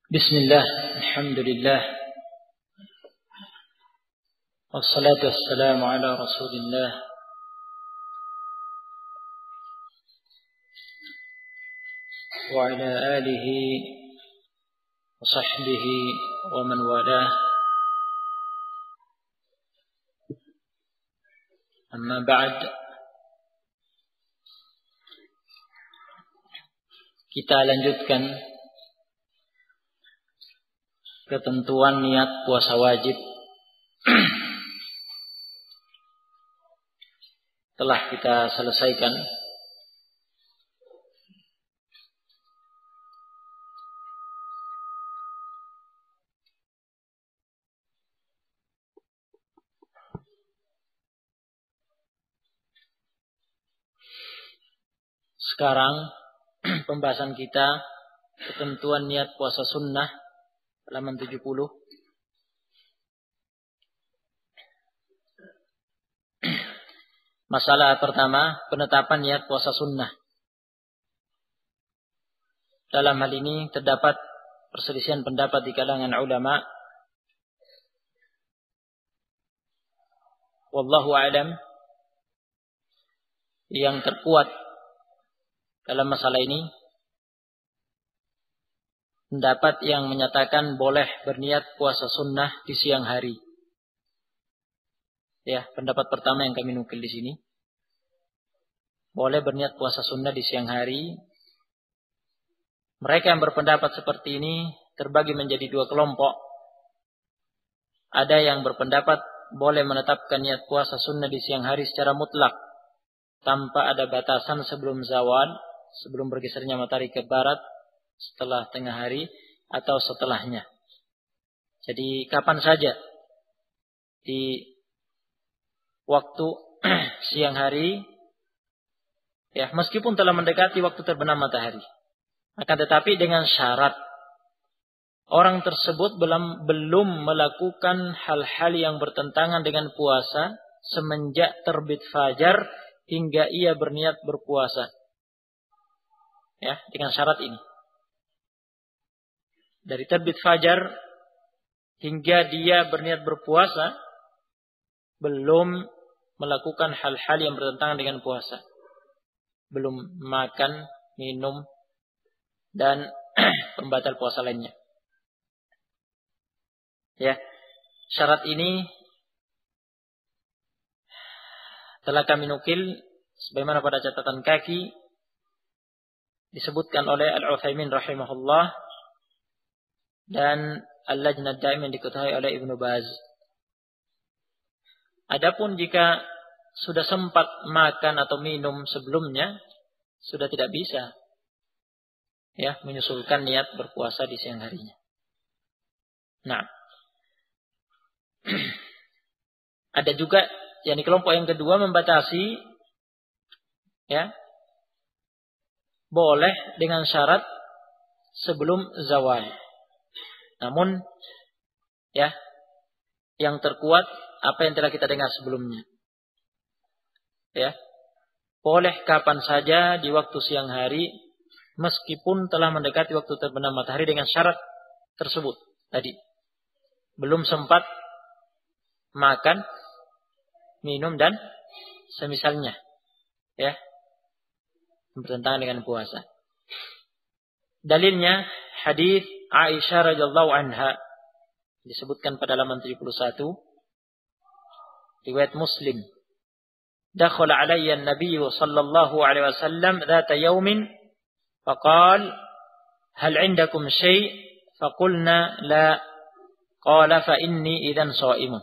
Bismillah, alhamdulillah, wassalatu wassalamu ala rasulillah wa ala alihi wa sahbihi wa man walah. Amma ba'd, kita lanjutkan ketentuan niat puasa wajib. Telah kita selesaikan sekarang pembahasan kita ketentuan niat puasa sunnah halaman 70. Masalah pertama, penetapan niat puasa sunnah. Dalam hal ini terdapat perselisihan pendapat di kalangan ulama. Wallahu a'lam. Yang terkuat dalam masalah ini pendapat yang menyatakan boleh berniat puasa sunnah di siang hari. Ya, pendapat pertama yang kami nukil di sini. Boleh berniat puasa sunnah di siang hari. Mereka yang berpendapat seperti ini terbagi menjadi dua kelompok. Ada yang berpendapat boleh menetapkan niat puasa sunnah di siang hari secara mutlak, tanpa ada batasan sebelum zawal, sebelum bergesernya matahari ke barat, setelah tengah hari, atau setelahnya. Jadi kapan saja di waktu siang hari, ya, meskipun telah mendekati waktu terbenam matahari, akan tetapi dengan syarat orang tersebut belum melakukan hal-hal yang bertentangan dengan puasa semenjak terbit fajar hingga ia berniat berpuasa. Ya, dengan syarat ini. Dari terbit fajar hingga dia berniat berpuasa, belum melakukan hal-hal yang bertentangan dengan puasa. Belum makan, minum, dan pembatal puasa lainnya. Ya, syarat ini telah kami nukil sebagaimana pada catatan kaki disebutkan oleh Al-Utsaimin rahimahullah dan Al-Lajnah Daimah yang diketahui oleh Ibnu Baz. Adapun jika sudah sempat makan atau minum sebelumnya, sudah tidak bisa, ya, menyusulkan niat berpuasa di siang harinya. Nah, ada juga yang di kelompok yang kedua membatasi, ya, boleh dengan syarat sebelum zawal. Namun, ya, yang terkuat apa yang telah kita dengar sebelumnya. Ya, boleh kapan saja di waktu siang hari, meskipun telah mendekati waktu terbenam matahari dengan syarat tersebut tadi. Belum sempat makan, minum dan semisalnya, ya, bertentangan dengan puasa. Dalilnya hadis Aisyah radhiyallahu anha disebutkan pada halaman 71, riwayat Muslim. Dakhala alayya an-nabiy sallallahu alaihi wasallam dhata yawmin faqala hal 'indakum shay' faqulna la qala fa inni idzan sha'imun.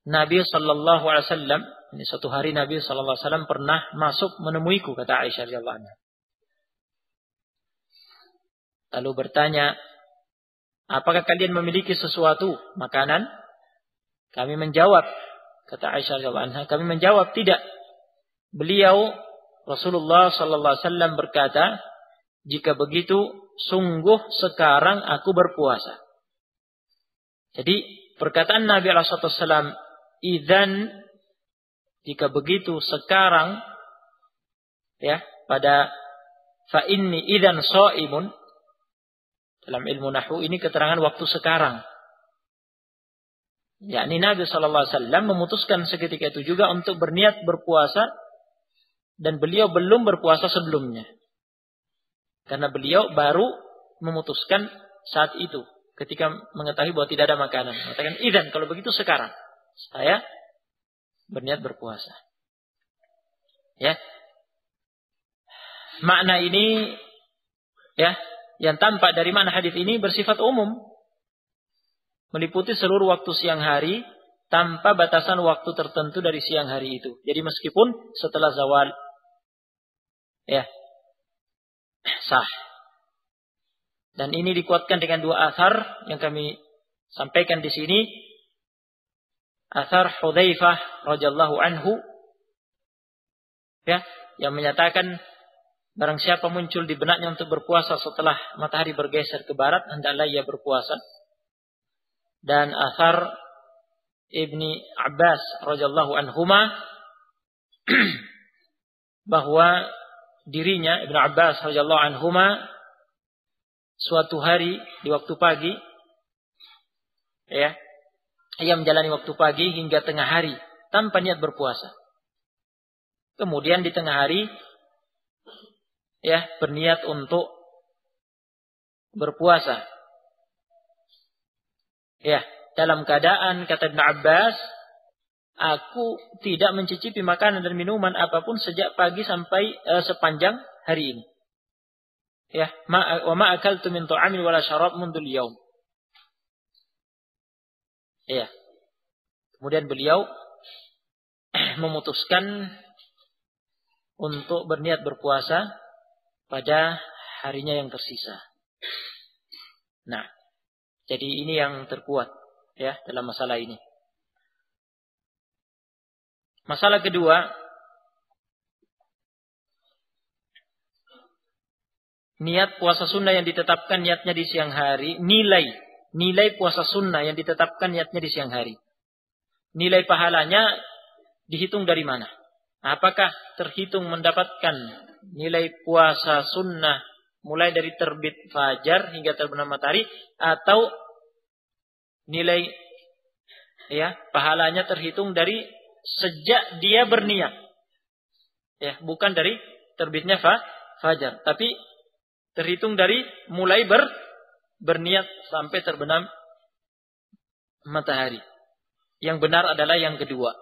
Nabi sallallahu alaihi wasallam, ini suatu hari Nabi sallallahu alaihi wasallam pernah masuk menemuiku, kata Aisyah radhiyallahu anha. Lalu bertanya, apakah kalian memiliki sesuatu makanan? Kami menjawab, kata Aisyah radhiyallahu anha, kami menjawab tidak. Beliau Rasulullah sallallahu alaihi wasallam berkata, jika begitu sungguh sekarang aku berpuasa. Jadi perkataan Nabi alaihi wasallam, idzan, jika begitu sekarang, ya, pada fa inni idzan shaimun. Dalam ilmu nahwu ini keterangan waktu sekarang. Yakni Nabi sallallahu alaihi wasallam memutuskan seketika itu juga untuk berniat berpuasa dan beliau belum berpuasa sebelumnya. Karena beliau baru memutuskan saat itu ketika mengetahui bahwa tidak ada makanan. Mengatakan, "Idzan, kalau begitu sekarang saya berniat berpuasa." Ya. Makna ini ya, yang tampak dari makna hadis ini bersifat umum, meliputi seluruh waktu siang hari tanpa batasan waktu tertentu dari siang hari itu. Jadi meskipun setelah zawal, ya, sah. Dan ini dikuatkan dengan dua athar yang kami sampaikan di sini. Athar Hudzaifah radhiyallahu anhu, ya, yang menyatakan barang siapa muncul di benaknya untuk berpuasa setelah matahari bergeser ke barat, hendaklah ia berpuasa. Dan athar Ibni Abbas radhiyallahu anhuma bahwa dirinya Ibnu Abbas radhiyallahu anhuma suatu hari di waktu pagi, ya, ia menjalani waktu pagi hingga tengah hari tanpa niat berpuasa. Kemudian di tengah hari, ya, berniat untuk berpuasa. Ya, dalam keadaan kata Ibnu Abbas, aku tidak mencicipi makanan dan minuman apapun sejak pagi sampai sepanjang hari ini. Ya, wa ma akaltu min ta'amin wala syarab mundul yaum. Ya. Kemudian beliau memutuskan untuk berniat berpuasa pada harinya yang tersisa. Nah, jadi ini yang terkuat ya dalam masalah ini. Masalah kedua, niat puasa sunnah yang ditetapkan niatnya di siang hari, nilai puasa sunnah yang ditetapkan niatnya di siang hari. Nilai pahalanya dihitung dari mana? Apakah terhitung mendapatkan nilai puasa sunnah mulai dari terbit fajar hingga terbenam matahari, atau nilai ya pahalanya terhitung dari sejak dia berniat? Ya, bukan dari terbitnya fajar, tapi terhitung dari mulai berniat sampai terbenam matahari. Yang benar adalah yang kedua.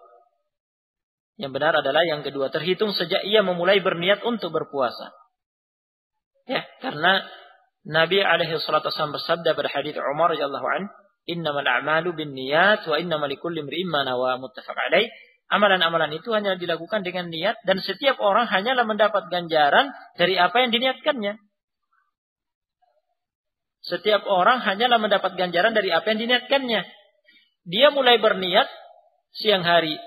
Yang benar adalah yang kedua. Terhitung sejak ia memulai berniat untuk berpuasa. Ya, karena Nabi alaihi salatu wasallam bersabda pada hadis Umar radhiyallahu anhu, "Innamal a'malu binniyat wa innamal likulli imri'in ma nawa." Muttafaq alaih. Amalan-amalan itu hanya dilakukan dengan niat, dan setiap orang hanyalah mendapat ganjaran dari apa yang diniatkannya. Setiap orang hanyalah mendapat ganjaran dari apa yang diniatkannya. Dia mulai berniat siang hari.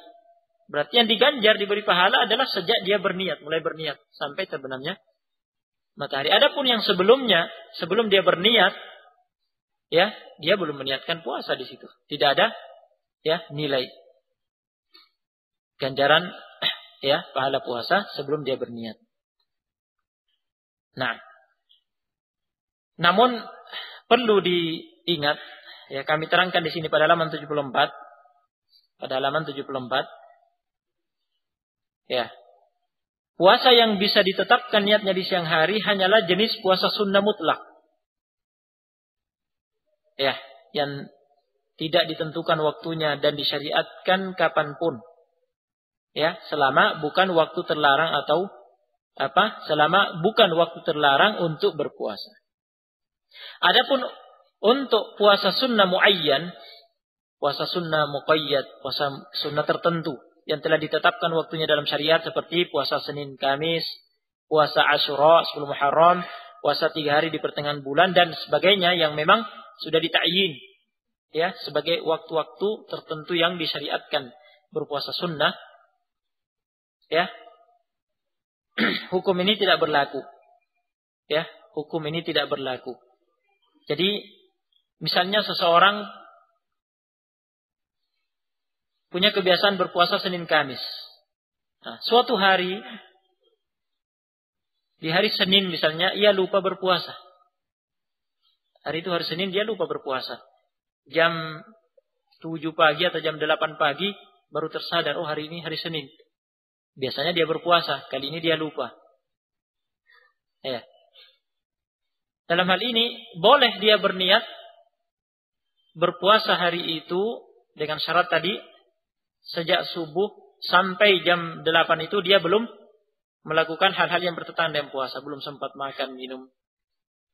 Berarti yang diganjar diberi pahala adalah sejak dia berniat, mulai berniat sampai terbenamnya matahari. Adapun yang sebelumnya, sebelum dia berniat, ya, dia belum meniatkan puasa di situ. Tidak ada ya nilai ganjaran ya pahala puasa sebelum dia berniat. Nah, namun perlu diingat, ya, kami terangkan di sini pada halaman 74. Pada halaman 74. Ya. Puasa yang bisa ditetapkan niatnya di siang hari hanyalah jenis puasa sunnah mutlak. Ya, yang tidak ditentukan waktunya dan disyariatkan kapanpun. Ya, selama bukan waktu terlarang atau selama bukan waktu terlarang untuk berpuasa. Adapun untuk puasa sunnah muayyan, puasa sunnah muqayyad, puasa sunnah tertentu yang telah ditetapkan waktunya dalam syariat seperti puasa Senin Kamis, puasa Asyura 10 Muharram, puasa 3 hari di pertengahan bulan dan sebagainya yang memang sudah ditakyin ya sebagai waktu-waktu tertentu yang disyariatkan berpuasa sunnah, ya. Hukum ini tidak berlaku. Ya, hukum ini tidak berlaku. Jadi misalnya seseorang punya kebiasaan berpuasa Senin Kamis. Nah, suatu hari Di hari Senin misalnya, ia lupa berpuasa. Hari itu hari Senin, dia lupa berpuasa. Jam 7 pagi atau jam 8 pagi, baru tersadar, oh hari ini hari Senin. Biasanya dia berpuasa, kali ini dia lupa. Ya. Dalam hal ini, boleh dia berniat berpuasa hari itu dengan syarat tadi, sejak subuh sampai jam 8 itu dia belum melakukan hal-hal yang bertentangan dengan puasa, belum sempat makan, minum,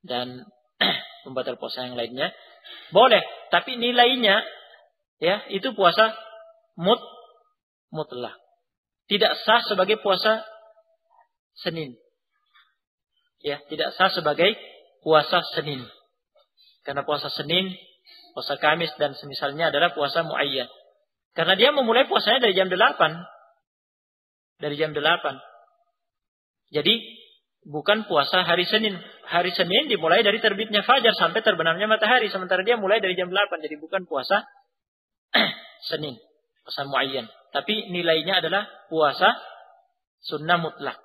dan pembatal puasa yang lainnya. Boleh, tapi nilainya ya itu puasa mutlak. Tidak sah sebagai puasa Senin. Ya, tidak sah sebagai puasa Senin. Karena puasa Senin, puasa Kamis dan semisalnya adalah puasa muayyan. Karena dia memulai puasanya dari jam 8. Dari jam 8. Jadi bukan puasa hari Senin. Hari Senin dimulai dari terbitnya fajar sampai terbenamnya matahari. Sementara dia mulai dari jam 8. Jadi bukan puasa Senin. Puasa muayyan. Tapi nilainya adalah puasa sunnah mutlak.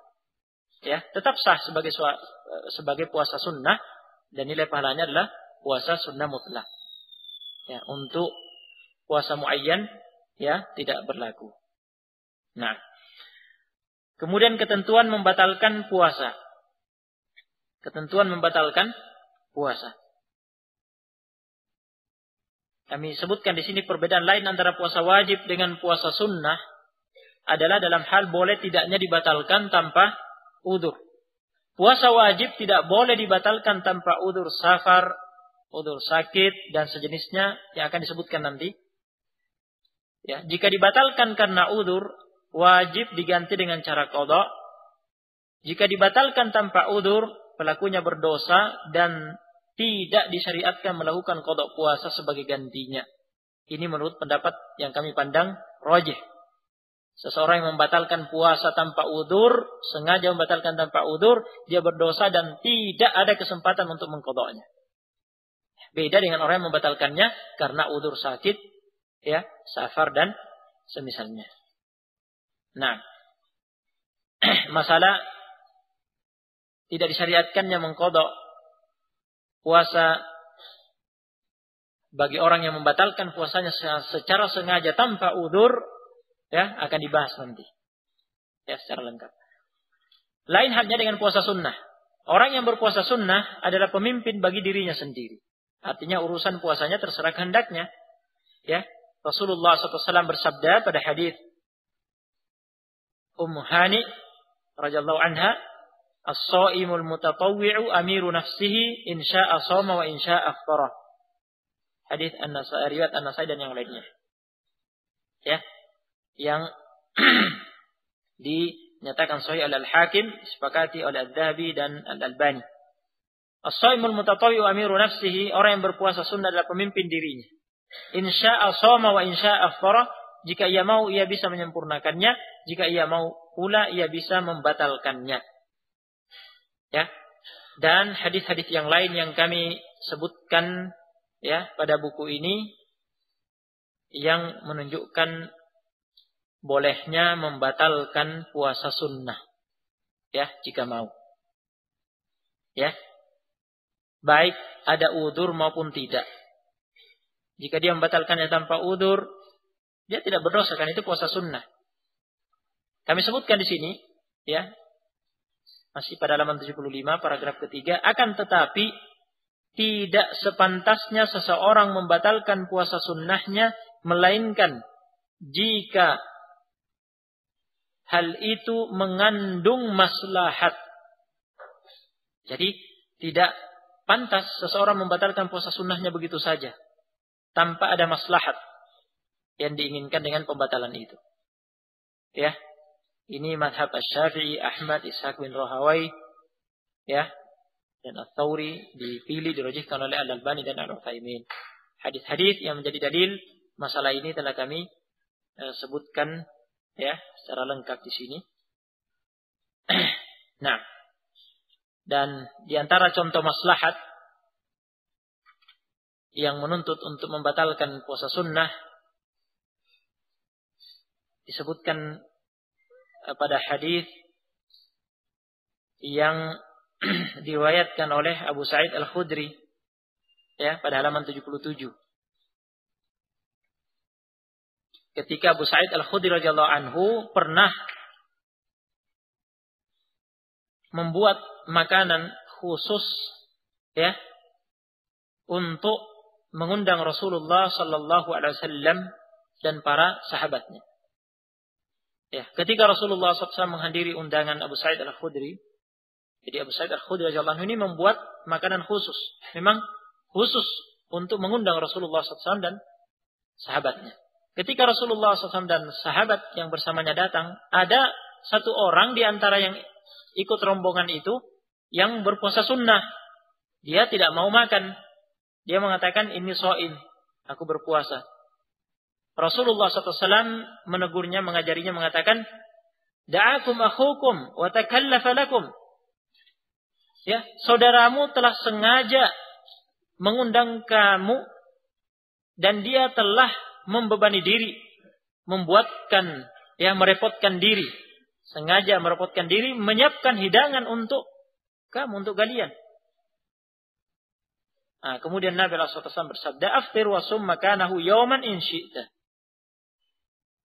Ya, tetap sah sebagai puasa sunnah. Dan nilai pahalanya adalah puasa sunnah mutlak. Ya, untuk puasa muayyan ya tidak berlaku. Nah, kemudian ketentuan membatalkan puasa. Ketentuan membatalkan puasa. Kami sebutkan di sini perbedaan lain antara puasa wajib dengan puasa sunnah adalah dalam hal boleh tidaknya dibatalkan tanpa udzur. Puasa wajib tidak boleh dibatalkan tanpa udzur safar, udzur sakit dan sejenisnya yang akan disebutkan nanti. Ya, jika dibatalkan karena udzur, wajib diganti dengan cara qada. Jika dibatalkan tanpa udzur, pelakunya berdosa dan tidak disyariatkan melakukan qada puasa sebagai gantinya. Ini menurut pendapat yang kami pandang rajih. Seseorang yang membatalkan puasa tanpa udzur, sengaja membatalkan tanpa udzur, dia berdosa dan tidak ada kesempatan untuk mengqadanya. Beda dengan orang yang membatalkannya karena udzur sakit, ya, safar dan semisalnya. Nah, masalah tidak disyariatkannya mengqada puasa bagi orang yang membatalkan puasanya secara sengaja tanpa udzur, ya, akan dibahas nanti. Ya, secara lengkap. Lain halnya dengan puasa sunnah. Orang yang berpuasa sunnah adalah pemimpin bagi dirinya sendiri. Artinya urusan puasanya terserah kehendaknya. Ya, Rasulullah SAW bersabda pada hadis Ummu Hani radhiyallahu anha, "As-shaimul mutatawwi'u amiru nafsihi in syaa'a shoma wa in syaa'a aftara." Hadis An-Nasai, riwayat An-Nasai dan yang lainnya. Ya, yang dinyatakan sahih oleh Al-Hakim, disepakati oleh Al-Dhahabi dan Al-Albani. As-shaimul mutatawwi'u amiru nafsihi, orang yang berpuasa sunnah adalah pemimpin dirinya. In syaa'a shoma wa in syaa'a aftara, jika ia mau ia bisa menyempurnakannya, jika ia mau pula ia bisa membatalkannya. Ya. Dan hadis-hadis yang lain yang kami sebutkan ya pada buku ini yang menunjukkan bolehnya membatalkan puasa sunnah. Ya, jika mau. Ya. Baik ada udzur maupun tidak. Jika dia membatalkannya tanpa udzur, dia tidak berdosa karena itu puasa sunnah. Kami sebutkan di sini, ya, masih pada halaman 75 paragraf ketiga, akan tetapi tidak sepantasnya seseorang membatalkan puasa sunnahnya, melainkan jika hal itu mengandung maslahat. Jadi tidak pantas seseorang membatalkan puasa sunnahnya begitu saja, tanpa ada maslahat yang diinginkan dengan pembatalan itu. Ya, ini mazhab Asy-Syafi'i, Ahmad, Ishaq bin Rahawai, ya, dan Ats-Tsauri dipilih dirajihkan oleh Al-Albani dan Al-Utsaimin. Hadis-hadis yang menjadi dalil masalah ini telah kami sebutkan ya secara lengkap di sini. Nah, dan di antara contoh maslahat yang menuntut untuk membatalkan puasa sunnah disebutkan pada hadis yang diriwayatkan oleh Abu Sa'id Al-Khudri ya pada halaman 77. Ketika Abu Sa'id Al-Khudri radhiyallahu anhu pernah membuat makanan khusus ya untuk mengundang Rasulullah sallallahu alaihi wasallam dan para sahabatnya. Ya, ketika Rasulullah SAW menghadiri undangan Abu Sa'id Al-Khudri, jadi Abu Sa'id Al-Khudri radhiyallahu anhu ini membuat makanan khusus, memang khusus untuk mengundang Rasulullah SAW dan sahabatnya. Ketika Rasulullah SAW dan sahabat yang bersamanya datang, ada satu orang di antara yang ikut rombongan itu yang berpuasa sunnah. Dia tidak mau makan. Dia mengatakan, ini shaim, aku berpuasa. Rasulullah SAW menegurnya, mengajarinya, mengatakan, da'akum akhukum wa takallafa lakum. Ya, saudaramu telah sengaja mengundang kamu dan dia telah membebani diri, membuatkan, ya, merepotkan diri, sengaja merepotkan diri, menyiapkan hidangan untuk kamu, untuk kalian. Nah, kemudian Nabi SAW bersabda, aftir wa sum makanahu yawman in syi'ta.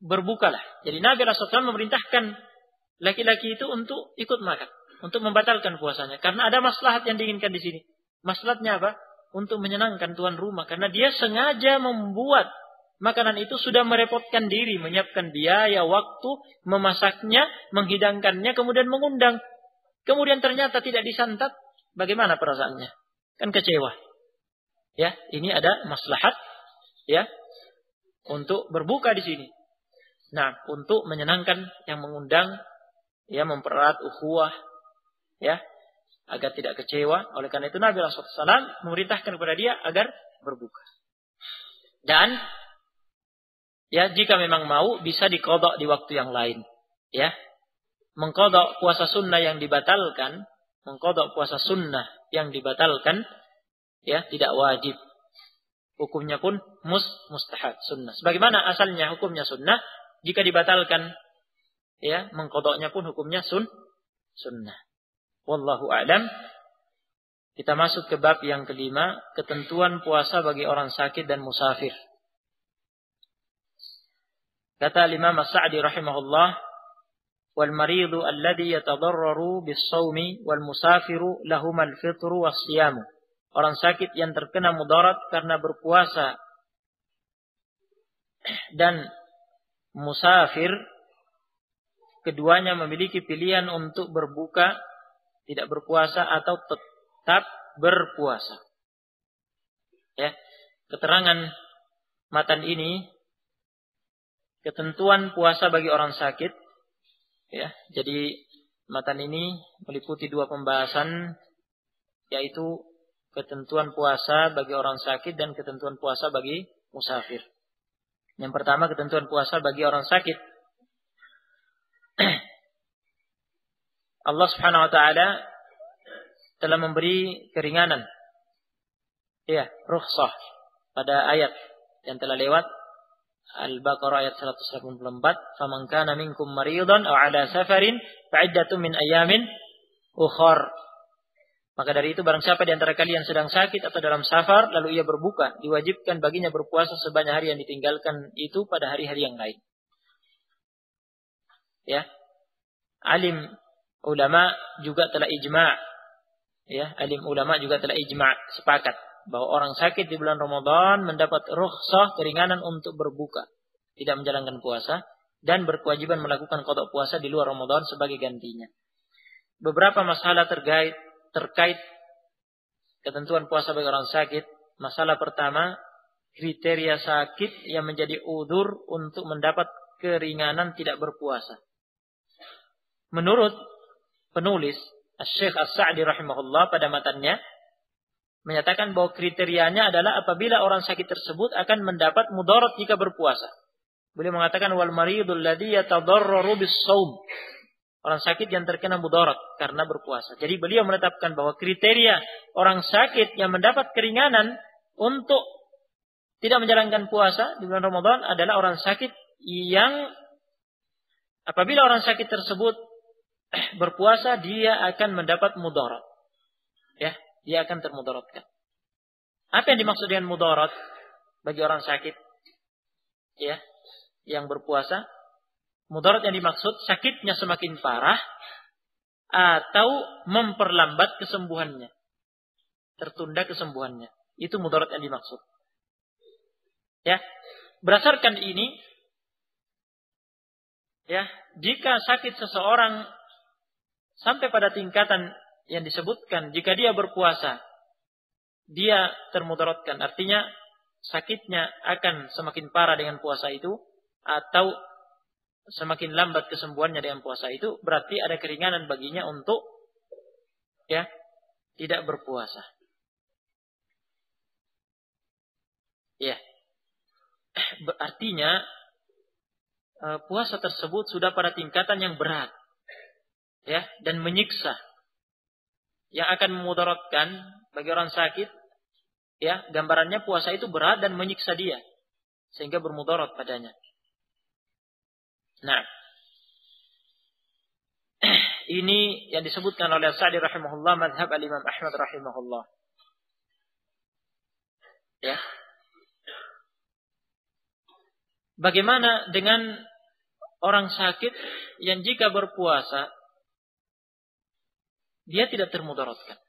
Berbukalah. Jadi Nabi SAW memerintahkan laki-laki itu untuk ikut makan, untuk membatalkan puasanya, karena ada maslahat yang diinginkan di sini. Maslahatnya apa? Untuk menyenangkan tuan rumah, karena dia sengaja membuat makanan itu, sudah merepotkan diri, menyiapkan biaya, waktu, memasaknya, menghidangkannya, kemudian mengundang. Kemudian ternyata tidak disantap, bagaimana perasaannya? Kan kecewa. Ya, ini ada maslahat ya untuk berbuka di sini. Nah, untuk menyenangkan yang mengundang, ya, mempererat ukhuwah, ya, agar tidak kecewa. Oleh karena itu Nabi SAW memerintahkan kepada dia agar berbuka. Dan ya, jika memang mau bisa diqadha di waktu yang lain, ya. Mengqadha puasa sunnah yang dibatalkan, ya, tidak wajib. Hukumnya pun mustahab, sunnah. Sebagaimana asalnya hukumnya sunnah, jika dibatalkan, ya, mengqadhanya pun hukumnya sunnah. Wallahu a'lam. Kita masuk ke bab yang kelima, ketentuan puasa bagi orang sakit dan musafir. Kata Imam As-Sa'di rahimahullah, wal maridu alladhi yatadarraru bis-shaumi wal musafiru lahumal fitru was-siyamu. Orang sakit yang terkena mudarat karena berpuasa dan musafir, keduanya memiliki pilihan untuk berbuka, tidak berpuasa, atau tetap berpuasa. Ya, keterangan matan ini, ketentuan puasa bagi orang sakit. Ya, jadi matan ini meliputi dua pembahasan, yaitu ketentuan puasa bagi orang sakit dan ketentuan puasa bagi musafir. Yang pertama, ketentuan puasa bagi orang sakit. Allah Subhanahu wa taala telah memberi keringanan, ya, rukhsah pada ayat yang telah lewat, Al-Baqarah ayat 184, "Faman kana minkum maridan aw 'ala safarin fa'iddatun min ayamin ukhar." Maka dari itu barang siapa di antara kalian sedang sakit atau dalam safar lalu ia berbuka, diwajibkan baginya berpuasa sebanyak hari yang ditinggalkan itu pada hari-hari yang lain. Ya. Alim ulama juga telah ijma'. Ya, alim ulama juga telah ijma', sepakat bahwa orang sakit di bulan Ramadan mendapat rukhsah, keringanan untuk berbuka, tidak menjalankan puasa, dan berkewajiban melakukan qada puasa di luar Ramadan sebagai gantinya. Beberapa masalah terkait ketentuan puasa bagi orang sakit. Masalah pertama, kriteria sakit yang menjadi udzur untuk mendapat keringanan tidak berpuasa. Menurut penulis Syekh As-Sa'di rahimahullah pada matannya menyatakan bahwa kriterianya adalah apabila orang sakit tersebut akan mendapat mudarat jika berpuasa. Beliau mengatakan wal maridul ladzi yatadarraru bis-shaum. Orang sakit yang terkena mudarat karena berpuasa. Jadi beliau menetapkan bahwa kriteria orang sakit yang mendapat keringanan untuk tidak menjalankan puasa di bulan Ramadan adalah orang sakit yang apabila orang sakit tersebut berpuasa dia akan mendapat mudarat. Ya, dia akan termudaratkan. Apa yang dimaksud dengan mudarat bagi orang sakit? Ya, yang berpuasa, mudarat yang dimaksud sakitnya semakin parah atau memperlambat kesembuhannya. Tertunda kesembuhannya. Itu mudarat yang dimaksud. Ya, berdasarkan ini, ya, jika sakit seseorang sampai pada tingkatan yang disebutkan, jika dia berpuasa, dia termudaratkan. Artinya sakitnya akan semakin parah dengan puasa itu, atau semakin lambat kesembuhannya dengan puasa itu, berarti ada keringanan baginya untuk ya tidak berpuasa. Ya, artinya puasa tersebut sudah pada tingkatan yang berat, ya, dan menyiksa, yang akan memudaratkan bagi orang sakit. Ya, gambarannya puasa itu berat dan menyiksa dia, sehingga bermudarat padanya. Nah, ini yang disebutkan oleh Sa'di rahimahullah, mazhab al-Imam Ahmad rahimahullah. Ya. Bagaimana dengan orang sakit yang jika berpuasa dia tidak termudaratkan,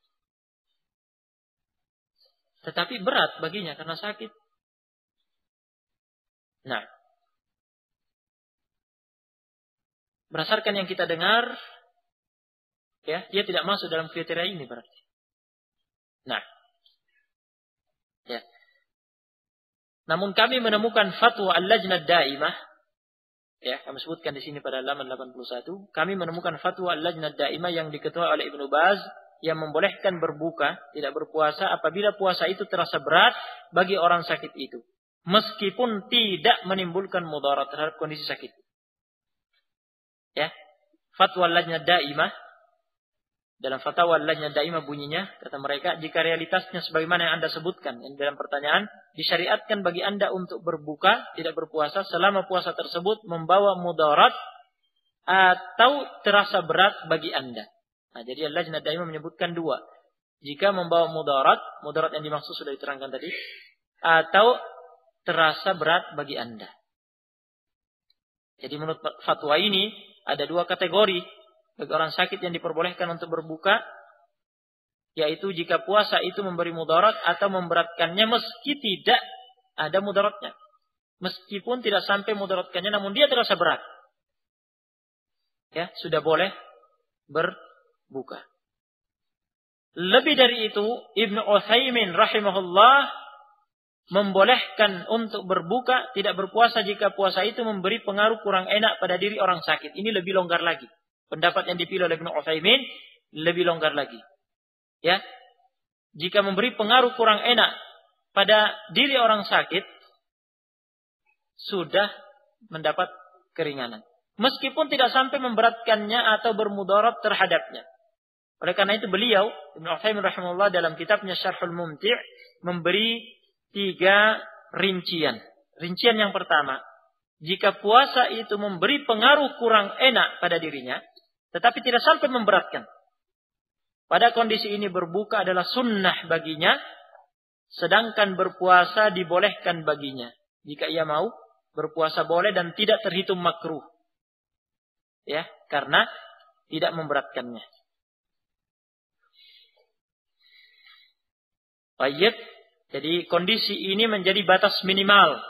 tetapi berat baginya karena sakit? Nah, berdasarkan yang kita dengar, ya, dia tidak masuk dalam kriteria ini berarti. Nah, ya. Namun kami menemukan fatwa Al-Lajnah Daimah, ya, kami sebutkan di sini pada halaman 81, kami menemukan fatwa Al-Lajnah Daimah yang diketuai oleh Ibnu Baz yang membolehkan berbuka, tidak berpuasa apabila puasa itu terasa berat bagi orang sakit itu, meskipun tidak menimbulkan mudarat terhadap kondisi sakit. Ya, fatwa Al-Lajnah Daimah, dalam fatwa Al-Lajnah Daimah bunyinya, kata mereka, jika realitasnya sebagaimana yang Anda sebutkan yang dalam pertanyaan, disyariatkan bagi Anda untuk berbuka, tidak berpuasa selama puasa tersebut membawa mudarat atau terasa berat bagi Anda. Nah, jadi Al-Lajnah Daimah menyebutkan dua. Jika membawa mudarat yang dimaksud sudah diterangkan tadi, atau terasa berat bagi Anda. Jadi menurut fatwa ini ada dua kategori bagi orang sakit yang diperbolehkan untuk berbuka, yaitu jika puasa itu memberi mudarat atau memberatkannya meski tidak ada mudaratnya. Meskipun tidak sampai mudaratkannya, namun dia terasa berat. Ya, sudah boleh berbuka. Lebih dari itu, Ibnu Utsaimin rahimahullah membolehkan untuk berbuka, tidak berpuasa jika puasa itu memberi pengaruh kurang enak pada diri orang sakit. Ini lebih longgar lagi. Pendapat yang dipilih oleh Ibnu Utsaimin lebih longgar lagi. Ya. Jika memberi pengaruh kurang enak pada diri orang sakit, sudah mendapat keringanan. Meskipun tidak sampai memberatkannya atau bermudarat terhadapnya. Oleh karena itu beliau, Ibnu Utsaimin rahimahullah dalam kitabnya Syarhul Mumti' memberi 3 rincian. Rincian yang pertama, jika puasa itu memberi pengaruh kurang enak pada dirinya, tetapi tidak sampai memberatkan, pada kondisi ini berbuka adalah sunnah baginya, sedangkan berpuasa dibolehkan baginya. Jika ia mau, berpuasa boleh dan tidak terhitung makruh. Ya, karena tidak memberatkannya. Baik, jadi kondisi ini menjadi batas minimal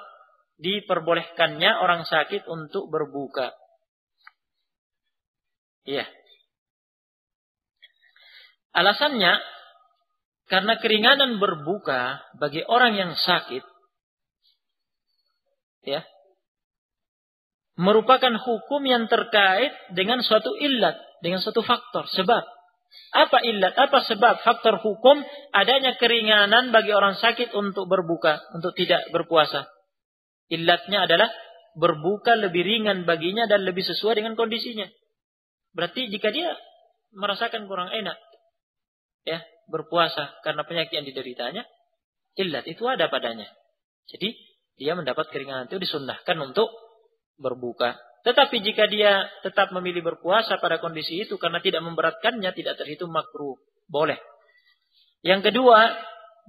diperbolehkannya orang sakit untuk berbuka. Iya. Alasannya, karena keringanan berbuka bagi orang yang sakit, ya, merupakan hukum yang terkait dengan suatu illat, dengan suatu faktor, sebab. Apa illat, apa sebab, faktor hukum adanya keringanan bagi orang sakit untuk berbuka, untuk tidak berpuasa. Illatnya adalah berbuka lebih ringan baginya dan lebih sesuai dengan kondisinya. Berarti jika dia merasakan kurang enak, ya, berpuasa karena penyakit yang dideritanya, illat itu ada padanya. Jadi dia mendapat keringanan itu disunnahkan untuk berbuka. Tetapi jika dia tetap memilih berpuasa pada kondisi itu karena tidak memberatkannya, tidak terhitung makruh. Boleh. Yang kedua,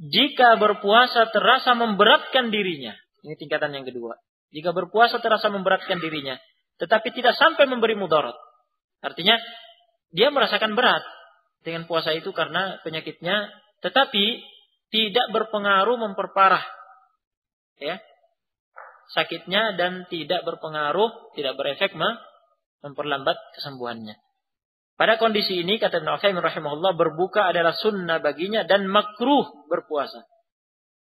jika berpuasa terasa memberatkan dirinya. Ini tingkatan yang kedua. Jika berpuasa terasa memberatkan dirinya, tetapi tidak sampai memberi mudarat. Artinya, dia merasakan berat dengan puasa itu karena penyakitnya, tetapi tidak berpengaruh memperparah ya sakitnya dan tidak berpengaruh, tidak berefek memperlambat kesembuhannya. Pada kondisi ini kata Ibnu Utsaimin rahimahullah, berbuka adalah sunnah baginya dan makruh berpuasa.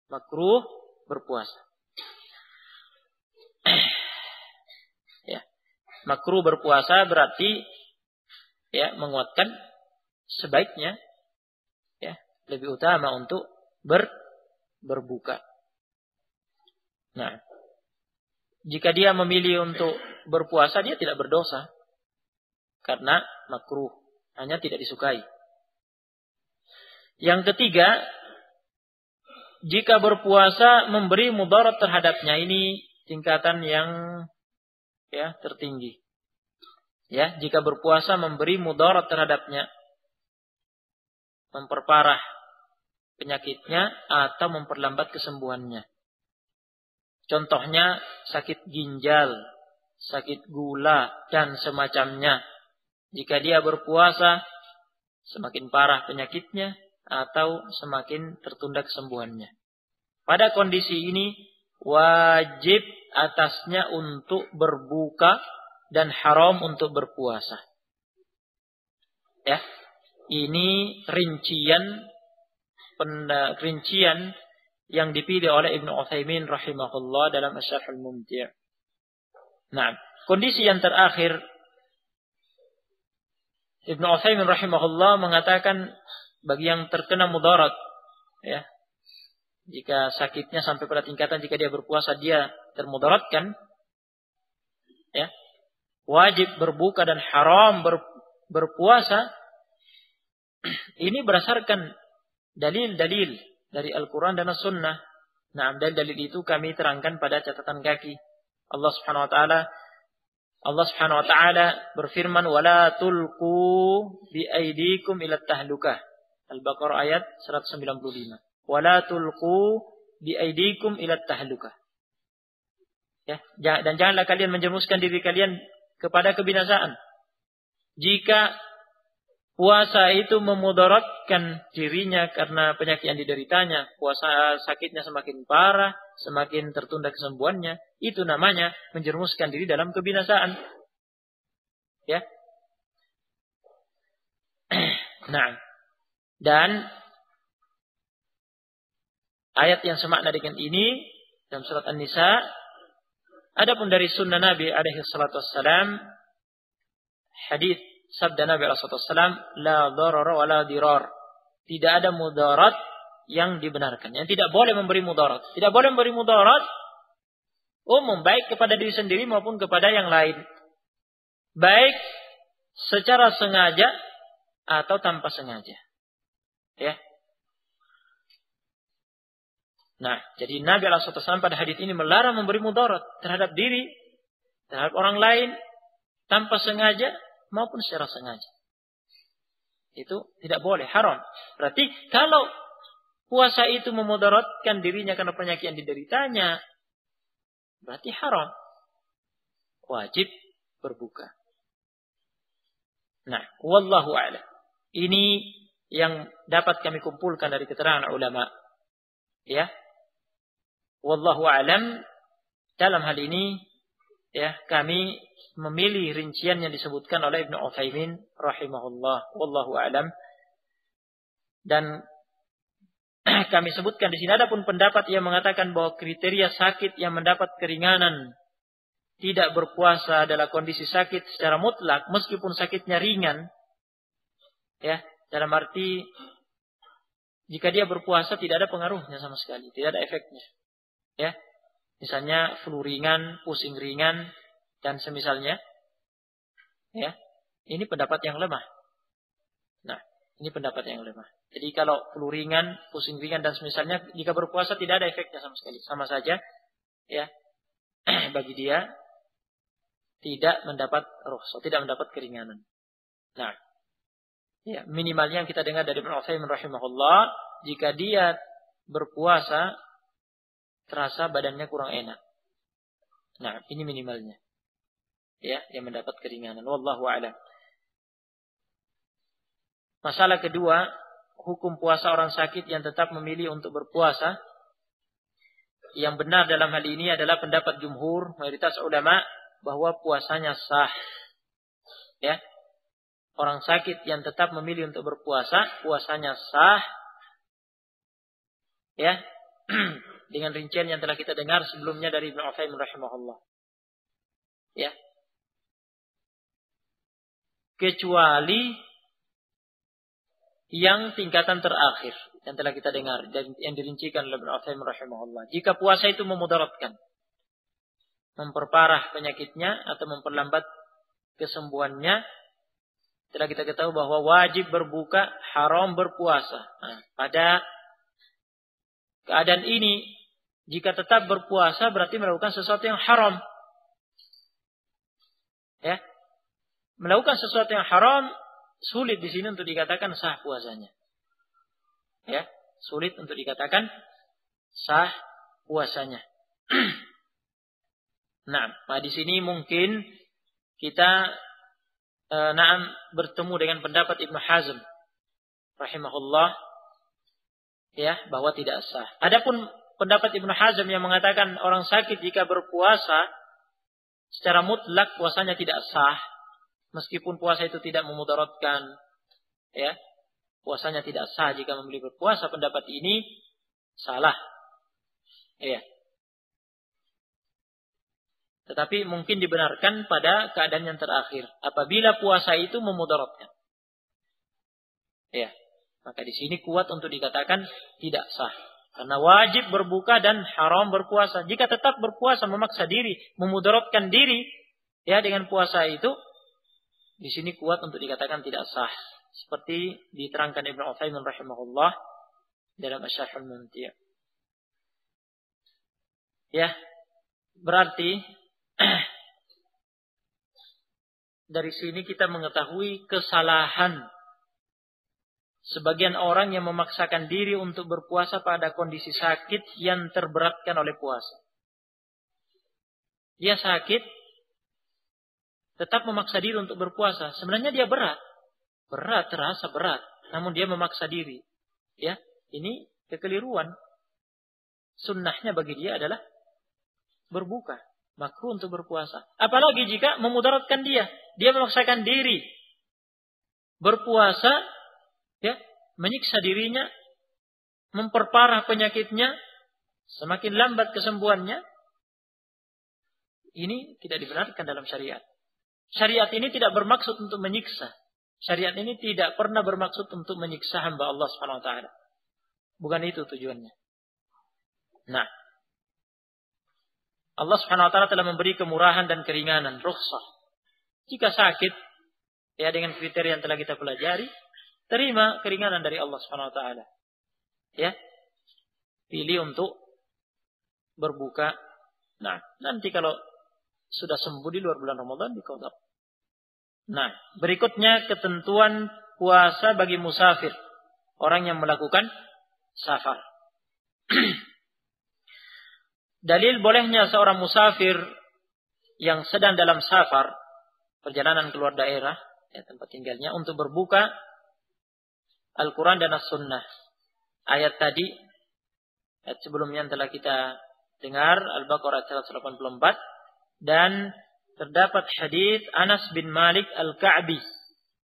Makruh berpuasa. Ya. Makruh berpuasa berarti ya menguatkan sebaiknya ya lebih utama untuk berbuka. Nah, jika dia memilih untuk berpuasa, dia tidak berdosa. Karena makruh. Hanya tidak disukai. Yang ketiga, jika berpuasa memberi mudarat terhadapnya. Ini tingkatan yang ya tertinggi. Ya, jika berpuasa memberi mudarat terhadapnya. Memperparah penyakitnya atau memperlambat kesembuhannya. Contohnya sakit ginjal, sakit gula, dan semacamnya. Jika dia berpuasa, semakin parah penyakitnya atau semakin tertunda kesembuhannya. Pada kondisi ini, wajib atasnya untuk berbuka dan haram untuk berpuasa. Ya, ini rincian yang dipilih oleh Ibnu Utsaimin rahimahullah dalam Asy-Syarh Al-Mumti'. Nah, kondisi yang terakhir Ibnu Utsaimin rahimahullah mengatakan bagi yang terkena mudarat ya. Jika sakitnya sampai pada tingkatan jika dia berpuasa dia termudaratkan ya. Wajib berbuka dan haram berpuasa. Ini berdasarkan dalil-dalil dari Al-Quran dan As-Sunnah. Nah, dalil itu kami terangkan pada catatan kaki. Allah Subhanahu wa taala berfirman, "Wala tulqu bi aydikum ila tahlukah." Al-Baqarah ayat 195. "Wala tulqu bi aydikum ila tahlukah." Ya, dan janganlah kalian menjerumuskan diri kalian kepada kebinasaan. Jika puasa itu memudaratkan dirinya karena penyakit yang dideritanya, puasa sakitnya semakin parah, semakin tertunda kesembuhannya, itu namanya menjerumuskan diri dalam kebinasaan. Ya. Nah, dan ayat yang semakna dengan ini dalam surat An-Nisa, adapun dari sunnah Nabi alaihi salatu wassalam, hadis sabda Nabi SAW, la darara wa la dirar. Tidak ada mudarat yang dibenarkan. Yang tidak boleh memberi mudarat. Tidak boleh memberi mudarat umum, baik kepada diri sendiri maupun kepada yang lain. Baik secara sengaja atau tanpa sengaja. Ya. Nah, jadi Nabi SAW pada hadis ini melarang memberi mudarat terhadap diri, terhadap orang lain, tanpa sengaja maupun secara sengaja. Itu tidak boleh, haram. Berarti kalau puasa itu memudaratkan dirinya karena penyakit yang dideritanya, berarti haram. Wajib berbuka. Nah, wallahu a'lam. Ini yang dapat kami kumpulkan dari keterangan ulama. Ya. Wallahu a'lam. Dalam hal ini ya, kami memilih rincian yang disebutkan oleh Ibnu Utsaimin rahimahullah, wallahu a'lam. Dan kami sebutkan di sini adapun pendapat yang mengatakan bahwa kriteria sakit yang mendapat keringanan tidak berpuasa adalah kondisi sakit secara mutlak meskipun sakitnya ringan. Ya, dalam arti jika dia berpuasa tidak ada pengaruhnya sama sekali, tidak ada efeknya. Ya. Misalnya flu ringan, pusing ringan, dan semisalnya. Ya, ini pendapat yang lemah. Nah, ini pendapat yang lemah. Jadi kalau flu ringan, pusing ringan, dan semisalnya, jika berpuasa tidak ada efeknya sama sekali. Sama saja, ya, bagi dia. tidak mendapat rukhsah, tidak mendapat keringanan. Nah, ya, minimalnya yang kita dengar dari Ibnu Utsaimin rahimahullah, jika dia berpuasa terasa badannya kurang enak. Nah, ini minimalnya. Ya, yang mendapat keringanan. Wallahu a'lam. Masalah kedua, hukum puasa orang sakit yang tetap memilih untuk berpuasa. Yang benar dalam hal ini adalah pendapat jumhur, mayoritas ulama, bahwa puasanya sah. Ya. Orang sakit yang tetap memilih untuk berpuasa, puasanya sah. Ya. Dengan rincian yang telah kita dengar sebelumnya dari Ibnu Utsaimin rahimahullah. Ya. Kecuali yang tingkatan terakhir yang telah kita dengar dan yang dirincikan oleh Ibnu Utsaimin rahimahullah. Jika puasa itu memudaratkan, memperparah penyakitnya atau memperlambat kesembuhannya, telah kita ketahui bahwa wajib berbuka, haram berpuasa. Nah, pada keadaan ini, jika tetap berpuasa berarti melakukan sesuatu yang haram. Ya, melakukan sesuatu yang haram sulit di sini untuk dikatakan sah puasanya. Ya, sulit untuk dikatakan sah puasanya. Nah, di sini mungkin kita bertemu dengan pendapat Ibnu Hazm rahimahullah, ya, bahwa tidak sah. Adapun pendapat Ibnu Hazm yang mengatakan orang sakit jika berpuasa secara mutlak puasanya tidak sah, meskipun puasa itu tidak memudaratkan, ya, puasanya tidak sah jika memilih berpuasa, pendapat ini salah. Ya. Tetapi mungkin dibenarkan pada keadaan yang terakhir, apabila puasa itu memudaratkan. Ya, maka di sini kuat untuk dikatakan tidak sah, karena wajib berbuka dan haram berpuasa. Jika tetap berpuasa memaksa diri, memudaratkan diri, ya, dengan puasa itu, di sini kuat untuk dikatakan tidak sah, seperti diterangkan Ibnu Utsaimin rahimahullah dalam Asy-Syarhul Mumti'. Ya, berarti dari sini kita mengetahui kesalahan sebagian orang yang memaksakan diri untuk berpuasa pada kondisi sakit yang terberatkan oleh puasa. Dia sakit, tetap memaksa diri untuk berpuasa. Sebenarnya dia berat, terasa berat, namun dia memaksa diri. Ya, ini kekeliruan. Sunnahnya bagi dia adalah berbuka. Makruh untuk berpuasa. Apalagi jika memudaratkan dia. Dia memaksakan diri berpuasa, ya, menyiksa dirinya, memperparah penyakitnya, semakin lambat kesembuhannya. Ini tidak dibenarkan dalam syariat. Syariat ini tidak bermaksud untuk menyiksa. Syariat ini tidak pernah bermaksud untuk menyiksa hamba Allah Subhanahu wa taala. Bukan itu tujuannya. Nah, Allah Subhanahu wa taala telah memberi kemurahan dan keringanan, rukhsah. Jika sakit, ya, dengan kriteria yang telah kita pelajari, terima keringanan dari Allah Subhanahu wa taala. Ya. Pilih untuk berbuka. Nah, nanti kalau sudah sembuh di luar bulan Ramadan diqadha. Nah, berikutnya ketentuan puasa bagi musafir, orang yang melakukan safar. Dalil bolehnya seorang musafir yang sedang dalam safar, perjalanan keluar daerah, ya, tempat tinggalnya, untuk berbuka Al-Quran dan As-Sunnah. Ayat tadi, ayat sebelumnya telah kita dengar, Al-Baqarah 184, dan terdapat hadis Anas bin Malik Al-Ka'bi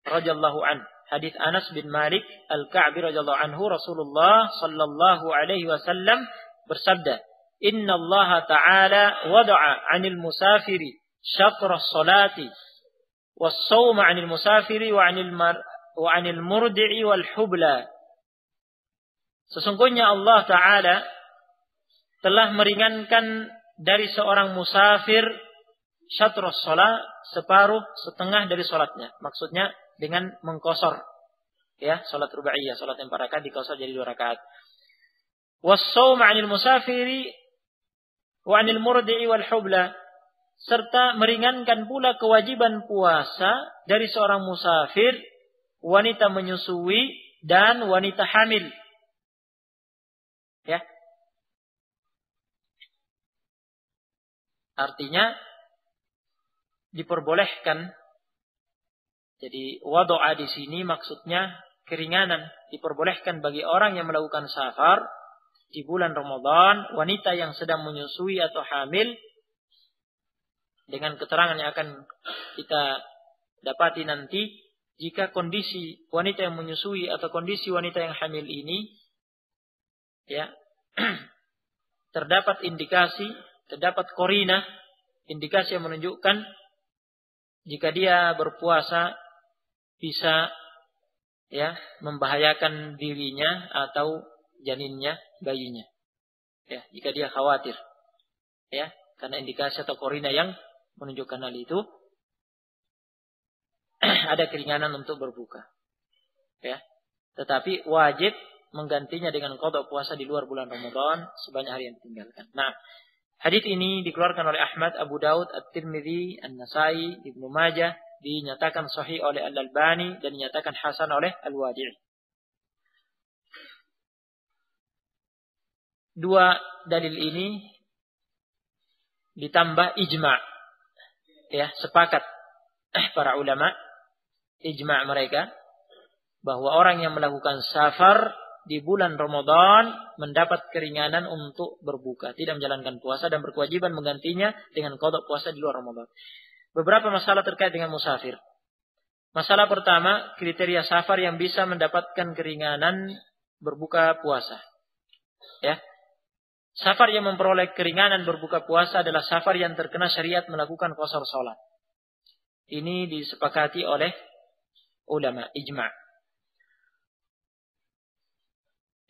radhiyallahu anhu. Hadis Anas bin Malik Al-Ka'bi radhiyallahu anhu, Rasulullah sallallahu alaihi wasallam bersabda, "Inna Allah Ta'ala wada'a 'anil musafiri syatra as-salati was-shawma 'anil musafiri wa 'anil murdi'i wal hubla." Sesungguhnya Allah Ta'ala telah meringankan dari seorang musafir syatra as-salat, separuh, setengah dari salatnya. Maksudnya dengan mengqashar, ya, salat rubaiyah, salat yang 4 rakaat diqashar jadi 2 rakaat. Was-shawma 'anil musafiri wa 'anil murdi'i wal hubla, serta meringankan pula kewajiban puasa dari seorang musafir, wanita menyusui dan wanita hamil. Ya. Artinya diperbolehkan. Jadi wadu'a di sini maksudnya keringanan, diperbolehkan bagi orang yang melakukan safar di bulan Ramadan, wanita yang sedang menyusui atau hamil, dengan keterangan yang akan kita dapati nanti, jika kondisi wanita yang menyusui atau kondisi wanita yang hamil ini ya terdapat indikasi, terdapat qarinah, indikasi yang menunjukkan jika dia berpuasa bisa ya membahayakan dirinya atau janinnya, bayinya. Ya, jika dia khawatir. Ya, karena indikasi atau qarinah yang menunjukkan hal itu ada keringanan untuk berbuka. Ya. Tetapi wajib menggantinya dengan qada puasa di luar bulan Ramadan sebanyak hari yang ditinggalkan. Nah, hadis ini dikeluarkan oleh Ahmad, Abu Daud, At-Tirmidzi, An-Nasai, Ibnu Majah, dinyatakan sahih oleh Al-Albani dan dinyatakan hasan oleh Al-Wadi'. Dua dalil ini ditambah ijma'. Ya, sepakat para ulama, ijma' mereka bahwa orang yang melakukan safar di bulan Ramadan mendapat keringanan untuk berbuka, tidak menjalankan puasa dan berkewajiban menggantinya dengan qada puasa di luar Ramadan. Beberapa masalah terkait dengan musafir. Masalah pertama, kriteria safar yang bisa mendapatkan keringanan berbuka puasa. Ya. Safar yang memperoleh keringanan berbuka puasa adalah safar yang terkena syariat melakukan qasar salat. Ini disepakati oleh ulama, ijma'.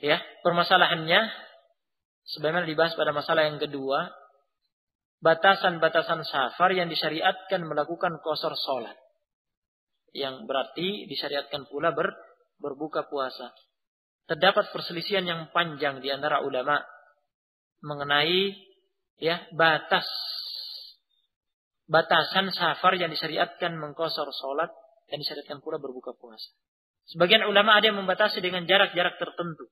Ya, permasalahannya sebagaimana dibahas pada masalah yang kedua, batasan-batasan safar yang disyariatkan melakukan qasar salat. Yang berarti disyariatkan pula berbuka puasa. Terdapat perselisihan yang panjang di antara ulama mengenai ya batasan safar yang disyariatkan mengqasar salat dan disyariatkan pula berbuka puasa. Sebagian ulama ada yang membatasi dengan jarak-jarak tertentu.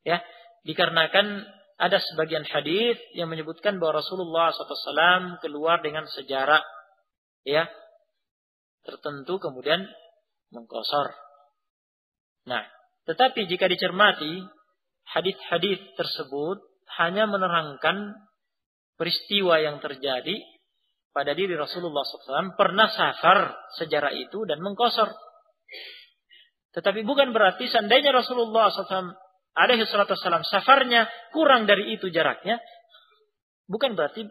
Ya, dikarenakan ada sebagian hadis yang menyebutkan bahwa Rasulullah SAW keluar dengan sejarak ya tertentu kemudian mengqasar. Nah, tetapi jika dicermati hadis-hadis tersebut hanya menerangkan peristiwa yang terjadi pada diri Rasulullah SAW pernah safar sejarah itu dan mengqasar. Tetapi bukan berarti seandainya Rasulullah SAW alaihi salatu wassalam safarnya kurang dari itu jaraknya, bukan berarti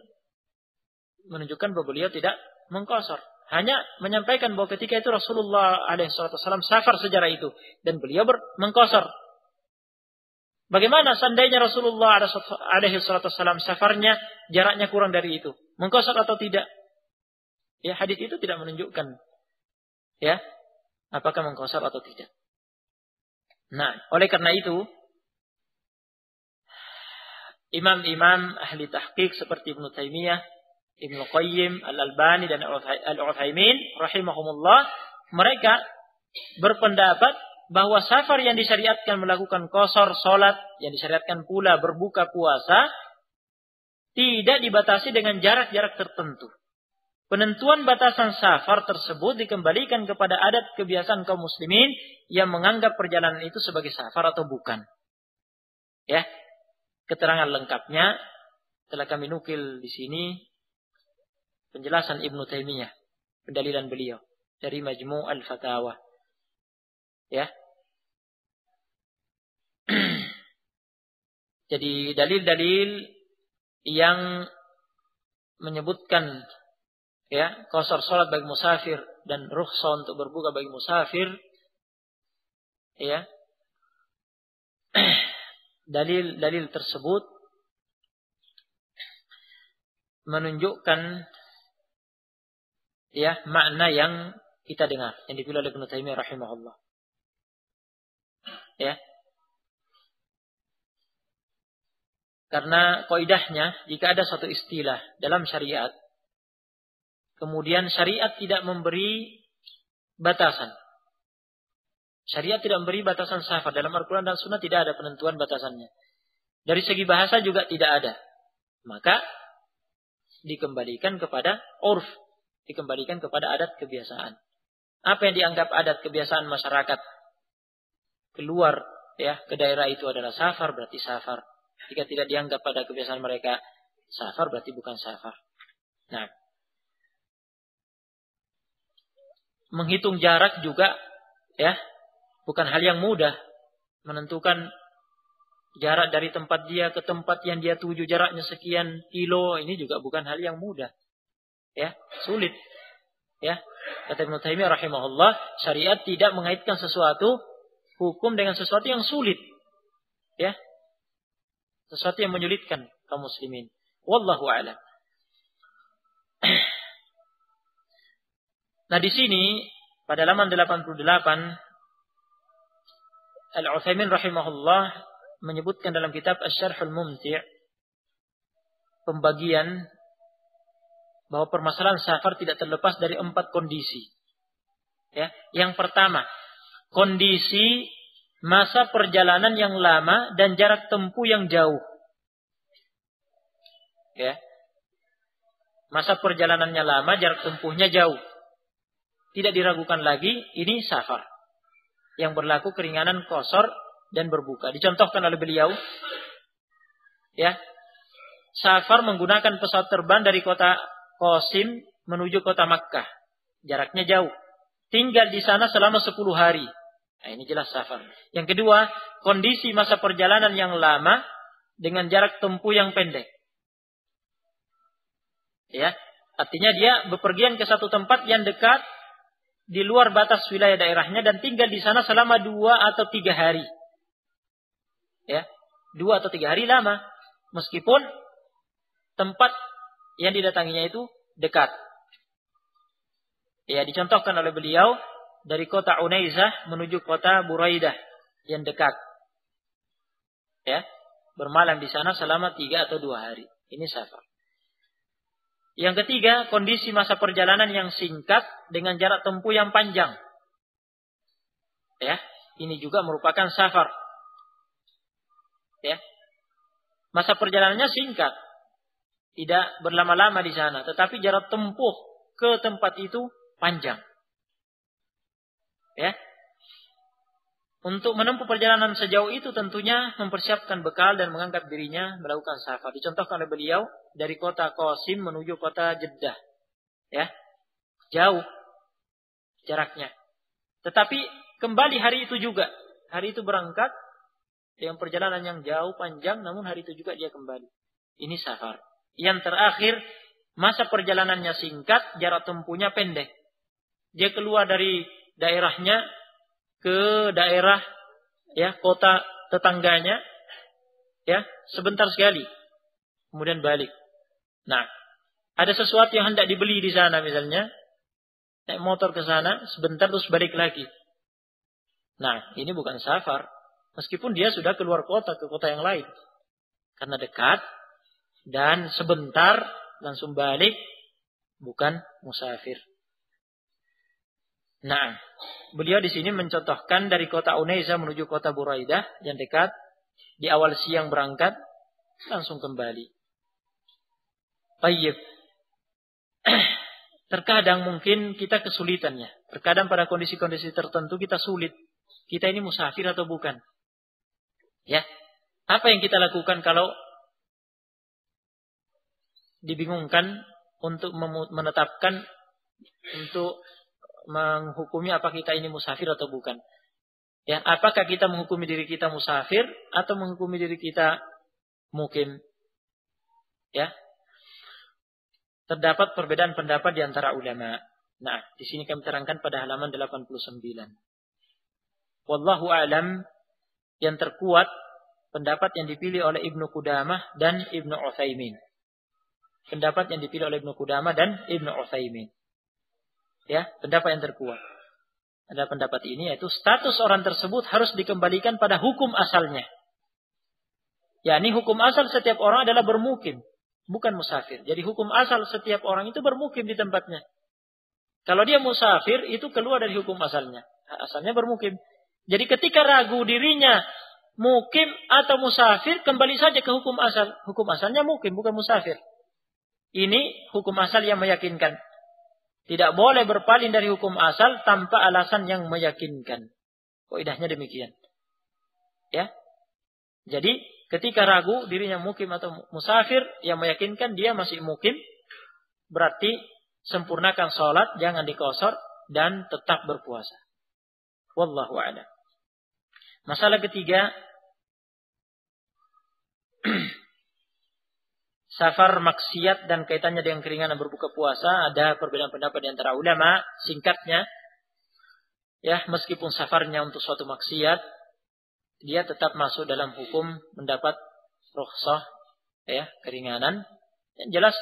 menunjukkan bahwa beliau tidak mengqasar. Hanya menyampaikan bahwa ketika itu Rasulullah alaihi salatu wassalam safar sejarah itu dan beliau mengqasar. Bagaimana seandainya Rasulullah alaihi salatu wassalam safarnya jaraknya kurang dari itu, mengqasar atau tidak? Ya, hadis itu tidak menunjukkan ya apakah mengqasar atau tidak. Nah, oleh karena itu imam-imam ahli tahqiq seperti Ibnu Taimiyah, Ibnu Qayyim, Al-Albani dan Al-Utsaimin rahimahumullah, mereka berpendapat bahwa safar yang disyariatkan melakukan qasar salat, yang disyariatkan pula berbuka puasa, tidak dibatasi dengan jarak-jarak tertentu. Penentuan batasan safar tersebut dikembalikan kepada adat kebiasaan kaum muslimin yang menganggap perjalanan itu sebagai safar atau bukan. Ya. Keterangan lengkapnya telah kami nukil di sini penjelasan Ibnu Taimiyah, pendalilan beliau dari Majmu' al-Fatawa. Ya. Jadi dalil-dalil yang menyebutkan ya qasar salat bagi musafir dan rukhsah untuk berbuka bagi musafir, ya, dalil-dalil tersebut menunjukkan ya makna yang kita dengar yang dipilih oleh Ibnu Taimiyah rahimahullah. Ya. Karena kaidahnya jika ada suatu istilah dalam syariat Kemudian syariat tidak memberi batasan. Syariat tidak memberi batasan safar. Dalam Al-Quran dan Sunnah tidak ada penentuan batasannya. Dari segi bahasa juga tidak ada. Maka dikembalikan kepada urf. Dikembalikan kepada adat kebiasaan. Apa yang dianggap adat kebiasaan masyarakat keluar ke daerah itu adalah safar, berarti safar. Jika tidak dianggap pada kebiasaan mereka safar, berarti bukan safar. Nah, menghitung jarak juga bukan hal yang mudah. Menentukan jarak dari tempat dia ke tempat yang dia tuju, jaraknya sekian kilo, ini juga bukan hal yang mudah. Sulit. Kata Ibnu Taimiyah rahimahullah, syariat tidak mengaitkan sesuatu hukum dengan sesuatu yang sulit. Sesuatu yang menyulitkan kaum muslimin. Wallahu a'lam. Nah, di sini pada halaman 88 Al-Utsaimin rahimahullah menyebutkan dalam kitab Asy-Syarhul Mumti' pembagian bahwa permasalahan safar tidak terlepas dari 4 kondisi. Yang pertama, kondisi masa perjalanan yang lama dan jarak tempuh yang jauh. Masa perjalanannya lama, jarak tempuhnya jauh. Tidak diragukan lagi, ini safar. Yang berlaku keringanan qashar dan berbuka. Dicontohkan oleh beliau. Safar menggunakan pesawat terbang dari kota Qasim menuju kota Makkah. Jaraknya jauh. Tinggal di sana selama 10 hari. Nah, ini jelas safar. Yang kedua, kondisi masa perjalanan yang lama dengan jarak tempuh yang pendek. Artinya dia bepergian ke satu tempat yang dekat di luar batas wilayah daerahnya dan tinggal di sana selama 2 atau 3 hari. 2 atau 3 hari lama. Meskipun tempat yang didatanginya itu dekat. Dicontohkan oleh beliau dari kota Unaizah menuju kota Buraidah yang dekat. Bermalam di sana selama 3 atau 2 hari. Ini safar. Yang ketiga, kondisi masa perjalanan yang singkat dengan jarak tempuh yang panjang. Ini juga merupakan safar. Masa perjalanannya singkat. Tidak berlama-lama di sana. Tetapi jarak tempuh ke tempat itu panjang. Untuk menempuh perjalanan sejauh itu tentunya mempersiapkan bekal dan mengangkat dirinya melakukan safar. Dicontohkan oleh beliau dari kota Qasim menuju kota Jeddah. Jauh jaraknya. Tetapi kembali hari itu juga. Hari itu berangkat dengan perjalanan yang jauh panjang, namun hari itu juga dia kembali. Ini safar. Yang terakhir, masa perjalanannya singkat, jarak tempuhnya pendek. Dia keluar dari daerahnya ke daerah kota tetangganya sebentar sekali. Kemudian balik. Nah, ada sesuatu yang hendak dibeli di sana misalnya, naik motor ke sana, sebentar terus balik lagi. Nah, ini bukan safar. Meskipun dia sudah keluar kota ke kota yang lain. Karena dekat dan sebentar langsung balik, bukan musafir. Nah, beliau di sini mencontohkan dari kota Unaizah menuju kota Buraidah yang dekat, di awal siang berangkat, langsung kembali. Baik. Terkadang mungkin kita kesulitannya. Terkadang pada kondisi-kondisi tertentu kita sulit. Kita ini musafir atau bukan? Apa yang kita lakukan kalau dibingungkan untuk menetapkan, untuk menghukumi apa kita ini musafir atau bukan? Apakah kita menghukumi diri kita musafir atau menghukumi diri kita mukim? Terdapat perbedaan pendapat di antara ulama. Nah, di sini kami terangkan pada halaman 89. Wallahu a'lam, yang terkuat pendapat yang dipilih oleh Ibnu Qudamah dan Ibnu Utsaimin. Pendapat yang dipilih oleh Ibnu Qudamah dan Ibnu Utsaimin. Pendapat yang terkuat. Ada pendapat ini yaitu status orang tersebut harus dikembalikan pada hukum asalnya. Yakni hukum asal setiap orang adalah bermukim, bukan musafir. Jadi hukum asal setiap orang itu bermukim di tempatnya. Kalau dia musafir, itu keluar dari hukum asalnya. Asalnya bermukim. Jadi ketika ragu dirinya mukim atau musafir, kembali saja ke hukum asal. Hukum asalnya mukim, bukan musafir. Ini hukum asal yang meyakinkan. Tidak boleh berpaling dari hukum asal tanpa alasan yang meyakinkan. Kaidahnya demikian. Ya. Jadi ketika ragu dirinya mukim atau musafir, yang meyakinkan dia masih mukim, berarti sempurnakan sholat, jangan dikosor, dan tetap berpuasa. Wallahu a'lam. Masalah ketiga, safar maksiat dan kaitannya dengan keringanan berbuka puasa. Ada perbedaan pendapat di antara ulama. Singkatnya, ya, meskipun safarnya untuk suatu maksiat, dia tetap masuk dalam hukum mendapat rukhsah, ya, keringanan. Yang jelas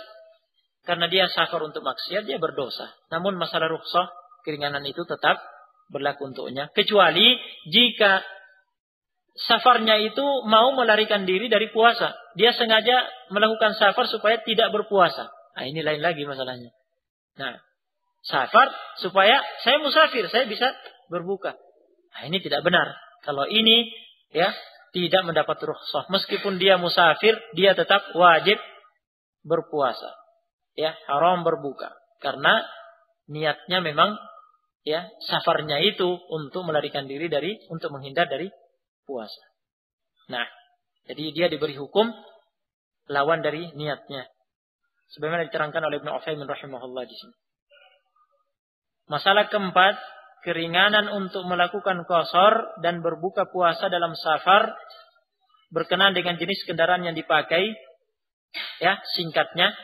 karena dia safar untuk maksiat, dia berdosa. Namun masalah rukhsah, keringanan itu tetap berlaku untuknya. Kecuali jika safarnya itu mau melarikan diri dari puasa. Dia sengaja melakukan safar supaya tidak berpuasa. Nah, ini lain lagi masalahnya. Nah, safar supaya saya musafir, saya bisa berbuka. Nah, ini tidak benar. Kalau ini, ya, tidak mendapat rukhsah. Meskipun dia musafir, dia tetap wajib berpuasa. Ya, haram berbuka. Karena niatnya memang, ya, safarnya itu untuk melarikan diri untuk menghindar dari puasa. Nah, jadi dia diberi hukum lawan dari niatnya. Sebagaimana diterangkan oleh Ibnu Utsaimin rahimahullah di sini. Masalah keempat, keringanan untuk melakukan qashar dan berbuka puasa dalam safar berkenaan dengan jenis kendaraan yang dipakai. Ya, singkatnya,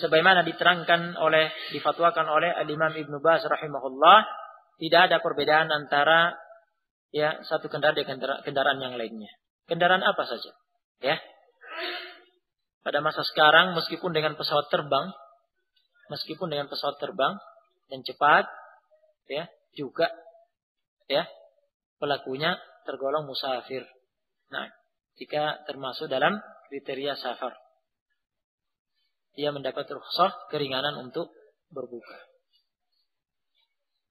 sebagaimana difatwakan oleh Al-Imam Ibnu Baz rahimahullah, tidak ada perbedaan antara, ya, satu kendaraan dengan kendaraan yang lainnya. Kendaraan apa saja, ya. Pada masa sekarang, meskipun dengan pesawat terbang yang cepat, ya, juga, ya, pelakunya tergolong musafir. Nah, jika termasuk dalam kriteria safar, dia mendapat rukhsah keringanan untuk berbuka.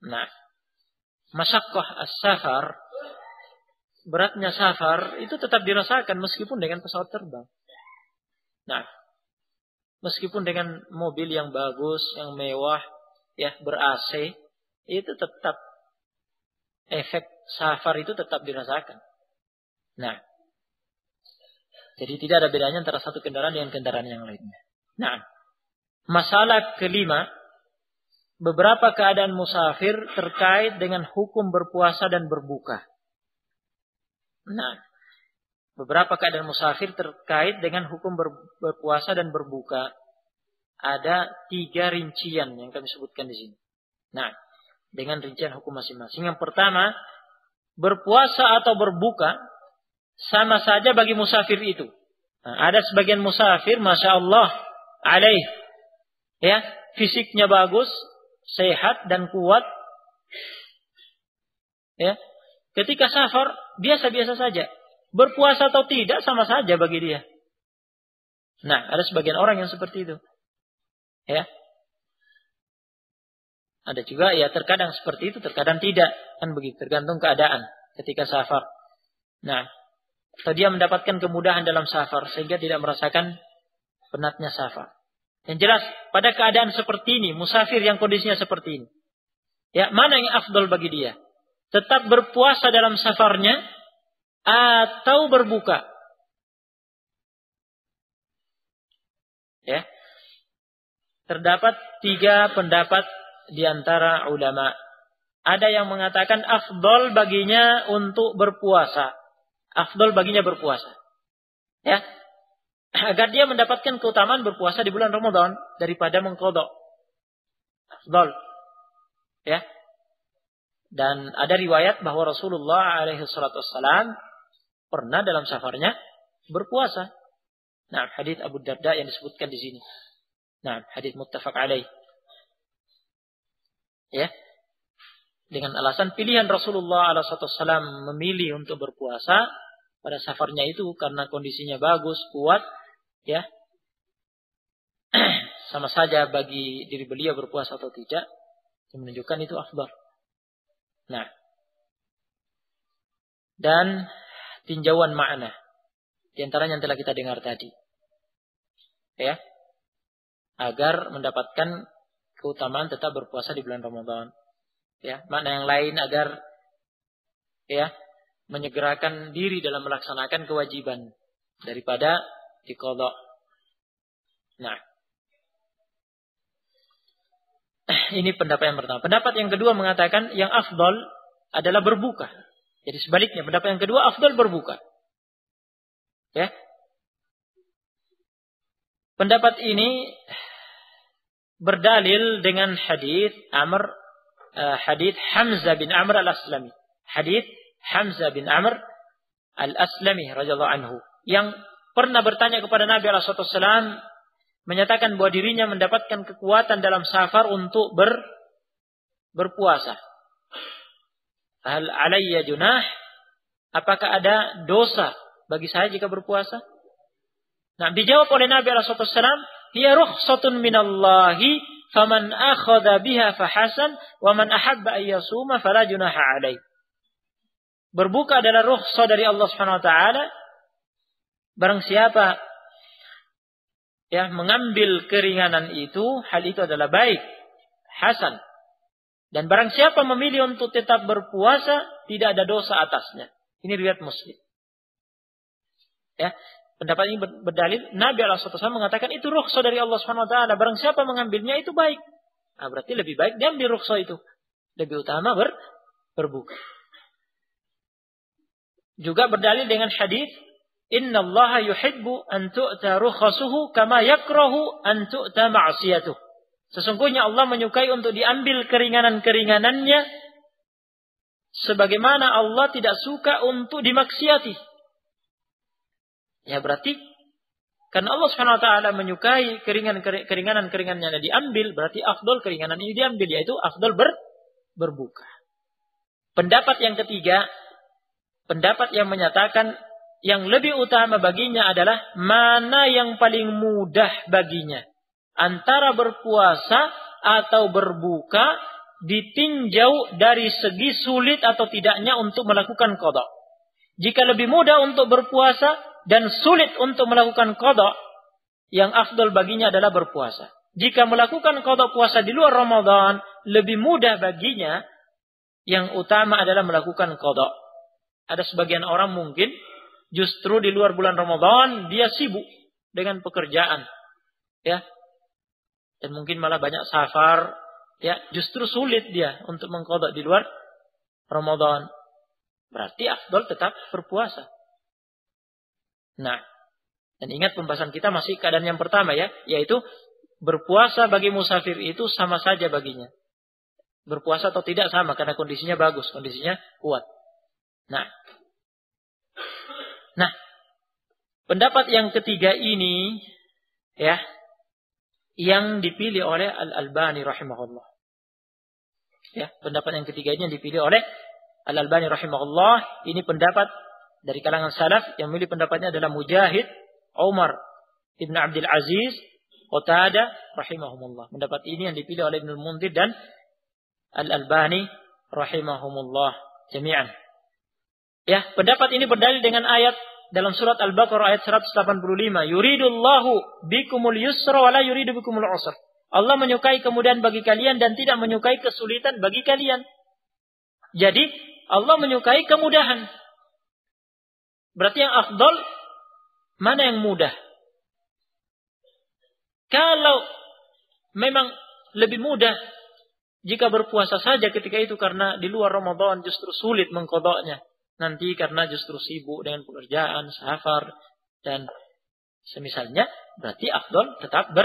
Nah, masyaqqah as-safar, beratnya safar itu tetap dirasakan meskipun dengan pesawat terbang. Nah, meskipun dengan mobil yang bagus, yang mewah, ya, ber-AC, itu tetap efek safar itu tetap dirasakan. Nah, jadi tidak ada bedanya antara satu kendaraan dengan kendaraan yang lainnya. Nah, masalah kelima, beberapa keadaan musafir terkait dengan hukum berpuasa dan berbuka. Nah, beberapa keadaan musafir terkait dengan hukum berpuasa dan berbuka. Ada 3 rincian yang kami sebutkan di sini. Nah, dengan rincian hukum masing-masing. Yang pertama, berpuasa atau berbuka sama saja bagi musafir itu. Nah, ada sebagian musafir, Masya Allah alaih, ya, fisiknya bagus, sehat dan kuat, ya, ketika safar biasa-biasa saja, berpuasa atau tidak sama saja bagi dia. Nah, ada sebagian orang yang seperti itu, ya. Ada juga, ya, terkadang seperti itu, terkadang tidak, kan begitu, tergantung keadaan ketika safar. Nah, atau dia mendapatkan kemudahan dalam safar sehingga tidak merasakan penatnya safar. Yang jelas, pada keadaan seperti ini, musafir yang kondisinya seperti ini, ya, mana yang afdal bagi dia? Tetap berpuasa dalam safarnya atau berbuka? Ya. Terdapat 3 pendapat di antara ulama. Ada yang mengatakan afdal baginya untuk berpuasa. Afdal baginya berpuasa. Ya. Agar dia mendapatkan keutamaan berpuasa di bulan Ramadan daripada mengqadha. Afdal. Ya. Dan ada riwayat bahwa Rasulullah alaihi salatu wassalam pernah dalam safarnya berpuasa. Nah, hadits Abu Darda yang disebutkan di sini. Nah, hadits muttafaq alaih. Ya. Dengan alasan pilihan Rasulullah alaihi salatu wassalam memilih untuk berpuasa pada safarnya itu karena kondisinya bagus, kuat, ya. sama saja bagi diri beliau berpuasa atau tidak, yang menunjukkan itu afdal. Nah, dan tinjauan makna di antaranya yang telah kita dengar tadi, ya, agar mendapatkan keutamaan tetap berpuasa di bulan Ramadan. Ya, makna yang lain agar ya menyegerakan diri dalam melaksanakan kewajiban daripada diqadha. Nah, ini pendapat yang pertama. Pendapat yang kedua mengatakan yang afdal adalah berbuka. Jadi sebaliknya, pendapat yang kedua afdal berbuka. Ya. Pendapat ini berdalil dengan hadis Hamzah bin Amr al-Aslami. Hadis Hamzah bin Amr al-Aslami radhiyallahu anhu yang pernah bertanya kepada Nabi sallallahu alaihi wasallam, menyatakan bahwa dirinya mendapatkan kekuatan dalam safar untuk berpuasa. Hal alayya junah? Apakah ada dosa bagi saya jika berpuasa? Nah, dijawab oleh Nabi sallallahu alaihi wasallam, "Hiya rukhsatun minallahi, faman akhadha biha fahasan, wa man ahabba an yasuma fala junaha alaihi." Berbuka adalah rukhsah dari Allah Subhanahu wa taala. Barang siapa yang mengambil keringanan itu, hal itu adalah baik, hasan. Dan barang siapa memilih untuk tetap berpuasa, tidak ada dosa atasnya. Ini riwayat Muslim. Ya, pendapat ini berdalil Nabi SAW mengatakan itu rukhsah dari Allah Subhanahu wa taala. Barang siapa mengambilnya itu baik. Nah, berarti lebih baik diambil rukhsah itu. Lebih utama berbuka. Juga berdalil dengan hadis Innallaha yuhibbu an tu'ta rukhasuhu kama yakrahu an tu'ta ma'siyatuh. Sesungguhnya Allah menyukai untuk diambil keringanan-keringanannya sebagaimana Allah tidak suka untuk dimaksiati. Ya berarti karena Allah Subhanahu wa taala menyukai keringanan-keringanannya diambil, berarti afdal keringanan ini diambil, yaitu afdal berbuka. Pendapat yang ketiga, pendapat yang menyatakan yang lebih utama baginya adalah mana yang paling mudah baginya. Antara berpuasa atau berbuka ditinjau dari segi sulit atau tidaknya untuk melakukan qada. Jika lebih mudah untuk berpuasa dan sulit untuk melakukan qada, yang afdal baginya adalah berpuasa. Jika melakukan qada puasa di luar Ramadan lebih mudah baginya, yang utama adalah melakukan qada. Ada sebagian orang mungkin justru di luar bulan Ramadan dia sibuk dengan pekerjaan, ya, dan mungkin malah banyak safar, ya, justru sulit dia untuk mengqadha di luar Ramadan. Berarti afdal tetap berpuasa. Nah, dan ingat pembahasan kita masih keadaan yang pertama, ya, yaitu berpuasa bagi musafir itu sama saja baginya. Berpuasa atau tidak sama karena kondisinya bagus, kondisinya kuat. Nah, pendapat yang ketiga ini, ya, yang dipilih oleh Al-Albani rahimahullah. Ya, pendapat yang ketiga ini yang dipilih oleh Al-Albani rahimahullah. Ini pendapat dari kalangan salaf. Yang memilih pendapatnya adalah Mujahid, Umar Ibn Abdul Aziz, Qatadah rahimahumullah. Pendapat ini yang dipilih oleh Ibnul Munzir dan Al-Albani rahimahumullah jami'an. Ya, pendapat ini berdalil dengan ayat dalam surat Al-Baqarah ayat 185. Yuridullahu bikumul yusra wa la yuridu bikumul usra. Allah menyukai kemudahan bagi kalian dan tidak menyukai kesulitan bagi kalian. Jadi, Allah menyukai kemudahan. Berarti yang afdal mana yang mudah? Kalau memang lebih mudah jika berpuasa saja ketika itu karena di luar Ramadan justru sulit mengqadhanya. Nanti karena justru sibuk dengan pekerjaan, safar, dan semisalnya, berarti afdal tetap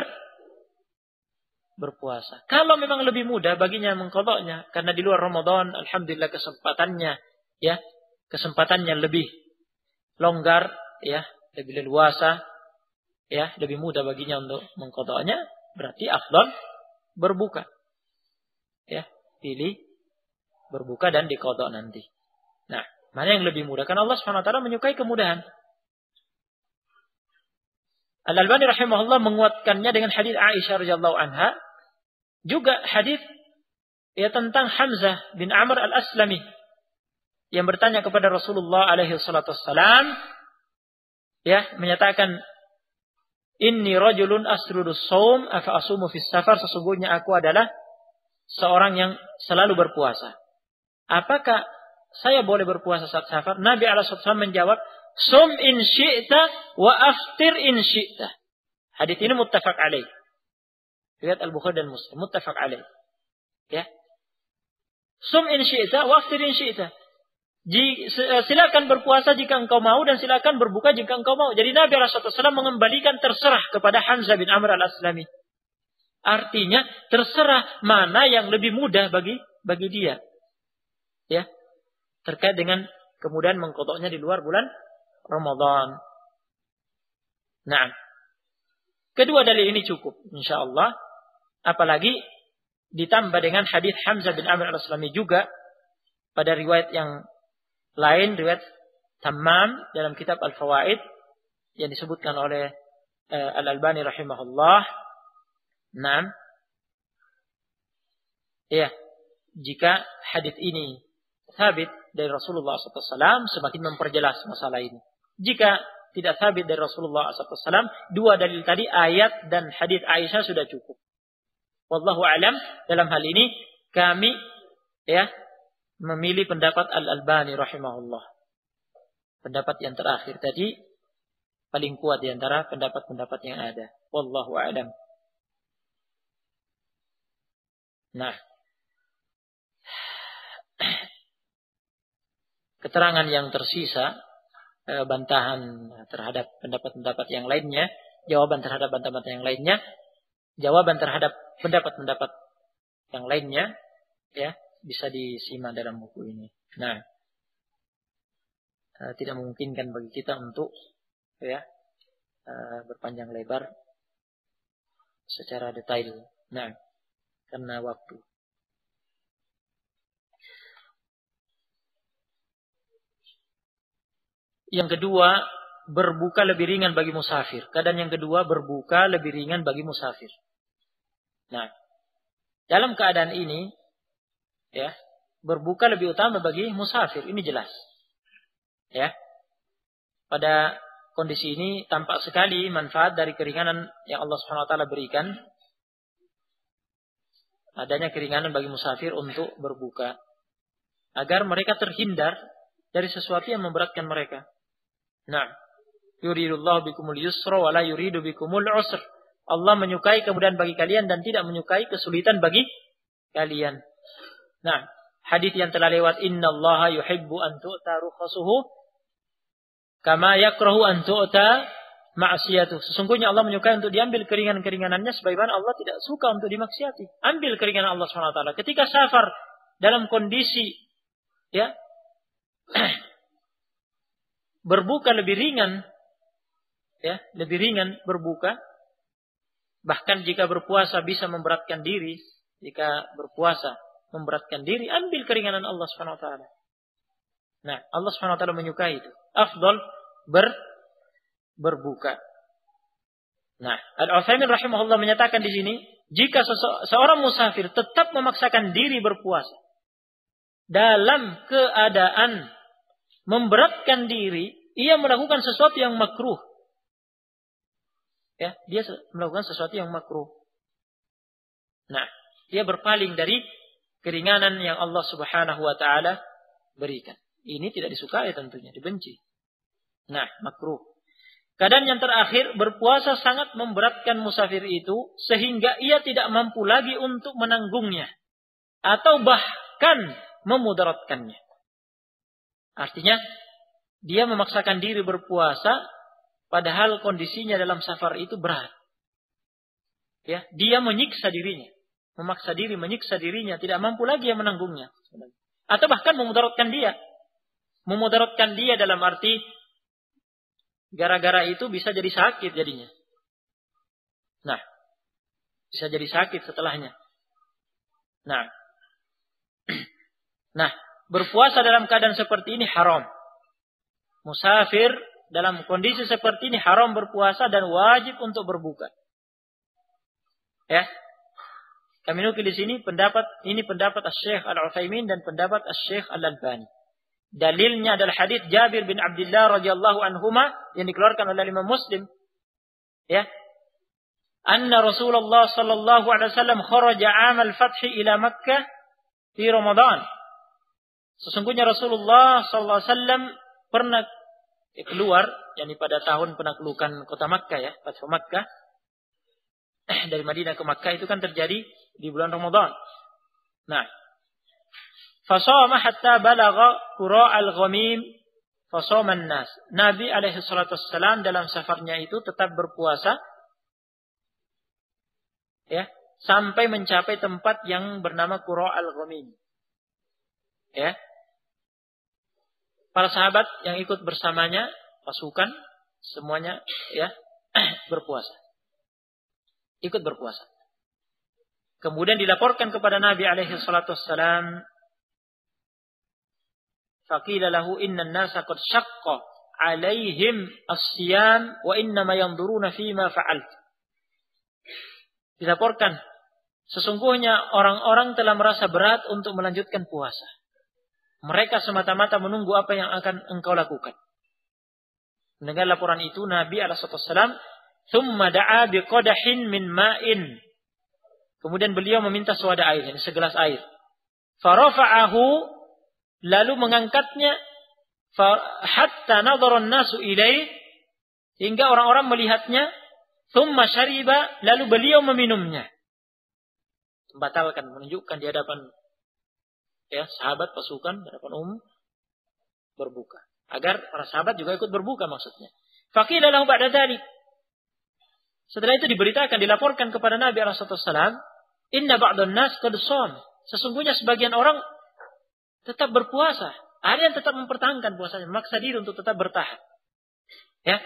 berpuasa. Kalau memang lebih mudah baginya mengqadhanya karena di luar Ramadan, alhamdulillah kesempatannya lebih longgar, ya, lebih leluasa, ya, lebih mudah baginya untuk mengqadhanya, berarti afdal berbuka. Ya, pilih berbuka dan diqadha nanti. Nah, mana yang lebih mudah? Karena Allah SWT menyukai kemudahan. Al-Albani rahimahullah menguatkannya dengan hadis Aisyah radhiyallahu anha, juga hadis tentang Hamzah bin Amr al-Aslami yang bertanya kepada Rasulullah alaihi salatu wassalam, menyatakan, inni rajulun asrudus shaum afa asumu fis safar, sesungguhnya aku adalah seorang yang selalu berpuasa. Apakah saya boleh berpuasa saat safar? Nabi alaihi wasallam menjawab, sum in syi'ta wa aftir in syi'ta. Hadis ini muttafaq alaih. Riwayat Al-Bukhari dan Muslim, muttafaq alaih. Sum in syi'ta wa aftir in syi'ta. Silakan berpuasa jika engkau mau dan silakan berbuka jika engkau mau. Jadi Nabi SAW mengembalikan terserah kepada Hamzah bin Amr al-Aslami. Artinya terserah mana yang lebih mudah bagi dia. Terkait dengan kemudian mengqadha'nya di luar bulan Ramadan. Nah, kedua dalil ini cukup insyaallah. Apalagi ditambah dengan hadis Hamzah bin Amr al-Aslami juga pada riwayat yang lain, riwayat Tammam dalam kitab Al-Fawaid yang disebutkan oleh Al-Albani rahimahullah. Nah, jika hadis ini sabit dari Rasulullah SAW, semakin memperjelas masalah ini. Jika tidak sabit dari Rasulullah SAW, dua dalil tadi, ayat dan hadis Aisyah sudah cukup. Wallahu a'lam. Dalam hal ini kami memilih pendapat Al-Albani rahimahullah. Pendapat yang terakhir tadi paling kuat di antara pendapat-pendapat yang ada. Wallahu a'lam. Nah, keterangan yang tersisa, bantahan terhadap pendapat-pendapat yang lainnya, jawaban terhadap bantahan yang lainnya, jawaban terhadap pendapat-pendapat yang lainnya, bisa disimak dalam buku ini. Nah, tidak memungkinkan bagi kita untuk berpanjang lebar secara detail. Nah, karena waktu. Yang kedua, berbuka lebih ringan bagi musafir. Keadaan yang kedua, berbuka lebih ringan bagi musafir. Nah, dalam keadaan ini, berbuka lebih utama bagi musafir. Ini jelas. Pada kondisi ini tampak sekali manfaat dari keringanan yang Allah Subhanahu wa taala berikan. Adanya keringanan bagi musafir untuk berbuka agar mereka terhindar dari sesuatu yang memberatkan mereka. Nah, yuridullahu bikumul yusra wa la yuridu bikumul usr. Allah menyukai kemudahan bagi kalian dan tidak menyukai kesulitan bagi kalian. Nah, hadis yang telah lewat, innallaha yuhibbu an tu'ta rukhasuhu kama yakrahu an tu'ta ma'siyatuh. Sesungguhnya Allah menyukai untuk diambil keringanan-keringanannya sebagaimana Allah tidak suka untuk dimaksiati. Ambil keringanan Allah Subhanahu wa taala. Ketika safar dalam kondisi berbuka lebih ringan, lebih ringan berbuka. Bahkan jika berpuasa bisa memberatkan diri, jika berpuasa memberatkan diri, ambil keringanan Allah Subhanahu wa taala. Nah, Allah Subhanahu wa taala menyukai itu. Afdal berbuka. Nah, Al-Utsaimin rahimahullah menyatakan di sini, jika seorang musafir tetap memaksakan diri berpuasa dalam keadaan memberatkan diri, ia melakukan sesuatu yang makruh. Dia melakukan sesuatu yang makruh. Nah, dia berpaling dari keringanan yang Allah Subhanahu wa taala berikan. Ini tidak disukai tentunya, dibenci. Nah, makruh. Keadaan yang terakhir, berpuasa sangat memberatkan musafir itu sehingga ia tidak mampu lagi untuk menanggungnya atau bahkan memudaratkannya. Artinya, dia memaksakan diri berpuasa padahal kondisinya dalam safar itu berat. Dia menyiksa dirinya, memaksa diri, menyiksa dirinya, tidak mampu lagi yang menanggungnya. Atau bahkan memudaratkan dia. Memudaratkan dia dalam arti gara-gara itu bisa jadi sakit jadinya. Nah, bisa jadi sakit setelahnya. Nah, berpuasa dalam keadaan seperti ini haram. Musafir dalam kondisi seperti ini haram berpuasa dan wajib untuk berbuka. Ya. Kami nukil di sini pendapat Asy-Syaikh Al-Utsaimin dan pendapat Asy-Syaikh Al-Albani. Dalilnya adalah hadis Jabir bin Abdullah radhiyallahu anhuma yang dikeluarkan oleh Imam Muslim. Ya. Anna Rasulullah sallallahu alaihi wasallam kharaja 'am al-fath ila Makkah fi Ramadan. Sesungguhnya Rasulullah sallallahu alaihi wasallam pernah keluar, yakni pada tahun penaklukan kota Makkah ya, Fathu Makkah. Dari Madinah ke Makkah itu kan terjadi di bulan Ramadan. Nah, fasama hatta balagha qura' al-ghamim fasama an-nas. Nabi alaihi salatu wassalam dalam safarnya itu tetap berpuasa ya, sampai mencapai tempat yang bernama Qura' al-Ghamim. Ya. Para sahabat yang ikut bersamanya, pasukan semuanya ya berpuasa. Ikut berpuasa. Kemudian dilaporkan kepada Nabi alaihi salatu wassalam, faqila lahu innan nasa qad syaqqa alaihim as-siyam wa innama yanzuruna fima fa'alt. Dilaporkan sesungguhnya orang-orang telah merasa berat untuk melanjutkan puasa. Mereka semata-mata menunggu apa yang akan engkau lakukan. Mendengar laporan itu Nabi alaihi wasallam thumma da'a biqadahin min ma'in. Kemudian beliau meminta sewadah air, yani segelas air. Farafa'ahu, lalu mengangkatnya hatta nadhara an-nasu ilaih, hingga orang-orang melihatnya. Thumma syariba, lalu beliau meminumnya. Membatalkan, menunjukkan di hadapan ya sahabat pasukan, di hadapan umum berbuka. Agar para sahabat juga ikut berbuka maksudnya. Faqila lahu ba'da dzalik. Setelah itu diberitakan, dilaporkan kepada Nabi sallallahu alaihi wasallam, inna ba'dhan nas qad sham. Sesungguhnya sebagian orang tetap berpuasa. Ada yang tetap mempertahankan puasanya, memaksa diri untuk tetap bertahan. Ya.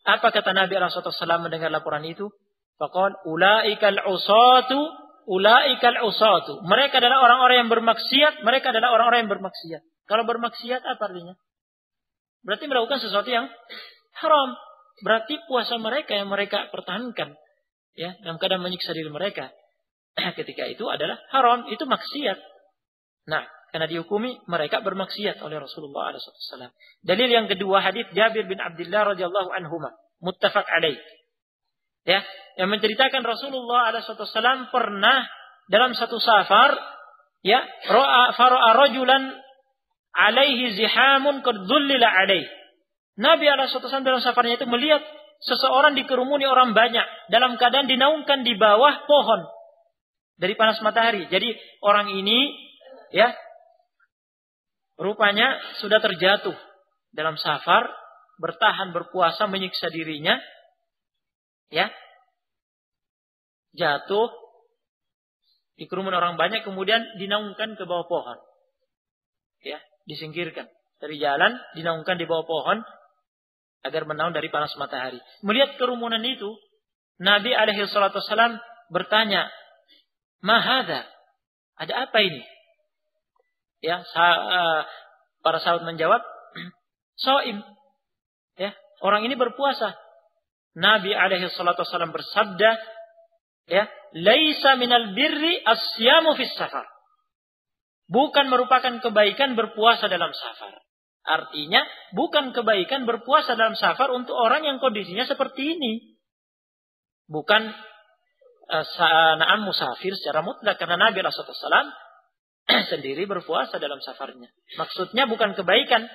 Apa kata Nabi sallallahu alaihi wasallam mendengar laporan itu? Faqala ulaikal usatu, ulaikal usatu. Mereka adalah orang-orang yang bermaksiat, mereka adalah orang-orang yang bermaksiat. Kalau bermaksiat apa artinya? Berarti melakukan sesuatu yang haram. Berarti puasa mereka yang mereka pertahankan ya, dalam keadaan menyiksa diri mereka ketika itu adalah haram, itu maksiat. Nah, karena dihukumi mereka bermaksiat oleh Rasulullah SAW. Dalil yang kedua hadis Jabir bin Abdullah radhiyallahu anhuma, muttafaq alaih. Ya, yang menceritakan Rasulullah SAW pernah dalam satu safar, ya, fara'a rajulan alaihi zihamun qad dhullila alaih. Nabi SAW dalam safarnya itu melihat seseorang dikerumuni orang banyak dalam keadaan dinaungkan di bawah pohon dari panas matahari. Jadi orang ini ya rupanya sudah terjatuh dalam safar, bertahan berpuasa menyiksa dirinya, ya, jatuh dikerumuni orang banyak, kemudian dinaungkan ke bawah pohon, ya, disingkirkan dari jalan, dinaungkan di bawah pohon agar menaun dari panas matahari. Melihat kerumunan itu, Nabi alaihi salatu wasallam bertanya, "Ma hadza? Ada apa ini?" Ya, para sahabat menjawab, "Shaim." Ya, orang ini berpuasa. Nabi alaihi salatu wasallam bersabda, ya, "Laisa minal birri as-siyamu fis safar." Bukan merupakan kebaikan berpuasa dalam safar. Artinya, bukan kebaikan berpuasa dalam safar untuk orang yang kondisinya seperti ini. Bukan na'am musafir secara mutlak, karena Nabi sallallahu alaihi wasallam sendiri berpuasa dalam safarnya. Maksudnya bukan kebaikan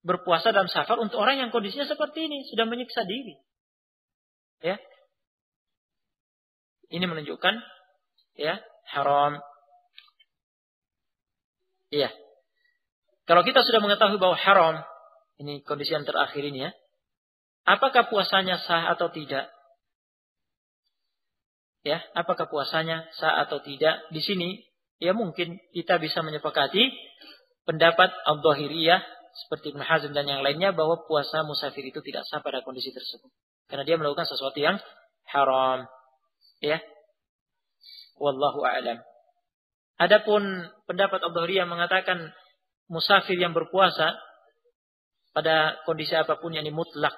berpuasa dalam safar untuk orang yang kondisinya seperti ini, sudah menyiksa diri. Ya. Ini menunjukkan ya, haram. Iya. Kalau kita sudah mengetahui bahwa haram, ini kondisi yang terakhir ini ya, apakah puasanya sah atau tidak? Ya, apakah puasanya sah atau tidak? Di sini ya mungkin kita bisa menyepakati pendapat Al-Dhahiriyah seperti Ibn Hazm dan yang lainnya bahwa puasa musafir itu tidak sah pada kondisi tersebut, karena dia melakukan sesuatu yang haram. Ya. Wallahu a'lam. Adapun pendapat Al-Dhahiriyah mengatakan musafir yang berpuasa pada kondisi apapun yang mutlak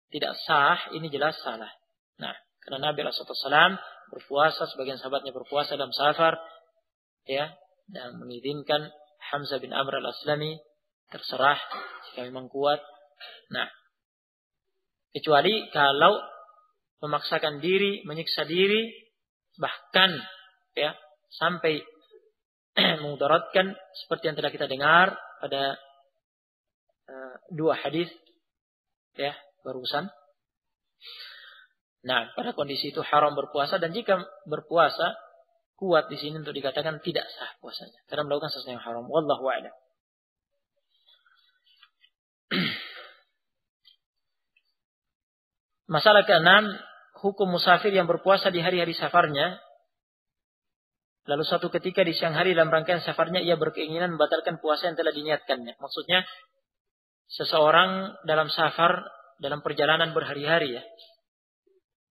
tidak sah, ini jelas salah. Nah, karena Nabi SAW berpuasa, sebagian sahabatnya berpuasa dalam safar, ya, dan mengizinkan Hamzah bin Amr al-Aslami terserah jika memang kuat. Nah, kecuali kalau memaksakan diri, menyiksa diri, bahkan ya sampai memudaratkan seperti yang telah kita dengar pada dua hadis ya barusan. Nah, pada kondisi itu haram berpuasa, dan jika berpuasa kuat di sini untuk dikatakan tidak sah puasanya karena melakukan sesuatu yang haram. Wallahu a'lam. Masalah ke-6, hukum musafir yang berpuasa di hari-hari safarnya. Lalu suatu ketika di siang hari dalam rangkaian safarnya ia berkeinginan membatalkan puasa yang telah diniatkannya. Maksudnya seseorang dalam safar, dalam perjalanan berhari-hari ya.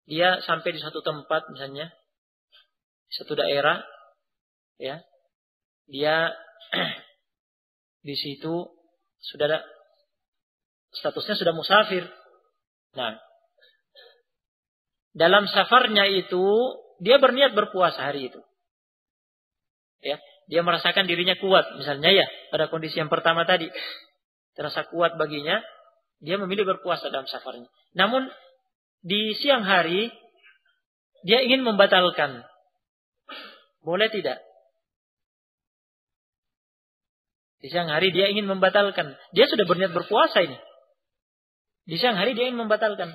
Dia sampai di suatu tempat misalnya, di suatu daerah ya. Dia di situ sudah ada, statusnya sudah musafir. Nah, dalam safarnya itu dia berniat berpuasa hari itu. Ya, dia merasakan dirinya kuat misalnya ya, pada kondisi yang pertama tadi. Terasa kuat baginya, dia memilih berpuasa dalam safarnya. Namun di siang hari dia ingin membatalkan. Boleh tidak? Di siang hari dia ingin membatalkan. Dia sudah berniat berpuasa ini. Di siang hari dia ingin membatalkan.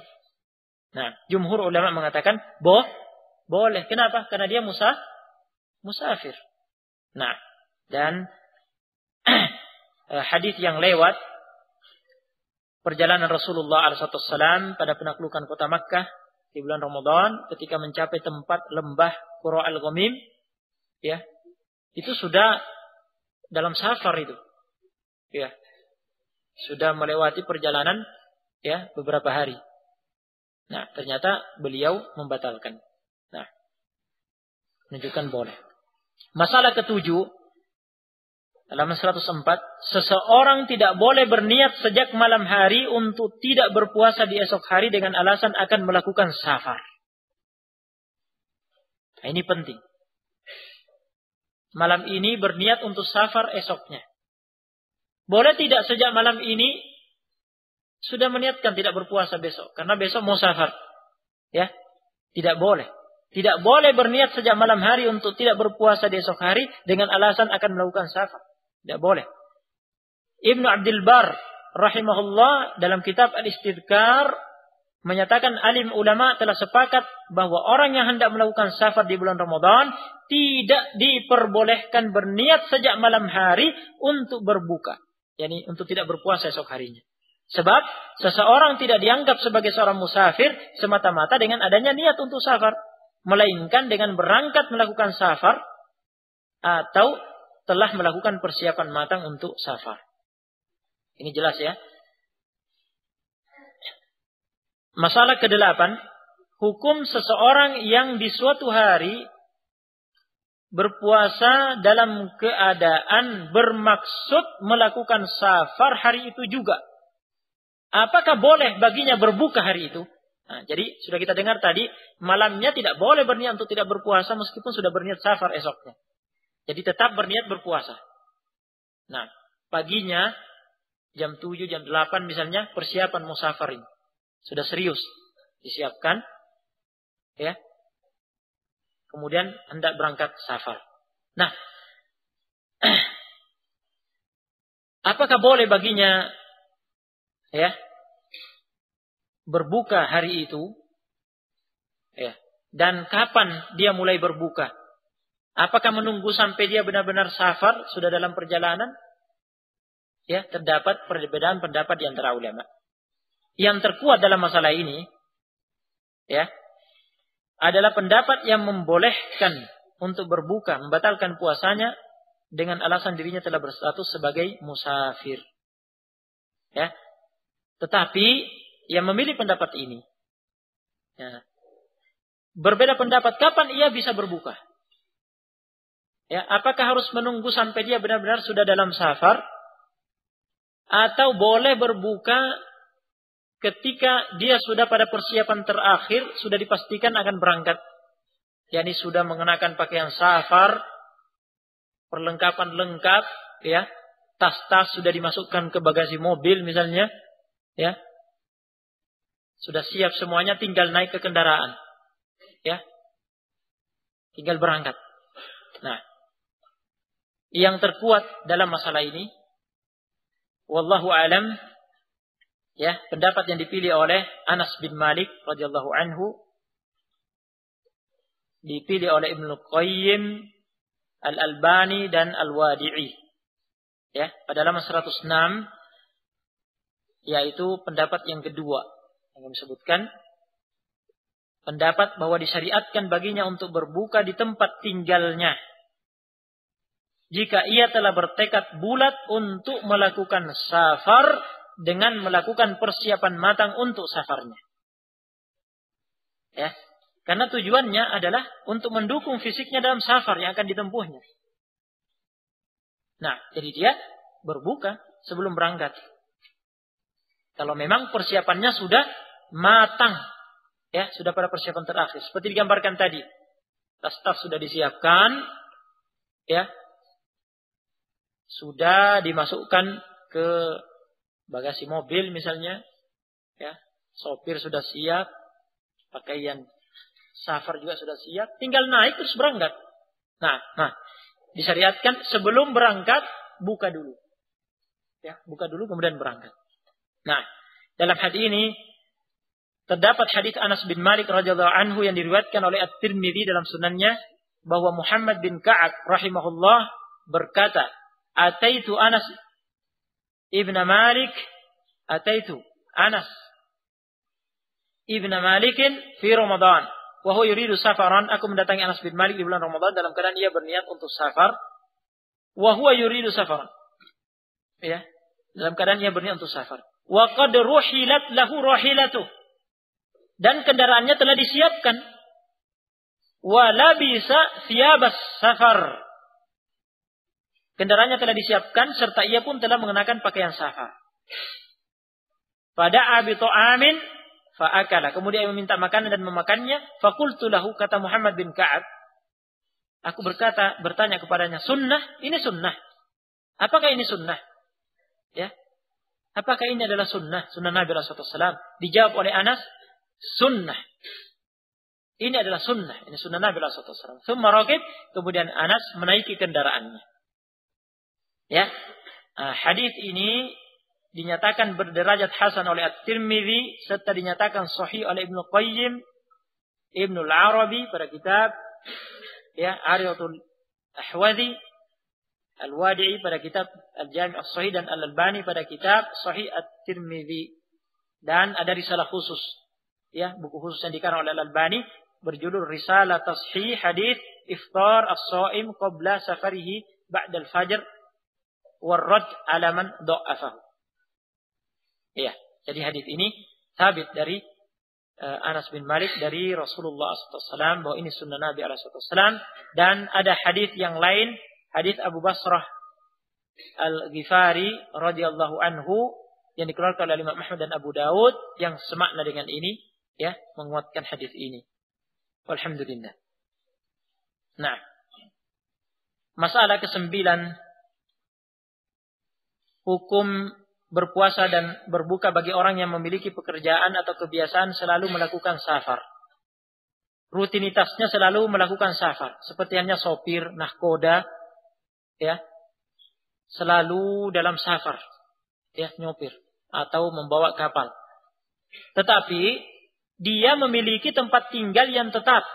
Nah, jumhur ulama mengatakan boleh. Kenapa? Karena dia musafir. Nah, dan hadis yang lewat perjalanan Rasulullah SAW pada penaklukan kota Makkah di bulan Ramadan ketika mencapai tempat lembah Qura al-Ghamim, ya, itu sudah dalam safar itu, ya, sudah melewati perjalanan ya beberapa hari. Nah, ternyata beliau membatalkan. Nah, menunjukkan boleh. Masalah ke-7, halaman 104, seseorang tidak boleh berniat sejak malam hari untuk tidak berpuasa di esok hari dengan alasan akan melakukan safar. Nah, ini penting. Malam ini berniat untuk safar esoknya. Boleh tidak sejak malam ini sudah meniatkan tidak berpuasa besok karena besok mau safar? Ya, tidak boleh. Tidak boleh berniat sejak malam hari untuk tidak berpuasa di esok hari dengan alasan akan melakukan safar. Tidak boleh. Ibnu Abdul Bar rahimahullah dalam kitab Al-Istidkar menyatakan alim ulama telah sepakat bahwa orang yang hendak melakukan safar di bulan Ramadan tidak diperbolehkan berniat sejak malam hari untuk berbuka. Yani untuk tidak berpuasa esok harinya. Sebab seseorang tidak dianggap sebagai seorang musafir semata-mata dengan adanya niat untuk safar. Melainkan dengan berangkat melakukan safar atau telah melakukan persiapan matang untuk safar. Ini jelas ya. Masalah ke-8, hukum seseorang yang di suatu hari berpuasa dalam keadaan bermaksud melakukan safar hari itu juga. Apakah boleh baginya berbuka hari itu? Nah, jadi sudah kita dengar tadi, malamnya tidak boleh berniat untuk tidak berpuasa meskipun sudah berniat safar esoknya. Jadi tetap berniat berpuasa. Nah, paginya jam 7, jam 8 misalnya persiapan mau safar ini. Sudah serius disiapkan. Ya. Kemudian hendak berangkat safar. Nah, apakah boleh baginya ya berbuka hari itu? Ya. Dan kapan dia mulai berbuka? Apakah menunggu sampai dia benar-benar safar, sudah dalam perjalanan? Ya, terdapat perbedaan pendapat di antara ulama. Yang terkuat dalam masalah ini, ya, adalah pendapat yang membolehkan untuk berbuka, membatalkan puasanya dengan alasan dirinya telah berstatus sebagai musafir. Ya, tetapi yang memilih pendapat ini, ya, berbeda pendapat kapan ia bisa berbuka. Ya, apakah harus menunggu sampai dia benar-benar sudah dalam safar? Atau boleh berbuka ketika dia sudah pada persiapan terakhir, sudah dipastikan akan berangkat. yakni sudah mengenakan pakaian safar, perlengkapan lengkap, ya. Tas-tas sudah dimasukkan ke bagasi mobil misalnya, ya. Sudah siap semuanya, tinggal naik ke kendaraan. Ya. Tinggal berangkat. Nah, yang terkuat dalam masalah ini, wallahu alam, ya, pendapat yang dipilih oleh Anas bin Malik radhiyallahu anhu, dipilih oleh Ibnu Qayyim, Al-Albani dan Al-Wadi'i. Ya, pada halaman 106, yaitu pendapat yang kedua yang kami sebutkan, pendapat bahwa disyariatkan baginya untuk berbuka di tempat tinggalnya jika ia telah bertekad bulat untuk melakukan safar dengan melakukan persiapan matang untuk safarnya. Ya, karena tujuannya adalah untuk mendukung fisiknya dalam safar yang akan ditempuhnya. Nah, jadi dia berbuka sebelum berangkat. Kalau memang persiapannya sudah matang, ya, sudah pada persiapan terakhir. Seperti digambarkan tadi, tas-tas sudah disiapkan, ya, sudah dimasukkan ke bagasi mobil misalnya, ya, sopir sudah siap, pakaian safar juga sudah siap, tinggal naik terus berangkat. Nah, disyariatkan sebelum berangkat buka dulu. Ya, buka dulu kemudian berangkat. Nah, dalam hadis ini terdapat hadis Anas bin Malik radhiyallahu anhu yang diriwayatkan oleh At-Tirmidzi dalam sunannya, bahwa Muhammad bin Ka'ab rahimahullah berkata, Ataitu Anas ibn Malik fi Ramadan wa huwa yuridu safaran. Aku mendatangi Anas bin Malik di bulan Ramadan dalam keadaan ia berniat untuk safar. Wa huwa yuridu safaran. Ya, dalam keadaan ia berniat untuk safar. Wa qad ruhilat lahu rahilatuh. Dan kendaraannya telah disiapkan. Wa labisa thiyabas safar. Kendaraannya telah disiapkan serta ia pun telah mengenakan pakaian safar. Pada abi ta'amin fa'akala. Kemudian ia meminta makanan dan memakannya. Faqultu lahu, kata Muhammad bin Ka'ab, aku bertanya kepadanya, sunnah? Ini sunnah. Apakah ini sunnah? Ya. Apakah ini adalah sunnah? Sunnah Nabi SAW. Dijawab oleh Anas, sunnah. Ini adalah sunnah. Ini sunnah Nabi SAW. Thumma raqib, kemudian Anas menaiki kendaraannya. Ya. Hadis ini dinyatakan berderajat hasan oleh At-Tirmidzi serta dinyatakan sahih oleh Ibnu Qayyim, Ibnu Al-Arabi pada kitab, ya, Ariyatul Ahwazi, Al-Wadi'i pada kitab Al-Jami' As-Sahih, dan Al-Albani pada kitab Sahih At-Tirmidzi. Dan ada risalah khusus, ya, buku khusus yang dikarang oleh Al-Albani berjudul Risalah Tashih Hadits Iftar As-Shaim Qabla Safarihi Ba'da Al-Fajr Warrad Ala Man Dha'afahu. Ya, jadi hadis ini sabit dari Anas bin Malik dari Rasulullah SAW bahwa ini sunnah Nabi SAW. Dan ada hadis yang lain, hadis Abu Basrah Al-Ghifari radhiyallahu anhu yang dikeluarkan oleh Imam Ahmad dan Abu Daud yang semakna dengan ini, ya, menguatkan hadis ini. Alhamdulillah. Nah, masalah ke-9, hukum berpuasa dan berbuka bagi orang yang memiliki pekerjaan atau kebiasaan selalu melakukan safar. Rutinitasnya selalu melakukan safar. Seperti hanya sopir, nahkoda, ya, selalu dalam safar, ya, nyopir atau membawa kapal. Tetapi dia memiliki tempat tinggal yang tetap,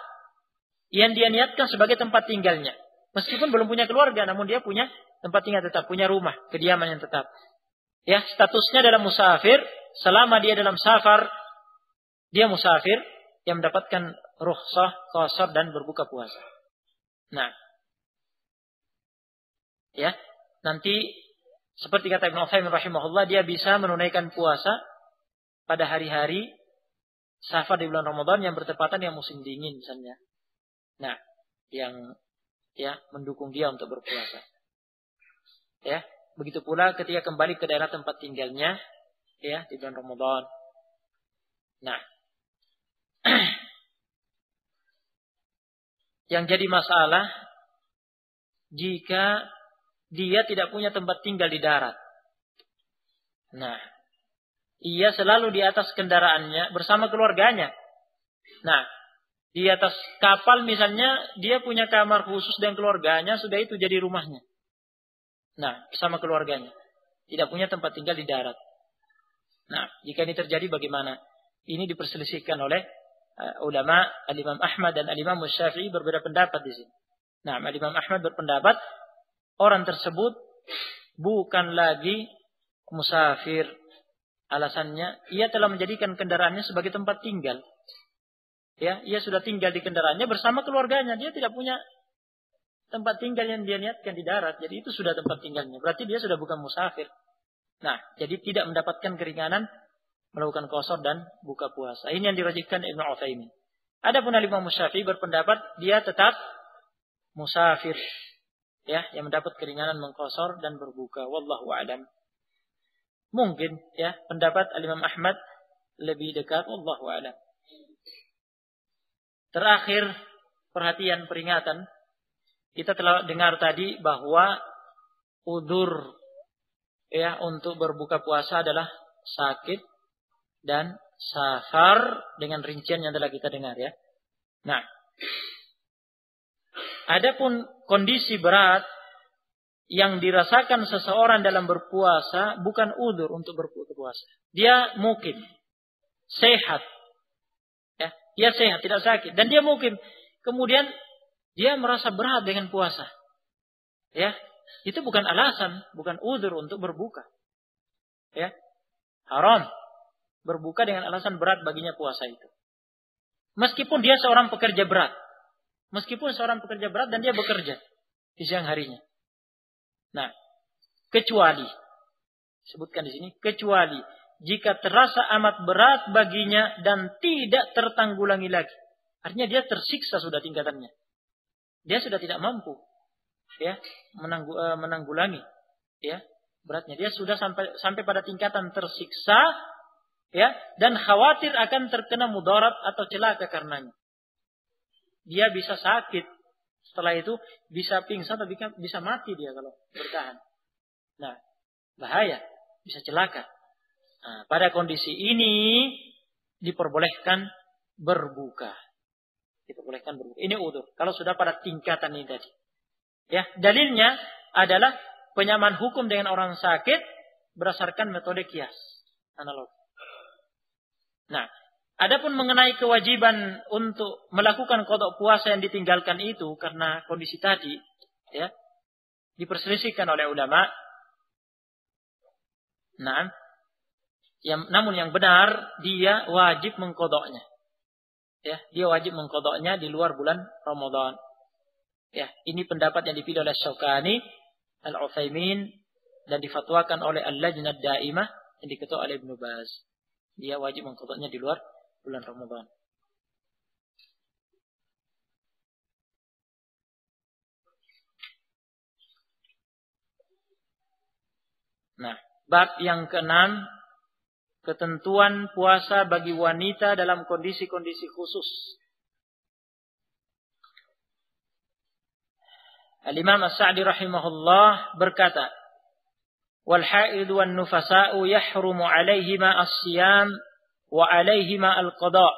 yang dia niatkan sebagai tempat tinggalnya. Meskipun belum punya keluarga, namun dia punya tempat tinggal tetap, punya rumah, kediaman yang tetap. Ya, statusnya dalam musafir, selama dia dalam safar, dia musafir yang mendapatkan rukhsah, qasar dan berbuka puasa. Nah, ya, nanti seperti kata Ibnu Utsaimin rahimahullah, dia bisa menunaikan puasa pada hari-hari safar di bulan Ramadan yang bertepatan yang musim dingin misalnya. Nah, yang, ya, mendukung dia untuk berpuasa. Ya, Begitu pula ketika kembali ke daerah tempat tinggalnya, ya, di bulan Ramadan. Nah, yang jadi masalah jika dia tidak punya tempat tinggal di darat. Nah, ia selalu di atas kendaraannya bersama keluarganya. Nah, di atas kapal misalnya dia punya kamar khusus dengan keluarganya, sudah itu jadi rumahnya. Nah, bersama keluarganya. Tidak punya tempat tinggal di darat. Nah, jika ini terjadi bagaimana? Ini diperselisihkan oleh ulama Al-Imam Ahmad dan Al-Imam Syafi'i berbeda pendapat di sini. Nah, Al-Imam Ahmad berpendapat orang tersebut bukan lagi musafir. Alasannya, ia telah menjadikan kendaraannya sebagai tempat tinggal. Ya, ia sudah tinggal di kendaraannya bersama keluarganya. Dia tidak punya tempat tinggal yang dia niatkan di darat. Jadi itu sudah tempat tinggalnya. Berarti dia sudah bukan musafir. Nah, jadi tidak mendapatkan keringanan melakukan qasar dan buka puasa. Ini yang dirajihkan Ibnu Utsaimin. Adapun Imam Syafi'i berpendapat dia tetap musafir. Ya, yang mendapat keringanan mengqasar dan berbuka. Wallahu a'lam. Mungkin ya pendapat Imam Ahmad lebih dekat. Wallahu a'lam. Terakhir, perhatian peringatan. Kita telah dengar tadi bahwa udzur ya untuk berbuka puasa adalah sakit dan safar dengan rincian yang telah kita dengar ya. Nah, adapun kondisi berat yang dirasakan seseorang dalam berpuasa bukan udzur untuk berpuasa. Dia mukim, sehat. Ya, dia sehat, tidak sakit dan dia mukim. Kemudian dia merasa berat dengan puasa. Ya, itu bukan alasan, bukan udzur untuk berbuka. Ya, haram berbuka dengan alasan berat baginya puasa itu. Meskipun dia seorang pekerja berat. Meskipun seorang pekerja berat dan dia bekerja di siang harinya. Nah, kecuali sebutkan di sini, kecuali jika terasa amat berat baginya dan tidak tertanggulangi lagi. Artinya dia tersiksa sudah tingkatannya. Dia sudah tidak mampu ya menanggulangi ya beratnya. Dia sudah sampai pada tingkatan tersiksa ya dan khawatir akan terkena mudarat atau celaka karenanya. Dia bisa sakit. Setelah itu bisa pingsan atau bisa mati dia kalau bertahan. Nah, bahaya, bisa celaka. Nah, pada kondisi ini diperbolehkan berbuka. Diperbolehkan berbuka. Ini udzur. Kalau sudah pada tingkatan ini tadi. Ya, dalilnya adalah penyamaan hukum dengan orang sakit berdasarkan metode kias analog. Nah, adapun mengenai kewajiban untuk melakukan qada puasa yang ditinggalkan itu karena kondisi tadi, ya, diperselisihkan oleh ulama. Nah, namun yang benar dia wajib mengqadanya. Ya, dia wajib mengqadanya di luar bulan Ramadan. Ya, ini pendapat yang dipilih oleh Syaukani, Al-Utsaimin dan difatwakan oleh Al-Lajnah Daimah yang diketuai oleh Ibnu Baz. Dia wajib mengqadanya di luar bulan Ramadan. Nah, bab yang ke-6, ketentuan puasa bagi wanita dalam kondisi-kondisi khusus. Al-Imam As-Sa'di rahimahullah berkata, "Wal haid wan nufasa'u yahrumu 'alaihima as-siyam wa 'alaihima al-qada'.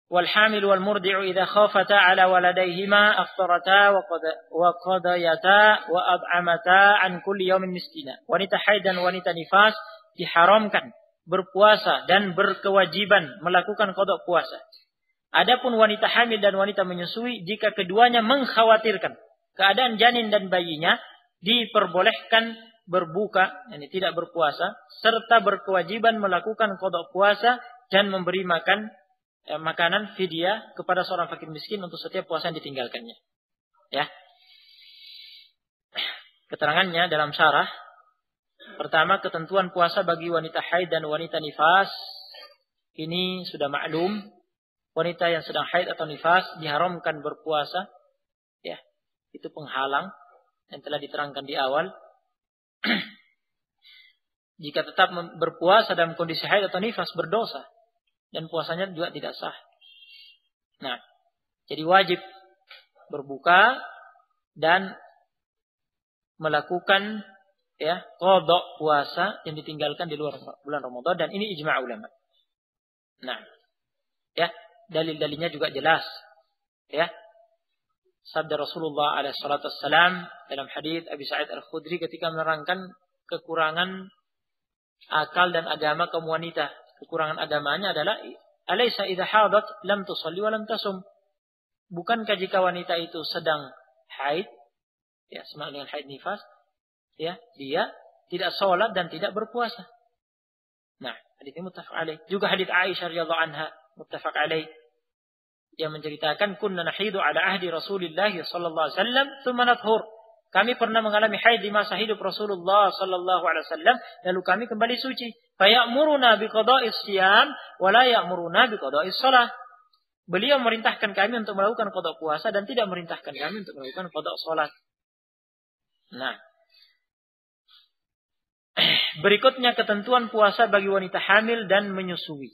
Wal hamil wal murdi'u idza khafata 'ala waladayhima aftarata wa qadayata wa ad'amata 'an kulli yawmin miskina." Wanita haid dan wanita nifas diharamkan berpuasa dan berkewajiban melakukan qada puasa. Adapun wanita hamil dan wanita menyusui, jika keduanya mengkhawatirkan keadaan janin dan bayinya, diperbolehkan berbuka, yani tidak berpuasa, serta berkewajiban melakukan qada puasa dan memberi makanan fidyah kepada seorang fakir miskin untuk setiap puasa yang ditinggalkannya. Ya. Keterangannya dalam syarah. Pertama, ketentuan puasa bagi wanita haid dan wanita nifas ini sudah maklum. Wanita yang sedang haid atau nifas diharamkan berpuasa. Ya, itu penghalang yang telah diterangkan di awal. Jika tetap berpuasa dalam kondisi haid atau nifas berdosa. Dan puasanya juga tidak sah. Nah, jadi wajib berbuka dan melakukan qada puasa yang ditinggalkan di luar bulan Ramadan, dan ini ijma' ulama. Nah, dalil-dalilnya juga jelas. Sabda Rasulullah alaihi salatu wassalam dalam hadis Abi Sa'id Al-Khudri ketika menerangkan kekurangan akal dan agama kaum wanita. Kekurangan agamanya adalah alaysa idza hadat lam tusalli wa lam tasum. Bukankah jika wanita itu sedang haid, sama dengan haid nifas, dia tidak sholat dan tidak berpuasa. Nah, hadis ini muttafaq alaih. Juga hadis Aisyah radhiyallahu anha muttafaq alaih yang menceritakan kunna nahidu ala ahdi Rasulillah sallallahu alaihi wasallam thumma nathhur. Kami pernah mengalami haid di masa hidup Rasulullah sallallahu alaihi wasallam, lalu kami kembali suci. Fa ya'muruna bi qada'is shiyam wa la ya'muruna bi qada'is shalah. Beliau memerintahkan kami untuk melakukan qada puasa dan tidak memerintahkan kami untuk melakukan qada salat. Nah, berikutnya ketentuan puasa bagi wanita hamil dan menyusui.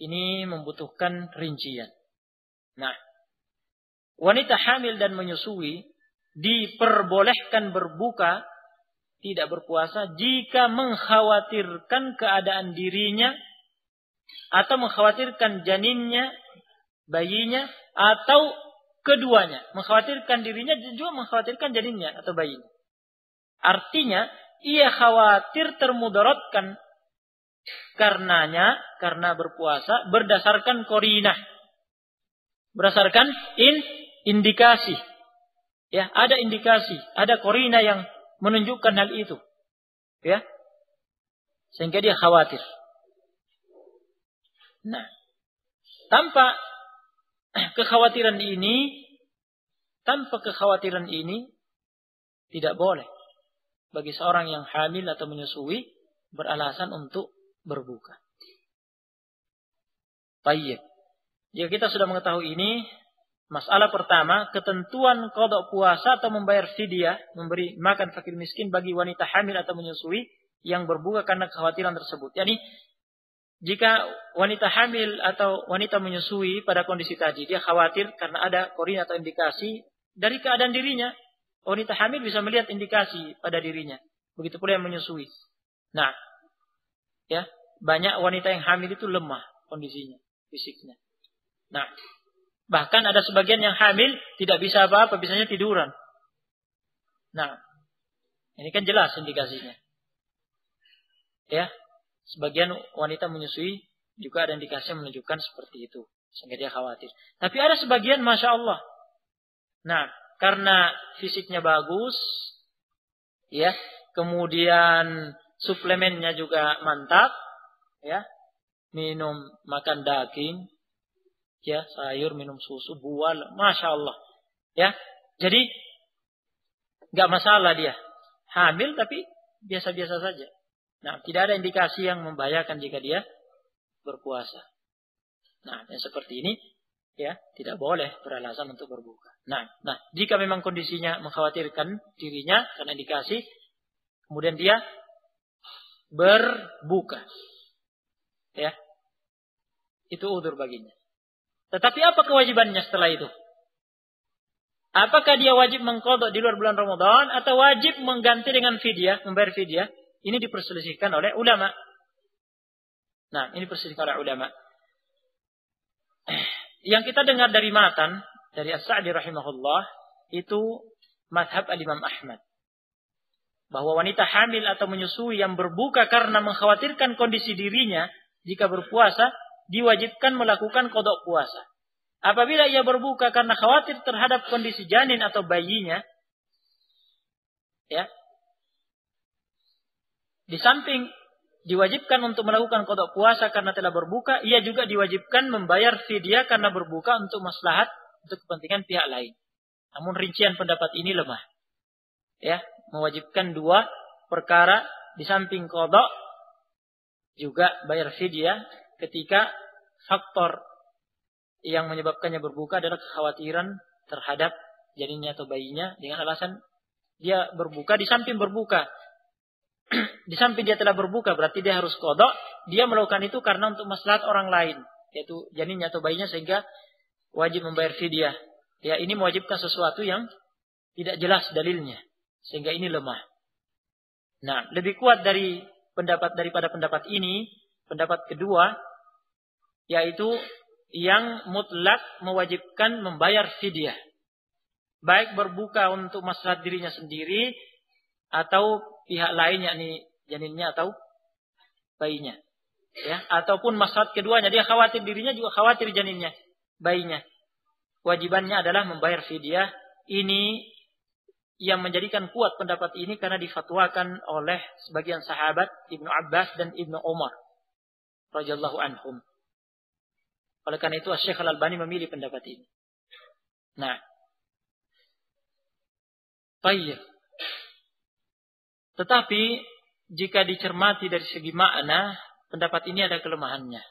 Ini membutuhkan rincian. Nah, wanita hamil dan menyusui diperbolehkan berbuka, tidak berpuasa, jika mengkhawatirkan keadaan dirinya atau mengkhawatirkan janinnya, bayinya, atau keduanya. Mengkhawatirkan dirinya dan juga mengkhawatirkan janinnya atau bayinya. Artinya, ia khawatir termudaratkan karena berpuasa berdasarkan qarinah. Berdasarkan indikasi. Ada indikasi, ada qarinah yang menunjukkan hal itu. Sehingga dia khawatir. Nah, tanpa kekhawatiran ini tidak boleh bagi seorang yang hamil atau menyusui beralasan untuk berbuka. Baik. Jika kita sudah mengetahui ini, masalah pertama, ketentuan qada puasa atau membayar fidyah, memberi makan fakir miskin bagi wanita hamil atau menyusui yang berbuka karena kekhawatiran tersebut. Yani, jika wanita hamil atau wanita menyusui pada kondisi tadi, dia khawatir karena ada qarinah atau indikasi dari keadaan dirinya. Wanita hamil bisa melihat indikasi pada dirinya. Begitu pula yang menyusui. Nah, banyak wanita yang hamil itu lemah kondisinya, fisiknya. Nah, bahkan ada sebagian yang hamil tidak bisa apa-apa, bisanya tiduran. Nah, ini kan jelas indikasinya. Sebagian wanita menyusui juga ada indikasi yang menunjukkan seperti itu, sehingga dia khawatir. Tapi ada sebagian, masya Allah. Nah, karena fisiknya bagus, kemudian suplemennya juga mantap, minum, makan daging, sayur, minum susu, buah, masya Allah, jadi nggak masalah dia hamil, tapi biasa-biasa saja. Nah, tidak ada indikasi yang membahayakan jika dia berpuasa. Nah, yang seperti ini, tidak boleh beralasan untuk berbuka. Nah, jika memang kondisinya mengkhawatirkan dirinya karena indikasi, kemudian dia berbuka, itu udzur baginya. Tetapi apa kewajibannya setelah itu? Apakah dia wajib mengqadha di luar bulan Ramadan atau wajib mengganti dengan fidyah, membayar fidyah? Ini diperselisihkan oleh ulama. Nah, ini diperselisihkan oleh ulama. Yang kita dengar dari matan, dari As-Sa'di rahimahullah, itu mazhab al-Imam Ahmad. Bahwa wanita hamil atau menyusui yang berbuka karena mengkhawatirkan kondisi dirinya jika berpuasa, diwajibkan melakukan qada puasa. Apabila ia berbuka karena khawatir terhadap kondisi janin atau bayinya, di samping diwajibkan untuk melakukan qada puasa karena telah berbuka, ia juga diwajibkan membayar fidyah karena berbuka untuk maslahat, untuk kepentingan pihak lain. Namun rincian pendapat ini lemah. Mewajibkan dua perkara di samping qada juga bayar fidyah ketika faktor yang menyebabkannya berbuka adalah kekhawatiran terhadap janinnya atau bayinya dengan alasan dia berbuka di samping berbuka. Di samping dia telah berbuka berarti dia harus qada. Dia melakukan itu karena untuk maslahat orang lain, yaitu janinnya atau bayinya, sehingga wajib membayar fidyah. Ya, ini mewajibkan sesuatu yang tidak jelas dalilnya, sehingga ini lemah. Nah, lebih kuat daripada pendapat ini, pendapat kedua, yaitu yang mutlak mewajibkan membayar fidyah. Baik berbuka untuk maslahat dirinya sendiri atau pihak lain, yakni janinnya atau bayinya. Ya, ataupun maslahat keduanya, dia khawatir dirinya juga khawatir janinnya, bayinya. Wajibannya adalah membayar fidyah. Ini yang menjadikan kuat pendapat ini karena difatwakan oleh sebagian sahabat Ibnu Abbas dan Ibnu Umar radhiyallahu anhum. Oleh karena itu Syekh Al-Albani memilih pendapat ini. Nah, baik. Tetapi jika dicermati dari segi makna, pendapat ini ada kelemahannya.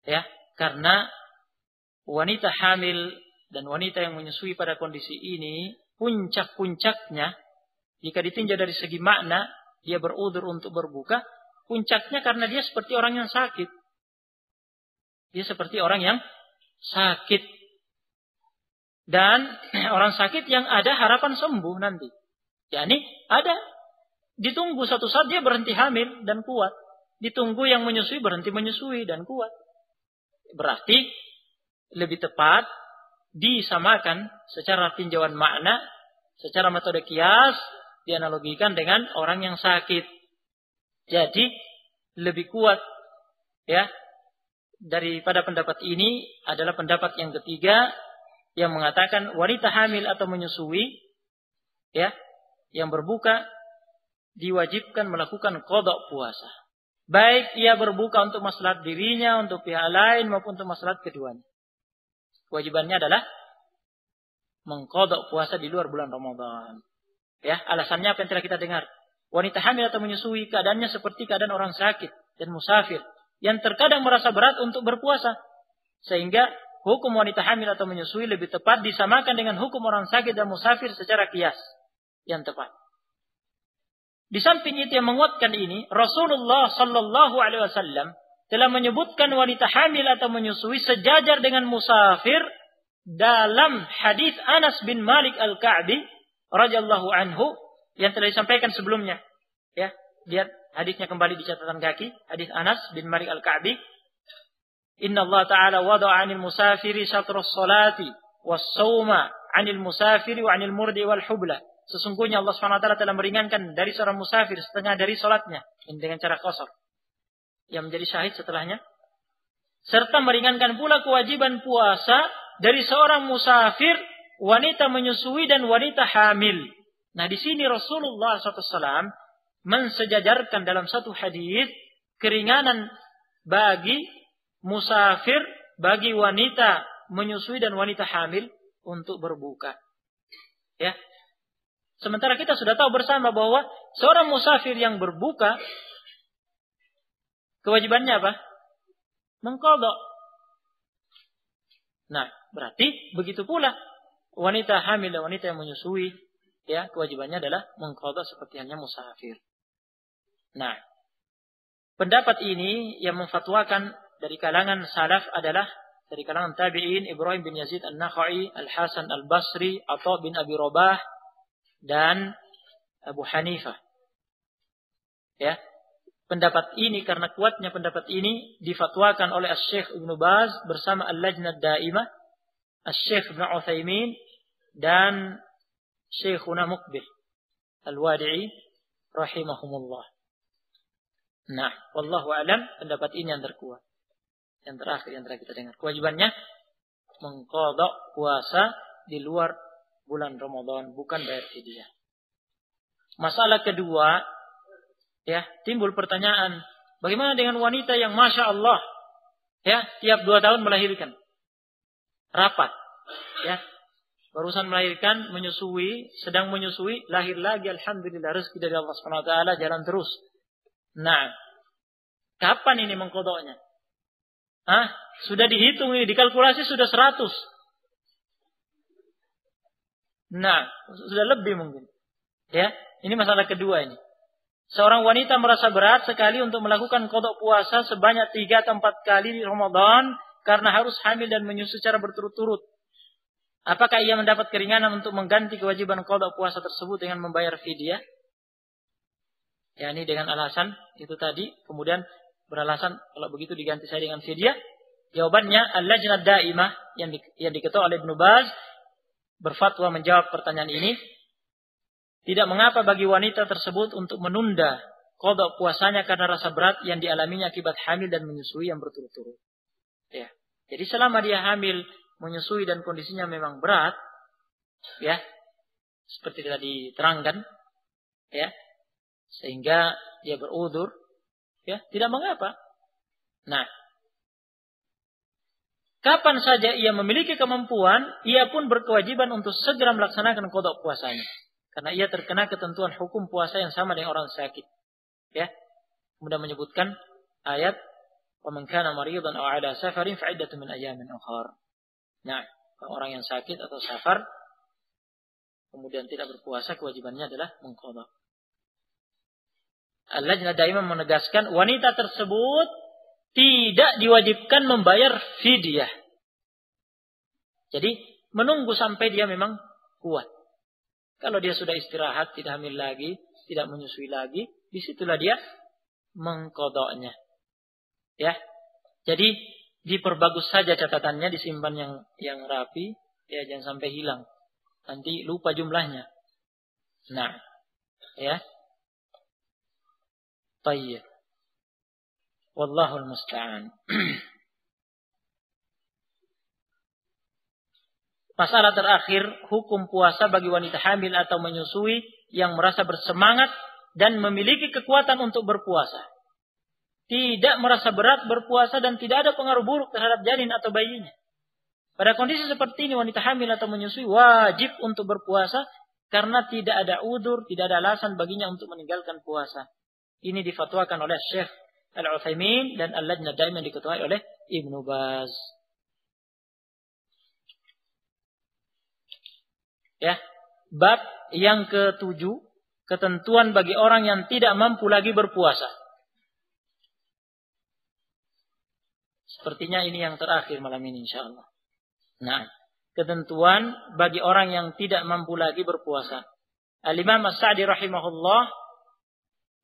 Ya, karena wanita hamil dan wanita yang menyusui pada kondisi ini, puncak-puncaknya jika ditinjau dari segi makna, dia berudzur untuk berbuka, puncaknya karena dia seperti orang yang sakit. Dia seperti orang yang sakit. Dan orang sakit yang ada harapan sembuh nanti. Yani ada, ditunggu satu saat dia berhenti hamil dan kuat. Ditunggu yang menyusui berhenti menyusui dan kuat. Berarti lebih tepat disamakan secara tinjauan makna, secara metode kias, dianalogikan dengan orang yang sakit. Jadi lebih kuat ya daripada pendapat ini adalah pendapat yang ketiga yang mengatakan wanita hamil atau menyusui ya yang berbuka diwajibkan melakukan qada puasa. Baik ia berbuka untuk maslahat dirinya, untuk pihak lain maupun untuk maslahat keduanya. Kewajibannya adalah mengqada puasa di luar bulan Ramadan. Ya, alasannya apa yang telah kita dengar. Wanita hamil atau menyusui keadaannya seperti keadaan orang sakit dan musafir yang terkadang merasa berat untuk berpuasa. Sehingga hukum wanita hamil atau menyusui lebih tepat disamakan dengan hukum orang sakit dan musafir secara qiyas yang tepat. Di samping itu yang menguatkan ini, Rasulullah sallallahu alaihi wasallam telah menyebutkan wanita hamil atau menyusui sejajar dengan musafir dalam hadis Anas bin Malik Al-Ka'bi radhiyallahu anhu yang telah disampaikan sebelumnya. Ya, lihat hadisnya kembali di catatan kaki, hadis Anas bin Malik Al-Ka'bi. Inna Allah Ta'ala wada'a 'anil musafiri syatrus salati was-shauma 'anil musafiri wa 'anil murdi wal hubla. Sesungguhnya Allah SWT telah meringankan dari seorang musafir setengah dari salatnya dengan cara qasar yang menjadi syahid setelahnya, serta meringankan pula kewajiban puasa dari seorang musafir, wanita menyusui dan wanita hamil. Nah, di sini Rasulullah SAW mensejajarkan dalam satu hadis keringanan bagi musafir, bagi wanita menyusui dan wanita hamil untuk berbuka. Ya. Sementara kita sudah tahu bersama bahwa seorang musafir yang berbuka kewajibannya apa? Mengqadha. Nah, berarti begitu pula wanita hamil dan wanita yang menyusui, ya, kewajibannya adalah mengqadha seperti halnya musafir. Nah, pendapat ini yang memfatwakan dari kalangan salaf adalah dari kalangan tabi'in Ibrahim bin Yazid An-Nakha'i, Al-Hasan Al-Basri, Atha bin Abi Rabah dan Abu Hanifah. Ya. Pendapat ini, karena kuatnya pendapat ini difatwakan oleh Asy-Syaikh Ibnu Baz bersama Al-Lajnah Daimah, Asy-Syaikh Ibnu Utsaimin dan Syekhuna Muqbil Al-Wadi'i rahimahumullah. Nah, wallahu a'lam, pendapat ini yang terkuat. Yang terakhir yang telah kita dengar, kewajibannya mengqadha puasa di luar bulan Ramadan, bukan bayar fidyah. Masalah kedua, ya, timbul pertanyaan, bagaimana dengan wanita yang Masya Allah, ya, tiap 2 tahun melahirkan, rapat, ya, barusan melahirkan, menyusui, sedang menyusui, lahir lagi, alhamdulillah, rezeki dari Allah Subhanahu wa taala, jalan terus. Nah, kapan ini mengqadhanya? Sudah dihitung ini, dikalkulasi sudah 100. Nah, sudah lebih mungkin. Ya, ini masalah kedua ini. Seorang wanita merasa berat sekali untuk melakukan qada puasa sebanyak 3 atau 4 kali di Ramadan karena harus hamil dan menyusui secara berturut-turut. Apakah ia mendapat keringanan untuk mengganti kewajiban qada puasa tersebut dengan membayar fidyah? Ya, ini dengan alasan itu tadi, kemudian beralasan kalau begitu diganti saya dengan fidyah. Jawabannya Al-Lajnah Daimah yang diketuai oleh Ibnu Baz berfatwa menjawab pertanyaan ini. Tidak mengapa bagi wanita tersebut untuk menunda qada puasanya karena rasa berat yang dialaminya akibat hamil dan menyusui yang berturut-turut. Ya. Jadi selama dia hamil, menyusui dan kondisinya memang berat, ya, seperti tadi diterangkan, ya, sehingga dia berudzur, ya, tidak mengapa. Nah, kapan saja ia memiliki kemampuan, ia pun berkewajiban untuk segera melaksanakan qada puasanya, karena ia terkena ketentuan hukum puasa yang sama dengan orang sakit, ya. Kemudian menyebutkan ayat وَمَنْ كَانَ مَرِيضًا أَوْ عَلَى سَفَرٍ فَعِدَّةٌ مِنْ أَيَّامٍ أُخَرَ. Nah, orang yang sakit atau safar kemudian tidak berpuasa, kewajibannya adalah mengqadha. Al-Lajnah Daimah menegaskan wanita tersebut tidak diwajibkan membayar fidyah. Jadi menunggu sampai dia memang kuat. Kalau dia sudah istirahat, tidak hamil lagi, tidak menyusui lagi, disitulah dia mengqadhanya. Ya, jadi diperbagus saja catatannya, disimpan yang rapi, ya, jangan sampai hilang. Nanti lupa jumlahnya. Nah, ya. Tayyib. Wallahul musta'an. Masalah terakhir, hukum puasa bagi wanita hamil atau menyusui yang merasa bersemangat dan memiliki kekuatan untuk berpuasa. Tidak merasa berat berpuasa dan tidak ada pengaruh buruk terhadap janin atau bayinya. Pada kondisi seperti ini, wanita hamil atau menyusui wajib untuk berpuasa karena tidak ada udzur, tidak ada alasan baginya untuk meninggalkan puasa. Ini difatwakan oleh Syekh Al-Utsaimin dan Al-Lajnah Daimah yang diketuai oleh Ibnu Baz. Ya, bab yang ke-7, ketentuan bagi orang yang tidak mampu lagi berpuasa. Sepertinya ini yang terakhir malam ini insyaallah. Nah, ketentuan bagi orang yang tidak mampu lagi berpuasa. Al-Imam As-Sa'di rahimahullah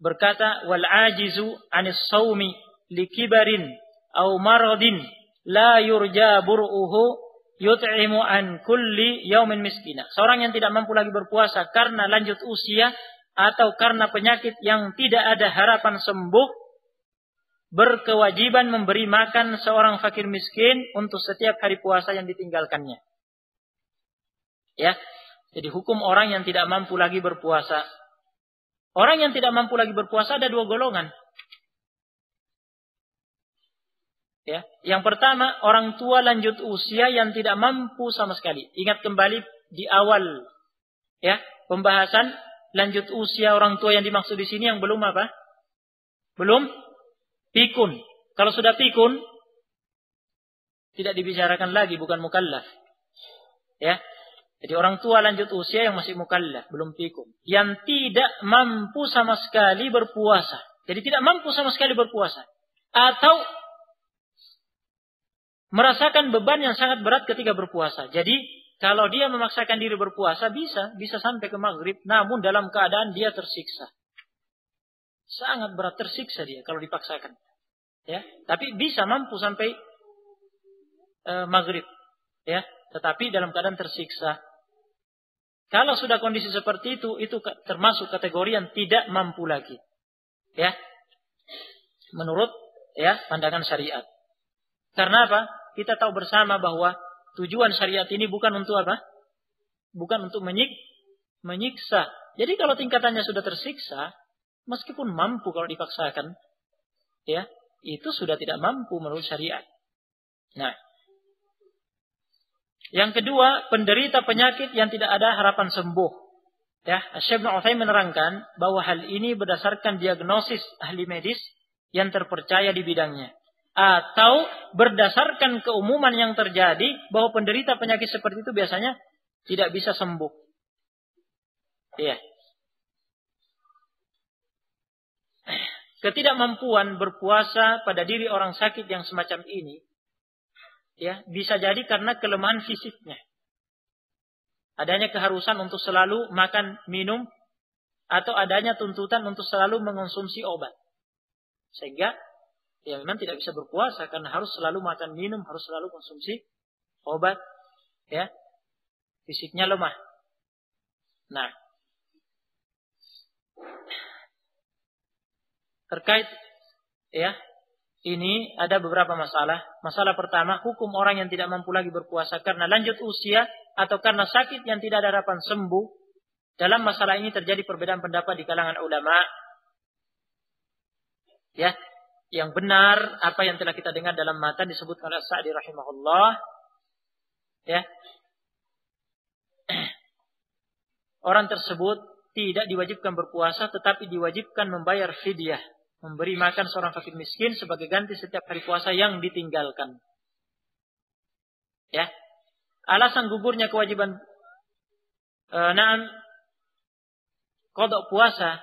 berkata, wal ajizu 'anis shaumi likibarin aw maradin la yurja bur'uhu yut'imu an kulli yaumin miskina. Seorang yang tidak mampu lagi berpuasa karena lanjut usia atau karena penyakit yang tidak ada harapan sembuh, berkewajiban memberi makan seorang fakir miskin untuk setiap hari puasa yang ditinggalkannya. Ya, jadi hukum orang yang tidak mampu lagi berpuasa. Orang yang tidak mampu lagi berpuasa ada 2 golongan. Ya, yang pertama orang tua lanjut usia yang tidak mampu sama sekali. Ingat kembali di awal, ya, pembahasan lanjut usia orang tua yang dimaksud di sini yang belum apa? Belum pikun. Kalau sudah pikun, tidak dibicarakan lagi, bukan mukallaf. Ya. Jadi orang tua lanjut usia yang masih mukallaf, belum pikun. Yang tidak mampu sama sekali berpuasa. Jadi tidak mampu sama sekali berpuasa. Atau merasakan beban yang sangat berat ketika berpuasa. Jadi kalau dia memaksakan diri berpuasa, bisa sampai ke maghrib. Namun dalam keadaan dia tersiksa. Sangat berat, tersiksa dia kalau dipaksakan. Ya, tapi bisa mampu sampai maghrib. Ya, tetapi dalam keadaan tersiksa. Kalau sudah kondisi seperti itu termasuk kategori yang tidak mampu lagi. Ya, menurut pandangan syariat. Karena apa? Kita tahu bersama bahwa tujuan syariat ini bukan untuk apa? Bukan untuk menyiksa. Jadi kalau tingkatannya sudah tersiksa, meskipun mampu kalau dipaksakan, ya, itu sudah tidak mampu menurut syariat. Nah, yang kedua, penderita penyakit yang tidak ada harapan sembuh. Ya, Syekh Ibnu Utsaimin menerangkan bahwa hal ini berdasarkan diagnosis ahli medis yang terpercaya di bidangnya, atau berdasarkan keumuman yang terjadi bahwa penderita penyakit seperti itu biasanya tidak bisa sembuh. Ya. Ketidakmampuan berpuasa pada diri orang sakit yang semacam ini, ya, bisa jadi karena kelemahan fisiknya. Adanya keharusan untuk selalu makan, minum, atau adanya tuntutan untuk selalu mengonsumsi obat. Sehingga ya memang tidak bisa berpuasa karena harus selalu makan, minum, harus selalu konsumsi obat, ya. Fisiknya lemah. Nah, terkait ya ini ada beberapa masalah. Masalah pertama, hukum orang yang tidak mampu lagi berpuasa karena lanjut usia atau karena sakit yang tidak ada harapan sembuh. Dalam masalah ini terjadi perbedaan pendapat di kalangan ulama. Ya, yang benar apa yang telah kita dengar dalam matan disebutkan oleh Sa'di rahimahullah. Ya. Orang tersebut tidak diwajibkan berpuasa tetapi diwajibkan membayar fidyah, memberi makan seorang fakir miskin sebagai ganti setiap hari puasa yang ditinggalkan. Ya. Alasan gugurnya kewajiban qada puasa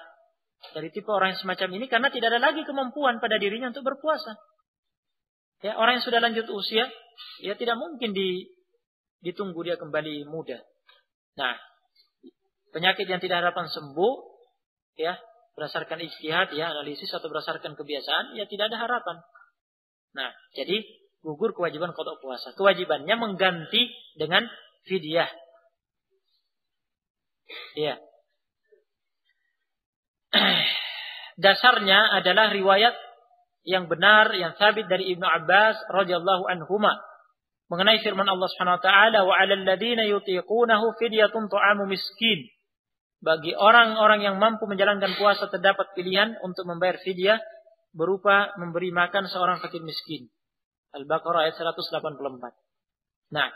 dari tipe orang yang semacam ini karena tidak ada lagi kemampuan pada dirinya untuk berpuasa. Ya, orang yang sudah lanjut usia, ya tidak mungkin ditunggu dia kembali muda. Nah, penyakit yang tidak harapan sembuh, ya, berdasarkan ijtihad, ya, analisis atau berdasarkan kebiasaan, ya tidak ada harapan. Nah, jadi gugur kewajiban qada puasa. Kewajibannya mengganti dengan fidyah. Ya. Dasarnya adalah riwayat yang benar yang sabit dari Ibnu Abbas radhiyallahu anhuma mengenai firman Allah Subhanahu wa taala, wa 'alal ladzina yutiqunahu fidyatun ta'amu miskin. Bagi orang-orang yang mampu menjalankan puasa terdapat pilihan untuk membayar fidyah berupa memberi makan seorang fakir miskin. Al-Baqarah ayat 184. Nah,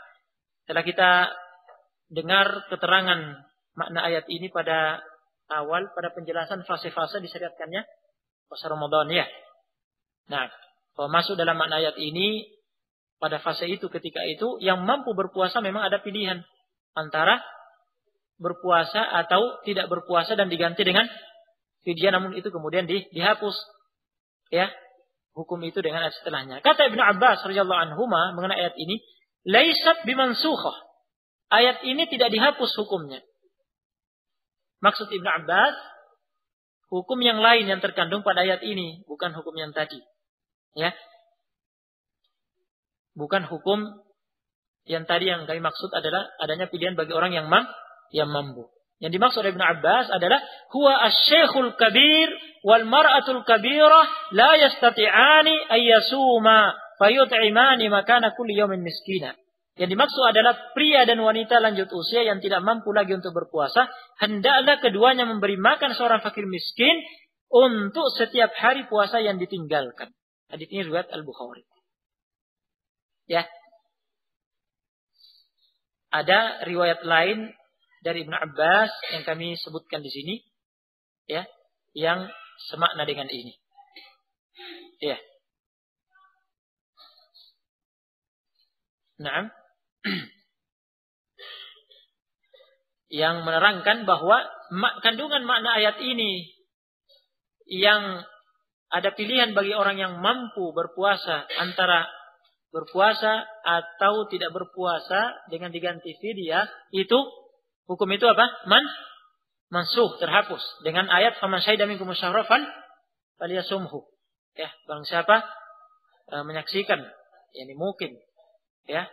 setelah kita dengar keterangan makna ayat ini pada awal, pada penjelasan fase-fase disyariatkannya puasa Ramadan, ya. Nah, kalau masuk dalam makna ayat ini, pada fase itu, ketika itu, yang mampu berpuasa memang ada pilihan antara berpuasa atau tidak berpuasa dan diganti dengan fidyah, namun itu kemudian dihapus, ya, hukum itu dengan ayat setelahnya. Kata Ibnu Abbas radhiyallahu anhuma mengenai ayat ini, laisat bimansukhah. Ayat ini tidak dihapus hukumnya. Maksud Ibnu Abbas, hukum yang lain yang terkandung pada ayat ini, bukan hukum yang tadi. Ya. Bukan hukum yang tadi yang kami maksud adalah adanya pilihan bagi orang yang mampu. Yang dimaksud oleh Ibnu Abbas adalah huwa asy-syaikhul kabir wal mar'atul kabirah la yastati'ani ayyasuma fayut'imani makana kulli yawmin miskina. Yang dimaksud adalah pria dan wanita lanjut usia yang tidak mampu lagi untuk berpuasa, hendaklah keduanya memberi makan seorang fakir miskin untuk setiap hari puasa yang ditinggalkan. Hadis ini riwayat Al-Bukhari. Ya. Ada riwayat lain dari Ibnu Abbas yang kami sebutkan di sini, ya, yang semakna dengan ini. Ya. Naam. Yang menerangkan bahwa kandungan makna ayat ini yang ada pilihan bagi orang yang mampu berpuasa antara berpuasa atau tidak berpuasa dengan diganti fidyah, itu hukum itu apa? Mansuh, terhapus dengan ayat faman syahida minkum syahra falyasumhu. Ya, barang siapa menyaksikan, yani mungkin, ya,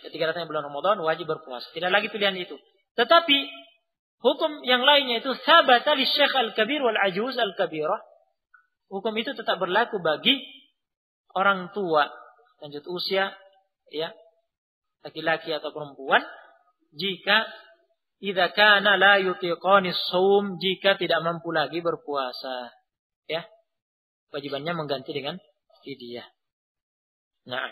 ketika datangnya bulan Ramadan wajib berpuasa. Tidak lagi pilihan itu. Tetapi hukum yang lainnya itu sabata li syekh al-kabir wal ajuz al-kabirah. Hukum itu tetap berlaku bagi orang tua lanjut usia, ya, laki-laki atau perempuan, jika idza kana la yutiqani shaum, jika tidak mampu lagi berpuasa, ya. Wajibannya mengganti dengan fidyah. Nah,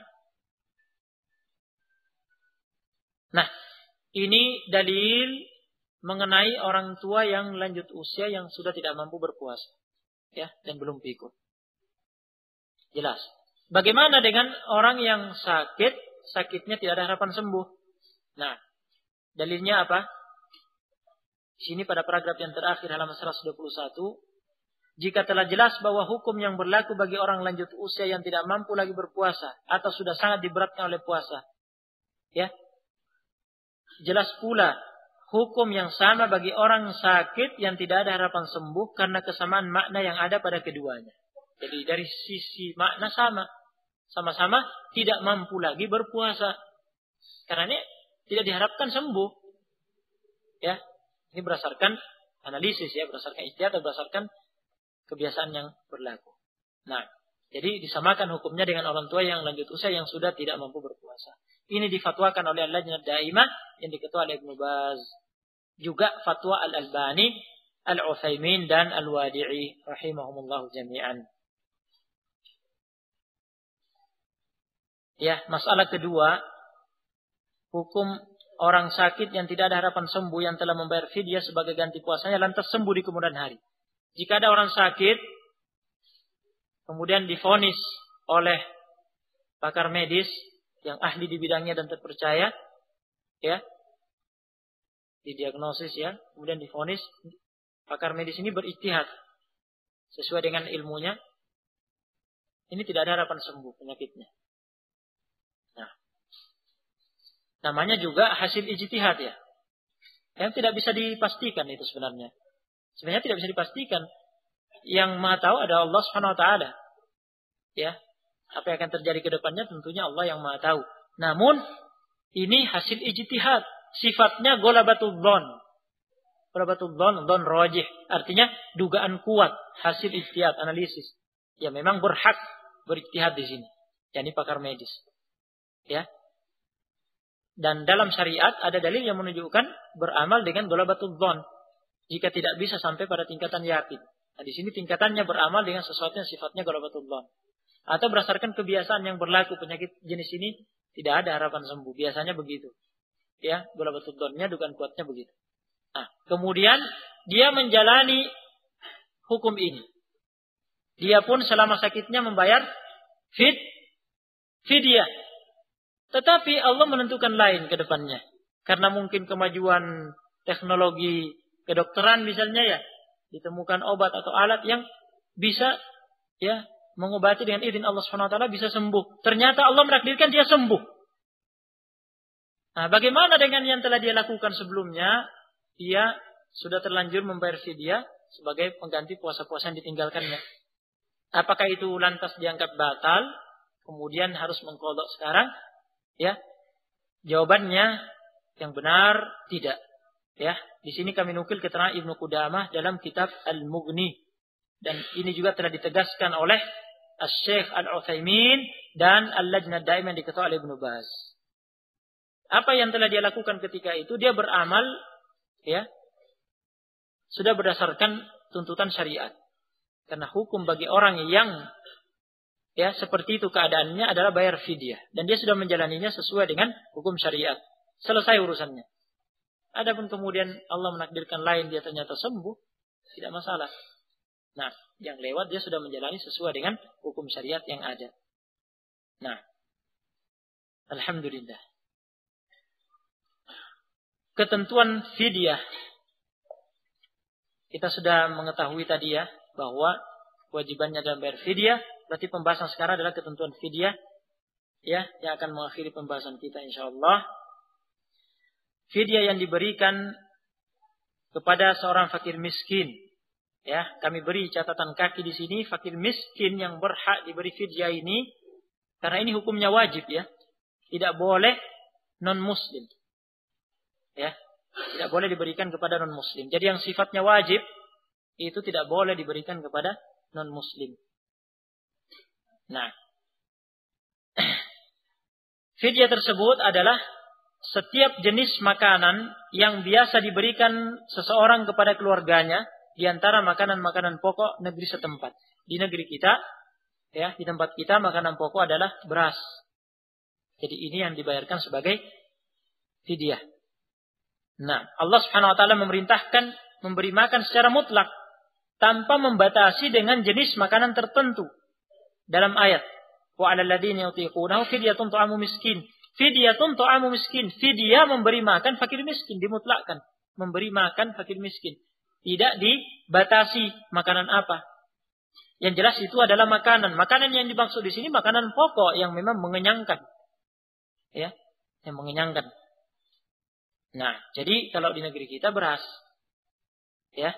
ini dalil mengenai orang tua yang lanjut usia yang sudah tidak mampu berpuasa, ya, dan belum pikun. Jelas. Bagaimana dengan orang yang sakit, sakitnya tidak ada harapan sembuh? Nah, dalilnya apa? Di sini pada paragraf yang terakhir halaman 121, jika telah jelas bahwa hukum yang berlaku bagi orang lanjut usia yang tidak mampu lagi berpuasa atau sudah sangat diberatkan oleh puasa, ya, jelas pula hukum yang sama bagi orang sakit yang tidak ada harapan sembuh karena kesamaan makna yang ada pada keduanya. Jadi dari sisi makna sama-sama tidak mampu lagi berpuasa karena ini tidak diharapkan sembuh, ya. Ini berdasarkan analisis, ya, berdasarkan ijtihad atau berdasarkan kebiasaan yang berlaku. Nah, jadi disamakan hukumnya dengan orang tua yang lanjut usia yang sudah tidak mampu berpuasa. Ini difatwakan oleh Al-Lajnah Daimah yang diketuai oleh Ibnu Baz. Juga fatwa Al-Albani, Al-Utsaimin dan Al-Wadi'i rahimahumullah jami'an. Ya, masalah kedua, hukum orang sakit yang tidak ada harapan sembuh yang telah membayar fidyah sebagai ganti puasanya lantas sembuh di kemudian hari. Jika ada orang sakit kemudian divonis oleh pakar medis yang ahli di bidangnya dan terpercaya, ya, didiagnosis, ya, kemudian divonis, pakar medis ini berijtihad sesuai dengan ilmunya, ini tidak ada harapan sembuh penyakitnya. Nah, namanya juga hasil ijtihad, ya, yang tidak bisa dipastikan itu sebenarnya. Sebenarnya tidak bisa dipastikan. Yang Maha tahu adalah Allah Subhanahu wa taala. Ya, apa yang akan terjadi ke depannya tentunya Allah yang Maha tahu. Namun ini hasil ijtihad, sifatnya ghalabatul dzan. Ghalabatul dzan rajih, artinya dugaan kuat, hasil ijtihad, analisis. Ya, memang berhak berijtihad di sini. Yani pakar medis. Ya. Dan dalam syariat ada dalil yang menunjukkan beramal dengan ghalabatul dzan jika tidak bisa sampai pada tingkatan yakin. Nah, di sini tingkatannya beramal dengan sesuatu yang sifatnya ghalabatul dzan. Atau berdasarkan kebiasaan yang berlaku, penyakit jenis ini tidak ada harapan sembuh. Biasanya begitu. Ya, ghalabatul dzannya dugaan kuatnya begitu. Nah, kemudian dia menjalani hukum ini. Dia pun selama sakitnya membayar fidyah. Tetapi Allah menentukan lain ke depannya. Karena mungkin kemajuan teknologi kedokteran misalnya, ya, ditemukan obat atau alat yang bisa, ya, mengobati dengan izin Allah Subhanahu wa taala, bisa sembuh. Ternyata Allah menakdirkan dia sembuh. Nah, bagaimana dengan yang telah dia lakukan sebelumnya? Dia sudah terlanjur membayar fidyah sebagai pengganti puasa-puasa yang ditinggalkannya. Apakah itu lantas dianggap batal? Kemudian harus mengqadha sekarang? Ya, jawabannya yang benar tidak. Ya, di sini kami nukil keterangan Ibnu Qudamah dalam kitab Al-Mughni, dan ini juga telah ditegaskan oleh Asy-Syaikh Al-Utsaimin dan Al-Lajnah Daimah yang diketuai oleh Ibnu Baz. Apa yang telah dia lakukan ketika itu? Dia beramal, ya, sudah berdasarkan tuntutan syariat. Karena hukum bagi orang yang, ya, seperti itu keadaannya adalah bayar fidyah, dan dia sudah menjalaninya sesuai dengan hukum syariat. Selesai urusannya. Adapun kemudian Allah menakdirkan lain, dia ternyata sembuh, tidak masalah. Nah, yang lewat dia sudah menjalani sesuai dengan hukum syariat yang ada. Nah, alhamdulillah. Ketentuan fidyah. Kita sudah mengetahui tadi, ya, bahwa kewajibannya dalam bayar fidyah. Berarti pembahasan sekarang adalah ketentuan fidyah, ya, yang akan mengakhiri pembahasan kita insyaallah. Fidyah yang diberikan kepada seorang fakir miskin, ya, kami beri catatan kaki di sini, fakir miskin yang berhak diberi fidyah ini, karena ini hukumnya wajib, ya, tidak boleh non muslim, ya, tidak boleh diberikan kepada non muslim. Jadi yang sifatnya wajib itu tidak boleh diberikan kepada non muslim. Nah, fidyah tersebut adalah setiap jenis makanan yang biasa diberikan seseorang kepada keluarganya di antara makanan-makanan pokok negeri setempat. Di negeri kita, ya, di tempat kita makanan pokok adalah beras. Jadi ini yang dibayarkan sebagai fidyah. Nah, Allah Subhanahu wa taala memerintahkan memberi makan secara mutlak tanpa membatasi dengan jenis makanan tertentu. Dalam ayat, wa 'alal ladzina yutiqunahu fidyatun ta'amu miskin. Fidyatun ta'amu miskin. Fidyah memberi makan fakir miskin, dimutlakkan. memberi makan fakir miskin. Tidak dibatasi makanan apa. Yang jelas itu adalah makanan. Makanan yang dimaksud di sini makanan pokok yang memang mengenyangkan. Ya, yang mengenyangkan. Nah, jadi kalau di negeri kita beras. Ya.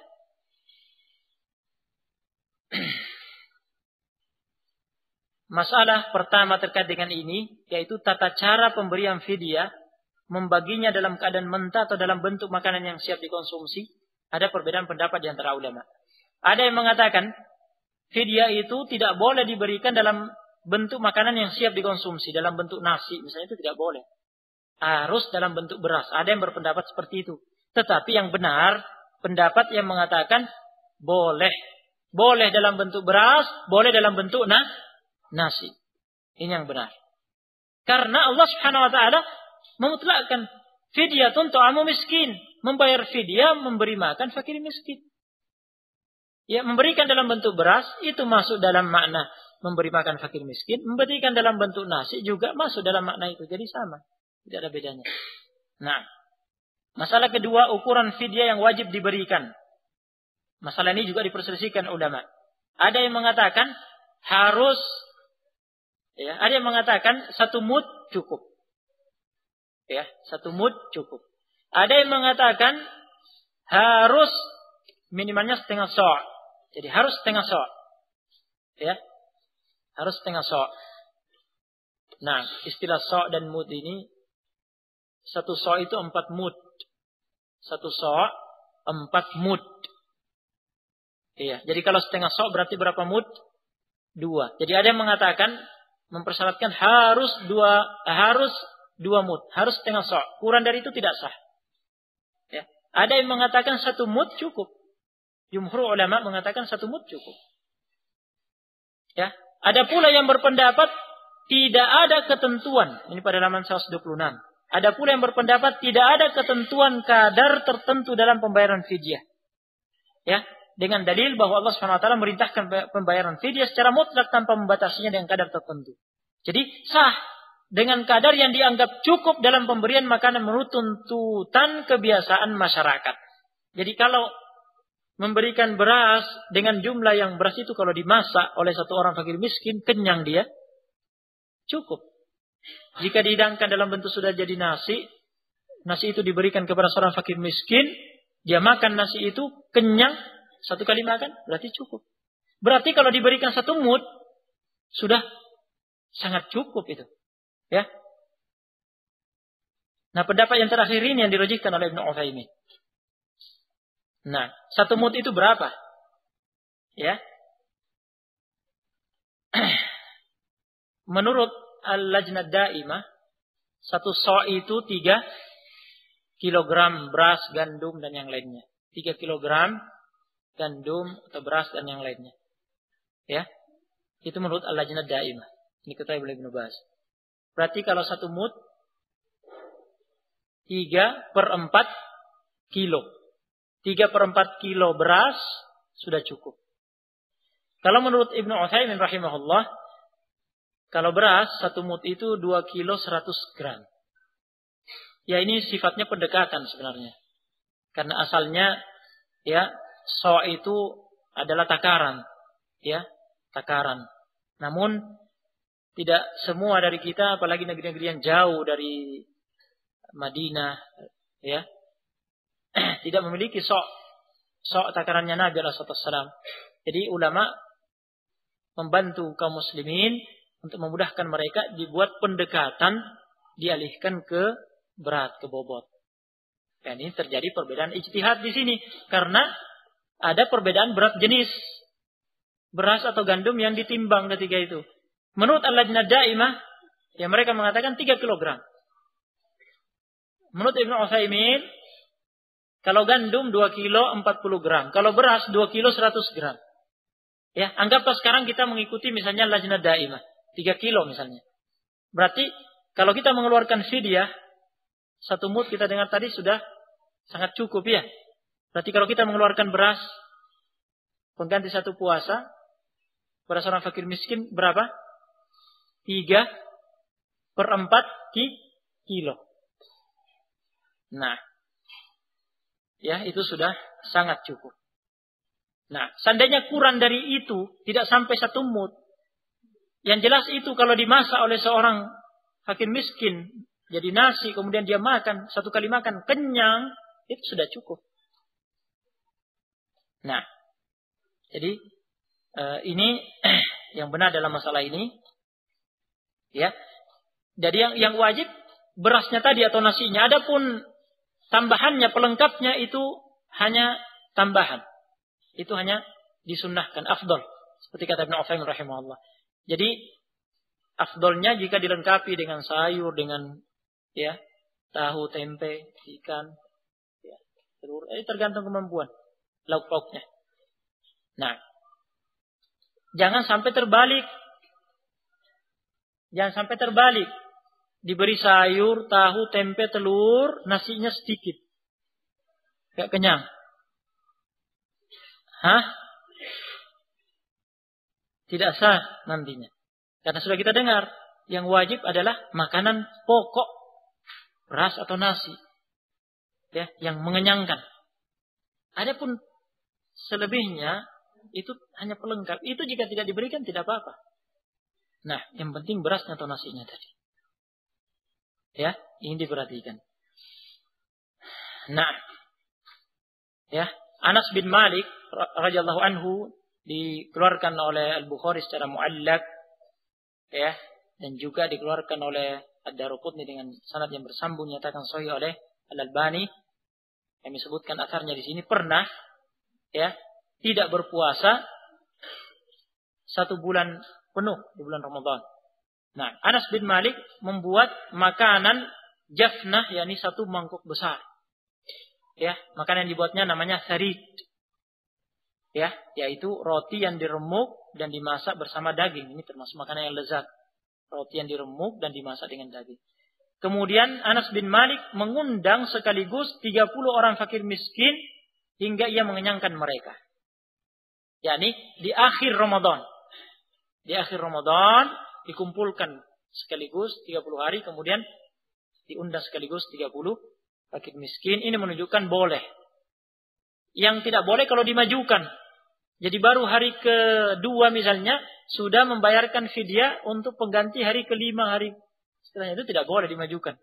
Masalah pertama terkait dengan ini, yaitu tata cara pemberian fidyah, membaginya dalam keadaan mentah atau dalam bentuk makanan yang siap dikonsumsi. Ada perbedaan pendapat di antara ulama. Ada yang mengatakan, fidyah itu tidak boleh diberikan dalam bentuk makanan yang siap dikonsumsi, dalam bentuk nasi, misalnya itu tidak boleh. Harus dalam bentuk beras. Ada yang berpendapat seperti itu. Tetapi yang benar, pendapat yang mengatakan, boleh. Boleh dalam bentuk beras, boleh dalam bentuk nasi. Ini yang benar. Karena Allah Subhanahu wa taala memutlakkan fidyatun ta'amu miskin, membayar fidyah memberi makan fakir miskin. Ya, memberikan dalam bentuk beras itu masuk dalam makna memberi makan fakir miskin, memberikan dalam bentuk nasi juga masuk dalam makna itu. Jadi sama, tidak ada bedanya. Nah, masalah kedua, ukuran fidyah yang wajib diberikan. Masalah ini juga diperselisihkan ulama. Ada yang mengatakan harus, ya, ada yang mengatakan 1 mud cukup. Ya, 1 mud cukup. Ada yang mengatakan harus minimalnya setengah sa'. Jadi harus setengah sa'. Ya, harus setengah sa'. Nah, istilah sa' dan mud ini, 1 sa' itu 4 mud. 1 sa' 4 mud. Iya, jadi kalau setengah sa' berarti berapa mud? 2. Jadi ada yang mengatakan mempersyaratkan harus 2 mud, harus setengah sa'. Kurang dari itu tidak sah. Ya. Ada yang mengatakan 1 mud cukup. Jumhur ulama mengatakan 1 mud cukup. Ya. Ada pula yang berpendapat tidak ada ketentuan. Ini pada halaman 126. Ada pula yang berpendapat tidak ada ketentuan kadar tertentu dalam pembayaran fidyah. Ya. Dengan dalil bahwa Allah SWT merintahkan pembayaran fidyah secara mutlak tanpa membatasinya dengan kadar tertentu. Jadi sah dengan kadar yang dianggap cukup dalam pemberian makanan menurut tuntutan kebiasaan masyarakat. Jadi kalau memberikan beras dengan jumlah yang beras itu kalau dimasak oleh satu orang fakir miskin, kenyang dia, cukup. Jika dihidangkan dalam bentuk sudah jadi nasi, nasi itu diberikan kepada seorang fakir miskin, dia makan nasi itu, kenyang, 1 kali makan, berarti cukup. Berarti kalau diberikan 1 mud, sudah sangat cukup itu. Ya. Nah, pendapat yang terakhir ini yang dirujukkan oleh Ibnu Utsaimin. Nah, 1 mud itu berapa? Ya. Menurut Al-Lajnah Daimah, 1 sa' itu 3 kilogram beras, gandum, dan yang lainnya. 3 kilogram gandum atau beras dan yang lainnya. Ya. Itu menurut Al-Lajnah Daimah. Ini ketahui oleh Ibnu Baz. Berarti kalau 1 mud 3/4 kilo. 3/4 kilo beras sudah cukup. Kalau menurut Ibnu Utsaimin rahimahullah, kalau beras 1 mud itu 2 kilo 100 gram. Ya, ini sifatnya pendekatan sebenarnya. Karena asalnya ya sa' itu adalah takaran. Ya, takaran. Namun tidak semua dari kita, apalagi negeri-negeri yang jauh dari Madinah, ya, tidak memiliki sa' takarannya Nabi SAW. Jadi ulama membantu kaum muslimin untuk memudahkan mereka, dibuat pendekatan, dialihkan ke berat, ke bobot. Dan ini terjadi perbedaan ijtihad di sini karena ada perbedaan berat jenis beras atau gandum yang ditimbang ketika itu. Menurut Al-Lajnah Daimah, ya mereka mengatakan 3 kilogram. Menurut Ibnu Utsaimin, kalau gandum 2 kilo 40 gram. Kalau beras 2 kilo 100 gram. Ya, anggaplah sekarang kita mengikuti misalnya Lajnah Daimah. 3 kilo misalnya. Berarti kalau kita mengeluarkan fidyah, 1 mud kita dengar tadi sudah sangat cukup ya. Berarti kalau kita mengeluarkan beras, pengganti 1 puasa, pada seorang fakir miskin berapa? 3/4 kilo. Nah, Ya, itu sudah sangat cukup. Nah, seandainya kurang dari itu, tidak sampai 1 mud. Yang jelas itu kalau dimasak oleh seorang fakir miskin, jadi nasi, kemudian dia makan, 1 kali makan, kenyang, itu sudah cukup. Nah, jadi ini yang benar dalam masalah ini. Ya. Jadi yang wajib berasnya tadi atau nasinya. Adapun tambahannya, pelengkapnya itu hanya tambahan. Itu hanya disunnahkan, afdol. Seperti kata Ibnu Utsaimin rahimahullah. Jadi afdolnya jika dilengkapi dengan sayur, dengan ya tahu, tempe, ikan, ya, telur. Tergantung kemampuan lauk pauknya. Nah, jangan sampai terbalik. Jangan sampai terbalik. Diberi sayur, tahu, tempe, telur, nasinya sedikit. Gak kenyang. Tidak sah nantinya. Karena sudah kita dengar, yang wajib adalah makanan pokok, beras atau nasi. Ya, yang mengenyangkan. Adapun selebihnya, itu hanya pelengkap. Itu jika tidak diberikan tidak apa-apa. Nah, yang penting berasnya atau nasinya tadi. Ya, ini diperhatikan. Nah, ya, Anas bin Malik radhiyallahu anhu dikeluarkan oleh Al-Bukhari secara muallaq, ya, dan juga dikeluarkan oleh Ad-Daruqutni dengan sanad yang bersambung, nyatakan sahih oleh Al-Albani. Kami sebutkan asarnya di sini, pernah ya tidak berpuasa 1 bulan penuh di bulan Ramadan. Nah, Anas bin Malik membuat makanan jafnah, yakni 1 mangkuk besar. Ya, makanan yang dibuatnya namanya sarid. Ya, yaitu roti yang diremuk dan dimasak bersama daging. Ini termasuk makanan yang lezat. Roti yang diremuk dan dimasak dengan daging. Kemudian Anas bin Malik mengundang sekaligus 30 orang fakir miskin hingga ia mengenyangkan mereka. Yakni di akhir Ramadan. Di akhir Ramadan dikumpulkan sekaligus 30 hari, kemudian diundang sekaligus 30 fakir miskin. Ini menunjukkan boleh. Yang tidak boleh kalau dimajukan. Jadi baru hari ke-2 misalnya sudah membayarkan fidyah untuk pengganti hari ke-5, hari setelahnya, itu tidak boleh dimajukan.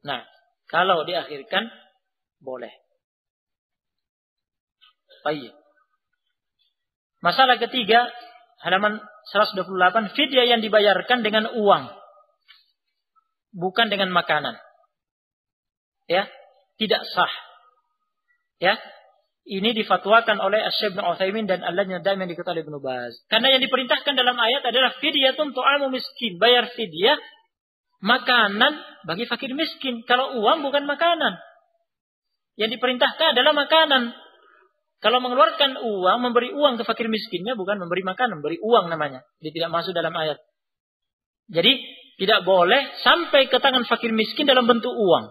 Nah, kalau diakhirkan boleh. Baik. Masalah ketiga, halaman 128, fidyah yang dibayarkan dengan uang, bukan dengan makanan. Ya, tidak sah. Ya, ini difatwakan oleh Syekh Ibnu Utsaimin dan Al-Lajnah Daimah yang diketahui Ibnu Baz. Karena yang diperintahkan dalam ayat adalah fidyatun tu'amu miskin, bayar fidyah makanan bagi fakir miskin. Kalau uang bukan makanan. Yang diperintahkan adalah makanan. Kalau mengeluarkan uang, memberi uang ke fakir miskinnya bukan memberi makanan, memberi uang namanya. Dia tidak masuk dalam ayat. Jadi tidak boleh sampai ke tangan fakir miskin dalam bentuk uang.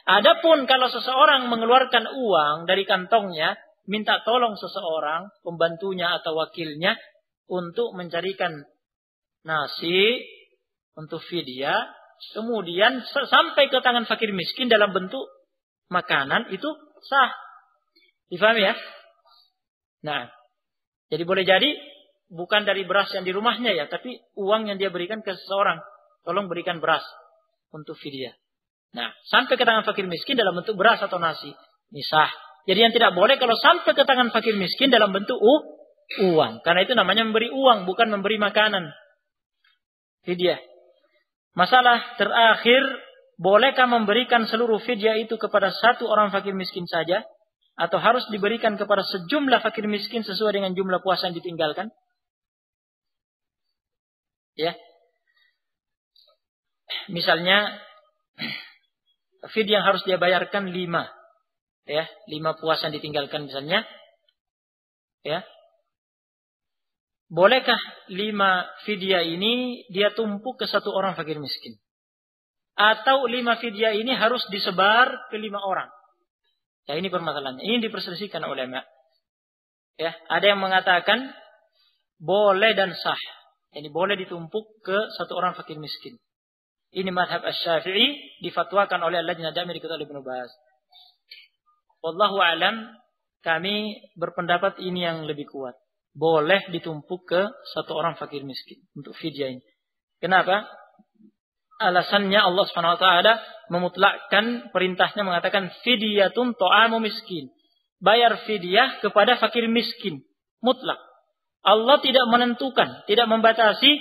Adapun kalau seseorang mengeluarkan uang dari kantongnya, minta tolong seseorang, pembantunya atau wakilnya, untuk mencarikan nasi, untuk fidyah, kemudian sampai ke tangan fakir miskin dalam bentuk makanan, itu sah. Difahami ya? Nah, jadi boleh jadi bukan dari beras yang di rumahnya ya, tapi uang yang dia berikan ke seseorang. Tolong berikan beras untuk fidyah. Nah, sampai ke tangan fakir miskin dalam bentuk beras atau nasi. Ini sah. Jadi yang tidak boleh kalau sampai ke tangan fakir miskin dalam bentuk uang. Karena itu namanya memberi uang, bukan memberi makanan. Fidyah. Masalah terakhir, bolehkah memberikan seluruh fidyah itu kepada 1 orang fakir miskin saja? Atau harus diberikan kepada sejumlah fakir miskin sesuai dengan jumlah puasa yang ditinggalkan? Ya. Misalnya fidyah yang harus dia bayarkan 5. Ya, 5 puasa yang ditinggalkan misalnya. Ya. Bolehkah 5 fidyah ini dia tumpuk ke 1 orang fakir miskin? Atau 5 fidyah ini harus disebar ke 5 orang? Ya, ini permasalahannya. Ini diperselisihkan ulama. Ya, ada yang mengatakan boleh dan sah. Ini boleh ditumpuk ke 1 orang fakir miskin. Ini madhab Asy-Syafi'i, difatwakan oleh Al-Lajnah Daimah diketahui Ibnu Baz. wallahu a'lam, kami berpendapat ini yang lebih kuat. Boleh ditumpuk ke satu orang fakir miskin untuk fidyah ini. Kenapa? Alasannya Allah Subhanahu wa taala memutlakkan perintahnya mengatakan fidyatun ta'amu miskin. Bayar fidyah kepada fakir miskin, mutlak. Allah tidak menentukan, tidak membatasi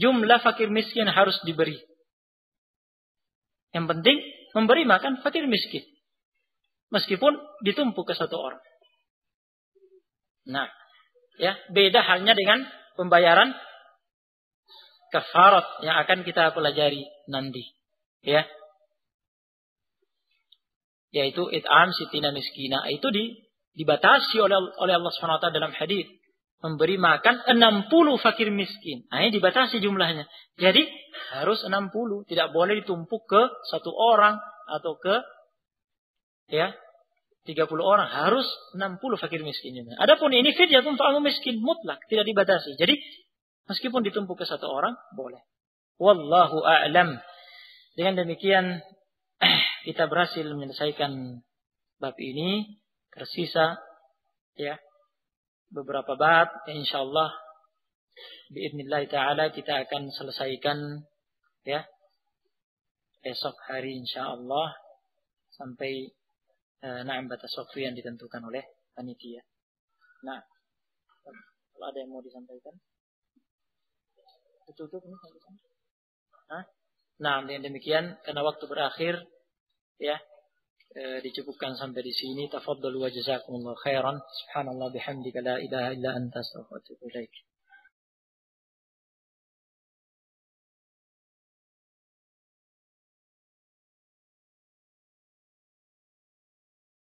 jumlah fakir miskin harus diberi. Yang penting memberi makan fakir miskin. Meskipun ditumpuk ke satu orang. Nah, ya, beda halnya dengan pembayaran kafarat yang akan kita pelajari nanti, ya. Yaitu it'am sitina miskina, itu dibatasi oleh Allah Subhanahu wa taala dalam hadis, memberi makan 60 fakir miskin. Nah, ini dibatasi jumlahnya. Jadi harus 60, tidak boleh ditumpuk ke satu orang atau ke 30 orang, harus 60 fakir miskin. Adapun ini fidyah untuk orang miskin mutlak, tidak dibatasi. Jadi meskipun ditumpuk ke satu orang boleh. Wallahu a'lam. Dengan demikian kita berhasil menyelesaikan bab ini. Tersisa ya beberapa bab, insyaallah biidznillah taala kita akan selesaikan ya esok hari insyaallah sampai batas waktu yang ditentukan oleh panitia. Nah, kalau ada yang mau disampaikan, tutup ini. Nah, dengan demikian karena waktu berakhir ya, dicukupkan sampai di sini. Tafadhalu wa jazakumullahu khairan. Subhanallah bihamdika la ilaha illa anta astaghfiruka wa atubu ilaik.